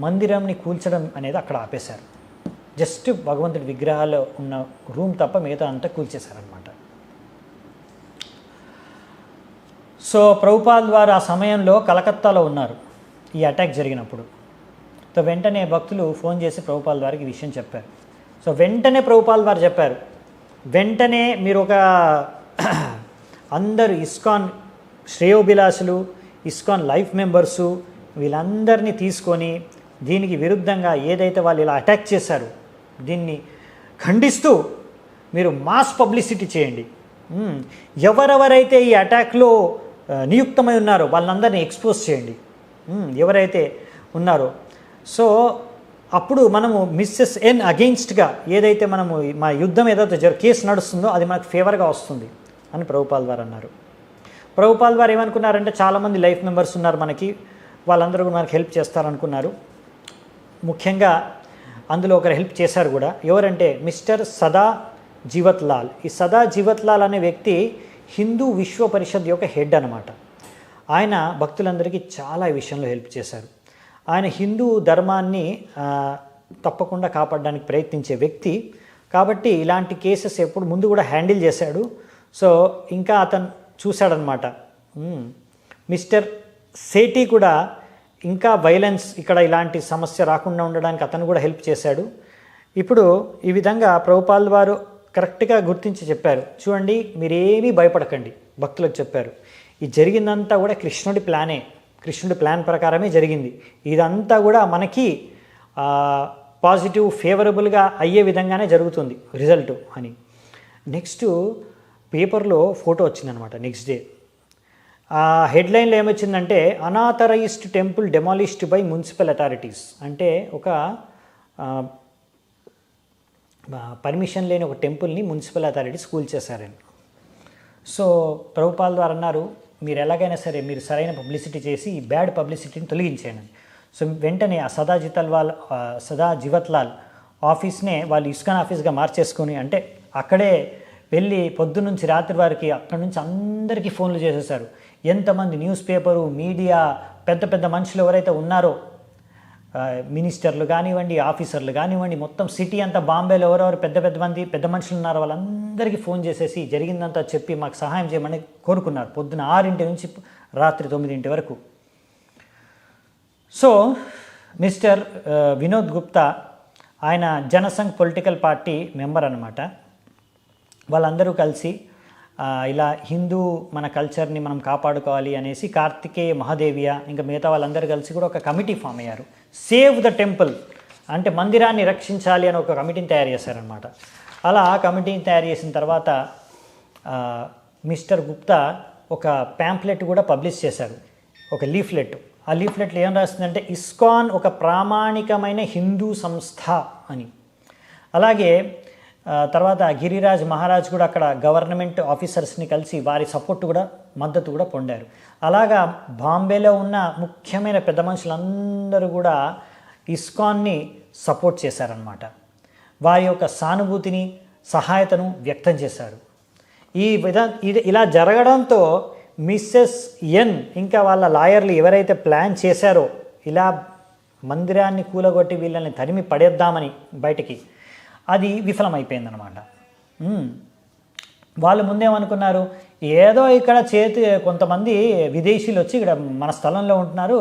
మందిరంని కూల్చడం అనేది అక్కడ ఆపేశారు. జస్ట్ భగవంతుడి విగ్రహాలు ఉన్న రూమ్ తప్ప మిగతా అంతా కూల్చేశారనమాట. సో ప్రభుపాల్ వారు ఆ సమయంలో కలకత్తాలో ఉన్నారు ఈ అటాక్ జరిగినప్పుడు. సో వెంటనే భక్తులు ఫోన్ చేసి ప్రభుపాల్ వారికి ఈ విషయం చెప్పారు. సో వెంటనే ప్రభుపాల్ వారు చెప్పారు, వెంటనే మీరు ఒక అందరూ ఇస్కాన్ శ్రేయోభిలాషులు, ఇస్కాన్ లైఫ్ మెంబర్సు వీళ్ళందరినీ తీసుకొని దీనికి విరుద్ధంగా ఏదైతే వాళ్ళు ఇలా అటాక్ చేశారో దీన్ని ఖండిస్తూ మీరు మాస్ పబ్లిసిటీ చేయండి. ఎవరెవరైతే ఈ అటాక్లో నియుక్తమై ఉన్నారో వాళ్ళందరినీ ఎక్స్పోజ్ చేయండి, ఎవరైతే ఉన్నారో. సో అప్పుడు మనము మిస్సెస్ ఎన్ అగెయిన్స్ట్గా ఏదైతే మనము మా యుద్ధం ఏదైతే కేసు నడుస్తుందో అది మనకు ఫేవర్గా వస్తుంది అని ప్రభుపాల్ వారు అన్నారు. ప్రభుపాల్ వారు ఏమనుకున్నారంటే చాలామంది లైఫ్ మెంబర్స్ ఉన్నారు మనకి, వాళ్ళందరూ కూడా మనకి హెల్ప్ చేస్తారనుకున్నారు. ముఖ్యంగా అందులో ఒకరు హెల్ప్ చేశారు కూడా. ఎవరంటే మిస్టర్ సదా జీవత్లాల్. ఈ సదా జీవత్లాల్ అనే వ్యక్తి హిందూ విశ్వ పరిషత్ యొక్క హెడ్ అనమాట. ఆయన భక్తులందరికీ చాలా ఈ విషయంలో హెల్ప్ చేశారు. ఆయన హిందూ ధర్మాన్ని తప్పకుండా కాపాడడానికి ప్రయత్నించే వ్యక్తి కాబట్టి ఇలాంటి కేసెస్ ఎప్పుడు ముందు కూడా హ్యాండిల్ చేశాడు. సో ఇంకా అతను చూశాడనమాట. మిస్టర్ సేఠీ కూడా ఇంకా వైలెన్స్ ఇక్కడ ఇలాంటి సమస్య రాకుండా ఉండడానికి అతను కూడా హెల్ప్ చేశాడు. ఇప్పుడు ఈ విధంగా ప్రభుపాల్ వారు కరెక్ట్గా గుర్తించి చెప్పారు, చూడండి మీరేమీ భయపడకండి, భక్తులకు చెప్పారు. ఇది జరిగిందంతా కూడా కృష్ణుడి ప్లానే, కృష్ణుడి ప్లాన్ ప్రకారమే జరిగింది. ఇదంతా కూడా మనకి పాజిటివ్ ఫేవరబుల్గా అయ్యే విధంగానే జరుగుతుంది రిజల్ట్ అని. నెక్స్ట్ పేపర్లో ఫోటో వచ్చిందనమాట నెక్స్ట్ డే. ఆ హెడ్లైన్లో ఏమొచ్చిందంటే unauthorised temple demolished by municipal authorities. అంటే ఒక పర్మిషన్ లేని ఒక టెంపుల్ని మున్సిపల్ అథారిటీస్ కూల్చేశారని. సో ప్రభుపాల్ వారు అన్నారు, మీరు ఎలాగైనా సరే మీరు సరైన పబ్లిసిటీ చేసి ఈ బ్యాడ్ పబ్లిసిటీని తొలగించేయండి. సో వెంటనే ఆ సదా జీవత్లాల్ ఆఫీస్నే వాళ్ళు ఇస్కాన్ ఆఫీస్గా మార్చేసుకొని, అంటే అక్కడే వెళ్ళి పొద్దున్నుంచి రాత్రి వారికి అక్కడి నుంచి అందరికీ ఫోన్లు చేసేసారు. ఎంతమంది న్యూస్ పేపరు, మీడియా, పెద్ద పెద్ద మనుషులు ఎవరైతే ఉన్నారో, మినిస్టర్లు కానివ్వండి, ఆఫీసర్లు కానివ్వండి, మొత్తం సిటీ అంతా బాంబేలో ఎవరెవరు పెద్ద మనుషులు ఉన్నారో వాళ్ళందరికీ ఫోన్ చేసేసి జరిగిందంతా చెప్పి మాకు సహాయం చేయమని కోరుకున్నారు. పొద్దున 6 నుంచి రాత్రి 9 వరకు. సో మిస్టర్ వినోద్ గుప్తా, ఆయన జనసంఘ్ పొలిటికల్ పార్టీ మెంబర్ అనమాట. వాళ్ళందరూ కలిసి ఇలా హిందూ మన కల్చర్ని మనం కాపాడుకోవాలి అనేసి కార్తికేయ మహాదేవియా ఇంకా మిగతా వాళ్ళందరూ కలిసి కూడా ఒక కమిటీ ఫామ్ అయ్యారు. సేవ్ ద టెంపుల్ అంటే మందిరాన్ని రక్షించాలి అని ఒక కమిటీని తయారు చేశారనమాట. అలా ఆ కమిటీని తయారు చేసిన తర్వాత మిస్టర్ గుప్తా ఒక ప్యాంప్లెట్ కూడా పబ్లిష్ చేశారు, ఒక లీఫ్లెట్. ఆ లీఫ్లెట్లో ఏం రాస్తుందంటే ఇస్కాన్ ఒక ప్రామాణికమైన హిందూ సంస్థ అని. అలాగే తర్వాత గిరిరాజ్ మహారాజ్ కూడా అక్కడ గవర్నమెంట్ ఆఫీసర్స్ని కలిసి వారి సపోర్ట్ కూడా మద్దతు కూడా పొందారు. అలాగా బాంబేలో ఉన్న ముఖ్యమైన పెద్ద మనుషులందరూ కూడా ఇస్కాన్ని సపోర్ట్ చేశారనమాట. వారి యొక్క సానుభూతిని, సహాయతను వ్యక్తం చేశారు. ఇలా జరగడంతో మిస్సెస్ ఎన్ ఇంకా వాళ్ళ లాయర్లు ఎవరైతే ప్లాన్ చేశారో ఇలా మందిరాన్ని కూలగొట్టి వీళ్ళని తరిమి పడేద్దామని బయటికి, అది విఫలమైపోయిందనమాట. వాళ్ళు ముందేమనుకున్నారు, ఏదో ఇక్కడ కొంతమంది విదేశీయులు వచ్చి ఇక్కడ మన స్థలంలో ఉంటున్నారు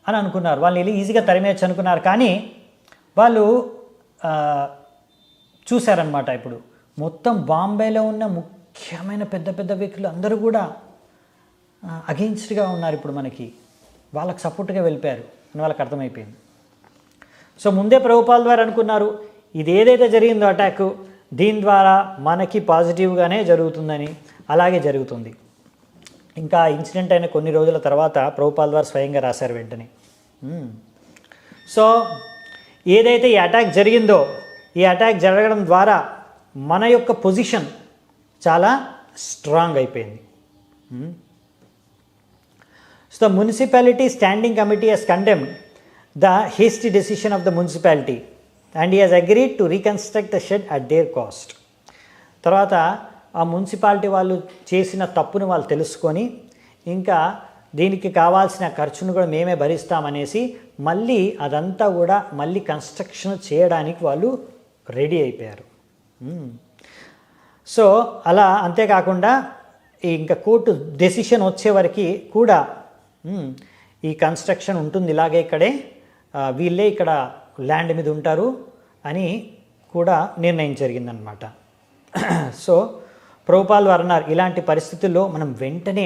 అని అనుకున్నారు. వాళ్ళు వెళ్ళి ఈజీగా తరిమేయచ్చు అనుకున్నారు. కానీ వాళ్ళు చూశారనమాట, ఇప్పుడు మొత్తం బాంబేలో ఉన్న ముఖ్యమైన పెద్ద వ్యక్తులు అందరూ కూడా అగెయిన్స్ట్గా ఉన్నారు. ఇప్పుడు మనకి వాళ్ళకి సపోర్ట్గా వెళ్ళిపోయారు అని వాళ్ళకి అర్థమైపోయింది. సో ముందే ప్రభుపాల్ వారు అనుకున్నారు, ఇది ఏదైతే జరిగిందో అటాక్ దీని ద్వారా మనకి పాజిటివ్గానే జరుగుతుందని, అలాగే జరుగుతుంది. ఇంకా ఇన్సిడెంట్ అయిన కొన్ని రోజుల తర్వాత ప్రభుపాల్ వారు స్వయంగా రాశారు వెంటనే. సో ఏదైతే ఈ అటాక్ జరిగిందో, ఈ అటాక్ జరగడం ద్వారా మన యొక్క పొజిషన్ చాలా స్ట్రాంగ్ అయిపోయింది. So the municipality standing committee has condemned the hasty decision of the municipality and he has agreed to reconstruct the shed at their cost. తర్వాత ఆ మున్సిపాలిటీ వాళ్ళు చేసిన తప్పును వాళ్ళు తెలుసుకొని ఇంకా దీనికి కావాల్సిన ఖర్చును కూడా మేమే భరిస్తామనేసి మళ్ళీ అదంతా కూడా మళ్ళీ కన్స్ట్రక్షన్ చేయడానికి వాళ్ళు రెడీ అయిపోయారు. సో అలా అంతేకాకుండా ఇంకా కోర్టు డెసిషన్ వచ్చేవరకు కూడా ఈ కన్స్ట్రక్షన్ ఉంటుంది, ఇలాగే ఇక్కడే వీళ్ళే ఇక్కడ ల్యాండ్ మీద ఉంటారు అని కూడా నిర్ణయం జరిగిందనమాట. సో ప్రభుపాల్ వారు అన్నారు, ఇలాంటి పరిస్థితుల్లో మనం వెంటనే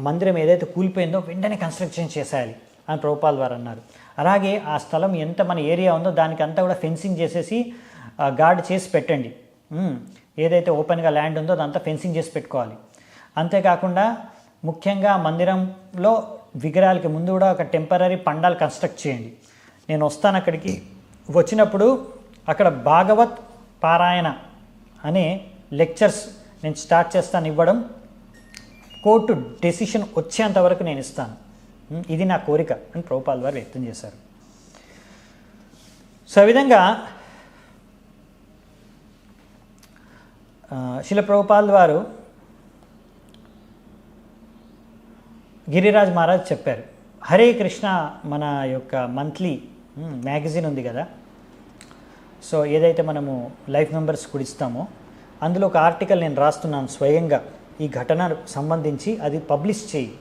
మందిరం ఏదైతే కూలిపోయిందో వెంటనే కన్స్ట్రక్షన్ చేసేయాలి అని ప్రభుపాల్ వారు అన్నారు. అలాగే ఆ స్థలం ఎంత మన ఏరియా ఉందో దానికి అంతా కూడా ఫెన్సింగ్ చేసేసి గార్డ్ చేసి పెట్టండి. ఏదైతే ఓపెన్గా ల్యాండ్ ఉందో అదంతా ఫెన్సింగ్ చేసి పెట్టుకోవాలి. అంతేకాకుండా ముఖ్యంగా మందిరంలో విగ్రహాలకి ముందు కూడా ఒక టెంపరీ పండాలు కన్స్ట్రక్ట్ చేయండి. నేను వస్తాను అక్కడికి, వచ్చినప్పుడు అక్కడ భాగవత్ పారాయణ అనే లెక్చర్స్ నేను స్టార్ట్ చేస్తాను ఇవ్వడం, కోర్టు డెసిషన్ వచ్చేంత వరకు నేను ఇస్తాను, ఇది నా కోరిక అని ప్రభుపాల్ వారు వ్యక్తం చేశారు. సో ఆ విధంగా శిల ప్రభుపాల్ వారు గిరిరాజ్ మహారాజ్ చెప్పారు, హరే కృష్ణ మన యొక్క మంత్లీ మ్యాగజైన్ ఉంది కదా, సో ఏదైతే మనము లైఫ్ మెంబర్స్ కూడా ఇస్తామో అందులో ఒక ఆర్టికల్ నేను రాస్తున్నాను స్వయంగా ఈ ఘటనకు సంబంధించి, అది పబ్లిష్ చేయి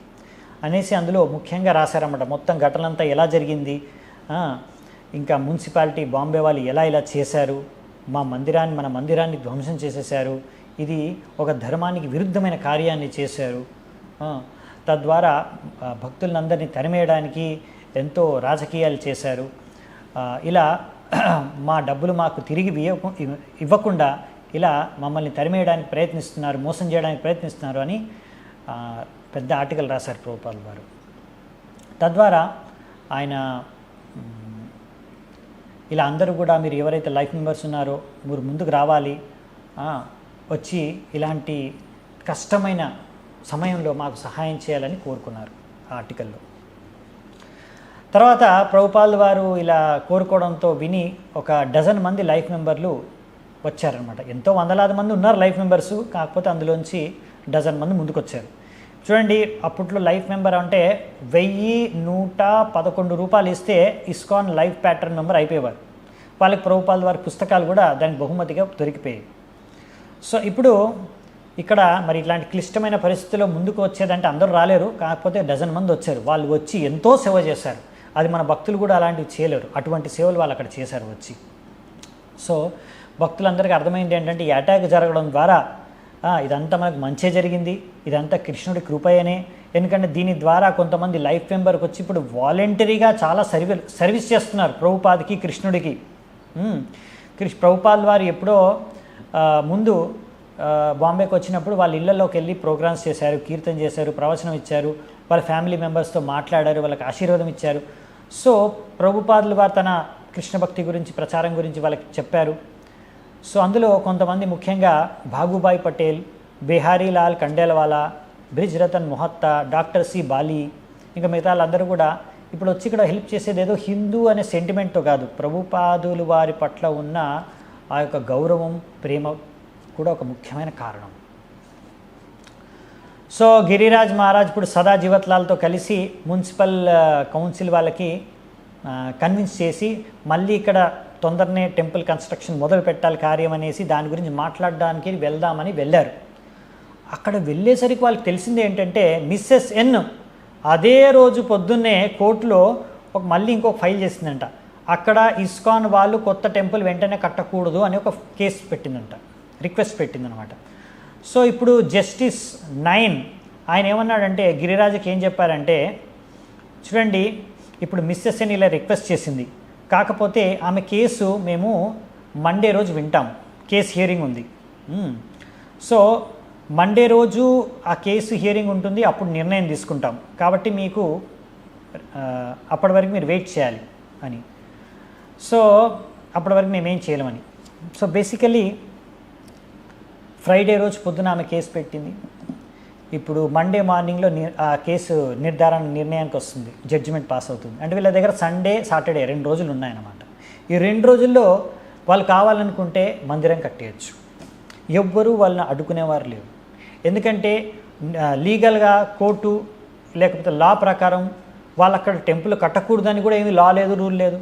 అనేసి అందులో ముఖ్యంగా రాశారన్నమాట. మొత్తం ఘటన అంతా ఎలా జరిగింది, ఇంకా మున్సిపాలిటీ బాంబే వాళ్ళు ఎలా ఇలా చేశారు, మన మందిరాన్ని ధ్వంసం చేసేశారు, ఇది ఒక ధర్మానికి విరుద్ధమైన కార్యాన్ని చేశారు, తద్వారా భక్తులందరినీ తరిమేయడానికి ఎంతో రాజకీయాలు చేశారు, ఇలా మా డబ్బులు మాకు తిరిగి ఇవ్వకుండా ఇలా మమ్మల్ని తరిమేయడానికి ప్రయత్నిస్తున్నారు, మోసం చేయడానికి ప్రయత్నిస్తున్నారు అని పెద్ద ఆర్టికల్ రాశారు ప్రభుపాల్ వారు. తద్వారా ఆయన ఇలా అందరూ కూడా మీరు ఎవరైతే లైఫ్ మెంబర్స్ ఉన్నారో మీరు ముందుకు రావాలి, వచ్చి ఇలాంటి కష్టమైన సమయంలో మాకు సహాయం చేయాలని కోరుకున్నారు ఆ ఆర్టికల్లో. తర్వాత ప్రభుపాల్ వారు ఇలా కోరుకోవడంతో విని ఒక డజన్ మంది లైఫ్ మెంబర్లు వచ్చారనమాట. ఎంతో వందలాది మంది ఉన్నారు లైఫ్ మెంబర్స్, కాకపోతే అందులోంచి డజన్ మంది ముందుకు వచ్చారు. చూడండి, అప్పట్లో లైఫ్ మెంబర్ అంటే 1111 రూపాయలు ఇస్తే ఇస్కాన్ లైఫ్ ప్యాటర్న్ మెంబర్ అయిపోయేవారు. వాళ్ళకి ప్రభుపాల్ వారి పుస్తకాలు కూడా దానికి బహుమతిగా దొరికిపోయాయి. సో ఇప్పుడు ఇక్కడ మరి ఇట్లాంటి క్లిష్టమైన పరిస్థితుల్లో ముందుకు వచ్చేదంటే అందరూ రాలేరు, కాకపోతే డజన్ మంది వచ్చారు. వాళ్ళు వచ్చి ఎంతో సేవ చేశారు, అది మన భక్తులు కూడా అలాంటివి చేయలేరు, అటువంటి సేవలు వాళ్ళు అక్కడ చేశారు వచ్చి. సో భక్తులందరికీ అర్థమైంది ఏంటంటే ఈ అటాక్ జరగడం ద్వారా ఇదంతా మనకు మంచే జరిగింది, ఇదంతా కృష్ణుడి కృపయనే. ఎందుకంటే దీని ద్వారా కొంతమంది లైఫ్ మెంబర్కి వచ్చి ఇప్పుడు వాలంటరీగా చాలా సర్వీస్ చేస్తున్నారు ప్రభుపాద్కి, కృష్ణుడికి. ప్రభుపాల్ వారు ఎప్పుడో ముందు బాంబేకి వచ్చినప్పుడు వాళ్ళ ఇళ్లలోకి వెళ్ళి ప్రోగ్రామ్స్ చేశారు, కీర్తన చేశారు, ప్రవచనం ఇచ్చారు, వాళ్ళ ఫ్యామిలీ మెంబర్స్తో మాట్లాడారు, వాళ్ళకి ఆశీర్వాదం ఇచ్చారు. సో ప్రభుపాదులు వారు తన కృష్ణ భక్తి గురించి, ప్రచారం గురించి వాళ్ళకి చెప్పారు. సో అందులో కొంతమంది ముఖ్యంగా భాగుభాయ్ పటేల్, బిహారీలాల్ ఖండేల్వాలా, బ్రిజ్ రతన్ మొహత్తా, డాక్టర్ సి బాలి, ఇంకా మిగతా వాళ్ళందరూ కూడా ఇప్పుడు వచ్చి ఇక్కడ హెల్ప్ చేసేది ఏదో హిందూ అనే సెంటిమెంట్తో కాదు, ప్రభుపాదులు వారి పట్ల ఉన్న ఆ యొక్క గౌరవం, ప్రేమ కూడా ఒక ముఖ్యమైన కారణం. సో గిరిరాజ్ మహారాజ్ ఇప్పుడు సదా జీవత్లాల్తో కలిసి మున్సిపల్ కౌన్సిల్ వాళ్ళకి కన్విన్స్ చేసి మళ్ళీ ఇక్కడ తొందరనే టెంపుల్ కన్స్ట్రక్షన్ మొదలు పెట్టాలి కార్యం అనేసి దాని గురించి మాట్లాడడానికి వెళ్దామని వెళ్ళారు. అక్కడ వెళ్ళేసరికి వాళ్ళకి తెలిసింది ఏంటంటే మిస్సెస్ ఎన్ అదే రోజు పొద్దున్నే కోర్టులో మళ్ళీ ఇంకొక ఫైల్ చేసిందంట. అక్కడ ఇస్కాన్ వాళ్ళు కొత్త టెంపుల్ వెంటనే కట్టకూడదు అని ఒక కేసు పెట్టిందంట, రిక్వెస్ట్ పెట్టిందనమాట. సో ఇప్పుడు జస్టిస్ 9 ఆయన ఏమన్నాడంటే గిరిరాజుకి ఏం చెప్పారంటే, చూడండి ఇప్పుడు మిస్సెస్ ఎన్ ఇలా రిక్వెస్ట్ చేసింది, కాకపోతే ఆమె కేసు మేము మండే రోజు వింటాం, కేసు హియరింగ్ ఉంది. సో మండే రోజు ఆ కేసు హియరింగ్ ఉంటుంది, అప్పుడు నిర్ణయం తీసుకుంటాం. కాబట్టి మీకు అప్పటి వరకు మీరు వెయిట్ చేయాలి అని. సో అప్పటి వరకు మేమేం చేయలేమని. సో బేసికలీ ఫ్రైడే రోజు పొద్దున ఆమె కేసు పెట్టింది. ఇప్పుడు మండే మార్నింగ్లో ఆ కేసు నిర్ణయానికి వస్తుంది, జడ్జిమెంట్ పాస్ అవుతుంది. అంటే వీళ్ళ దగ్గర సండే సాటర్డే 2 రోజులు ఉన్నాయన్నమాట. ఈ 2 రోజుల్లో వాళ్ళు కావాలనుకుంటే మందిరం కట్టేయచ్చు. ఎవ్వరూ వాళ్ళని అడ్డుకునేవారు లేరు. ఎందుకంటే లీగల్గా కోర్టు లేకపోతే లా ప్రకారం వాళ్ళు అక్కడ టెంపుల్ కట్టకూడదని కూడా ఏమీ లా లేదు, రూల్ లేదు.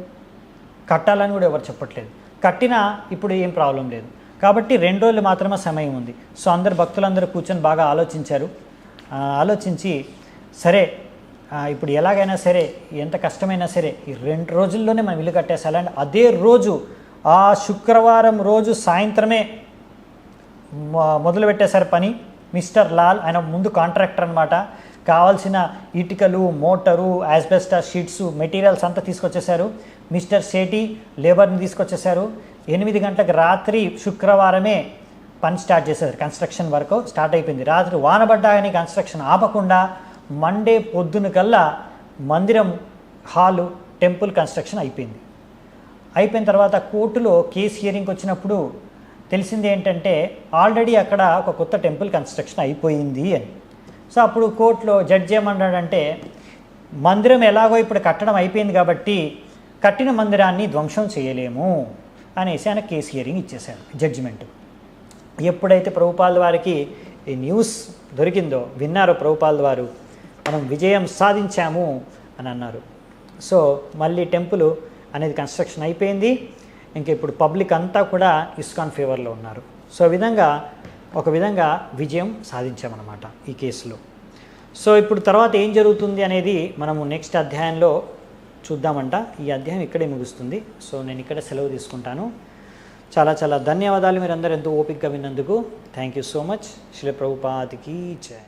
కట్టాలని కూడా ఎవరు చెప్పట్లేదు. కట్టినా ఇప్పుడు ఏం ప్రాబ్లం లేదు. కాబట్టి 2 రోజులు మాత్రమే సమయం ఉంది. సో భక్తులందరూ కూర్చొని బాగా ఆలోచించారు. ఆలోచించి సరే ఇప్పుడు ఎలాగైనా సరే, ఎంత కష్టమైనా సరే ఈ 2 రోజుల్లోనే మనం ఇల్లు కట్టేసాలంటే అదే రోజు ఆ శుక్రవారం రోజు సాయంత్రమే మొదలు పెట్టేశారు పని. మిస్టర్ లాల్ ఆయన ముందు కాంట్రాక్టర్ అనమాట. కావాల్సిన ఇటుకలు, మోటారు, యాస్బెస్టాస్ షీట్స్, మెటీరియల్స్ అంతా తీసుకొచ్చేసారు. మిస్టర్ సేటి లేబర్ని తీసుకొచ్చేసారు. 8 గంటలకు రాత్రి శుక్రవారమే పని స్టార్ట్ చేశారు. కన్స్ట్రక్షన్ వర్క్ స్టార్ట్ అయిపోయింది. రాత్రి వానబడ్డాయని కన్స్ట్రక్షన్ ఆపకుండా మండే పొద్దున కల్లా మందిరం హాలు టెంపుల్ కన్స్ట్రక్షన్ అయిపోయింది. అయిపోయిన తర్వాత కోర్టులో కేసు హియరింగ్కి వచ్చినప్పుడు తెలిసింది ఏంటంటే ఆల్రెడీ అక్కడ ఒక కొత్త టెంపుల్ కన్స్ట్రక్షన్ అయిపోయింది అని. సో అప్పుడు కోర్టులో జడ్జి ఏమన్నాడంటే మందిరం ఎలాగో ఇప్పుడు కట్టడం అయిపోయింది కాబట్టి కట్టిన మందిరాన్ని ధ్వంసం చేయలేము అనేసి ఆయన కేసు హియరింగ్ ఇచ్చేశారు, జడ్జిమెంట్. ఎప్పుడైతే ప్రభుపాల్ వారికి ఈ న్యూస్ దొరికిందో, విన్నారో ప్రభుపాల్ వారు, మనం విజయం సాధించాము అని అన్నారు. సో మళ్ళీ టెంపుల్ అనేది కన్స్ట్రక్షన్ అయిపోయింది. ఇంకా ఇప్పుడు పబ్లిక్ అంతా కూడా ఇస్కాన్ ఫేవర్లో ఉన్నారు. సో ఒక విధంగా విజయం సాధించామన్నమాట ఈ కేసులో. సో ఇప్పుడు తర్వాత ఏం జరుగుతుంది అనేది మనము నెక్స్ట్ అధ్యాయంలో చూద్దామంట. ఈ అధ్యాయం ఇక్కడే ముగుస్తుంది. సో నేను ఇక్కడ సెలవు తీసుకుంటాను. చాలా చాలా ధన్యవాదాలు, మీరందరూ ఎంతో ఓపికగా విన్నందుకు. Thank you so much. Srila ప్రభుపాదికి జై.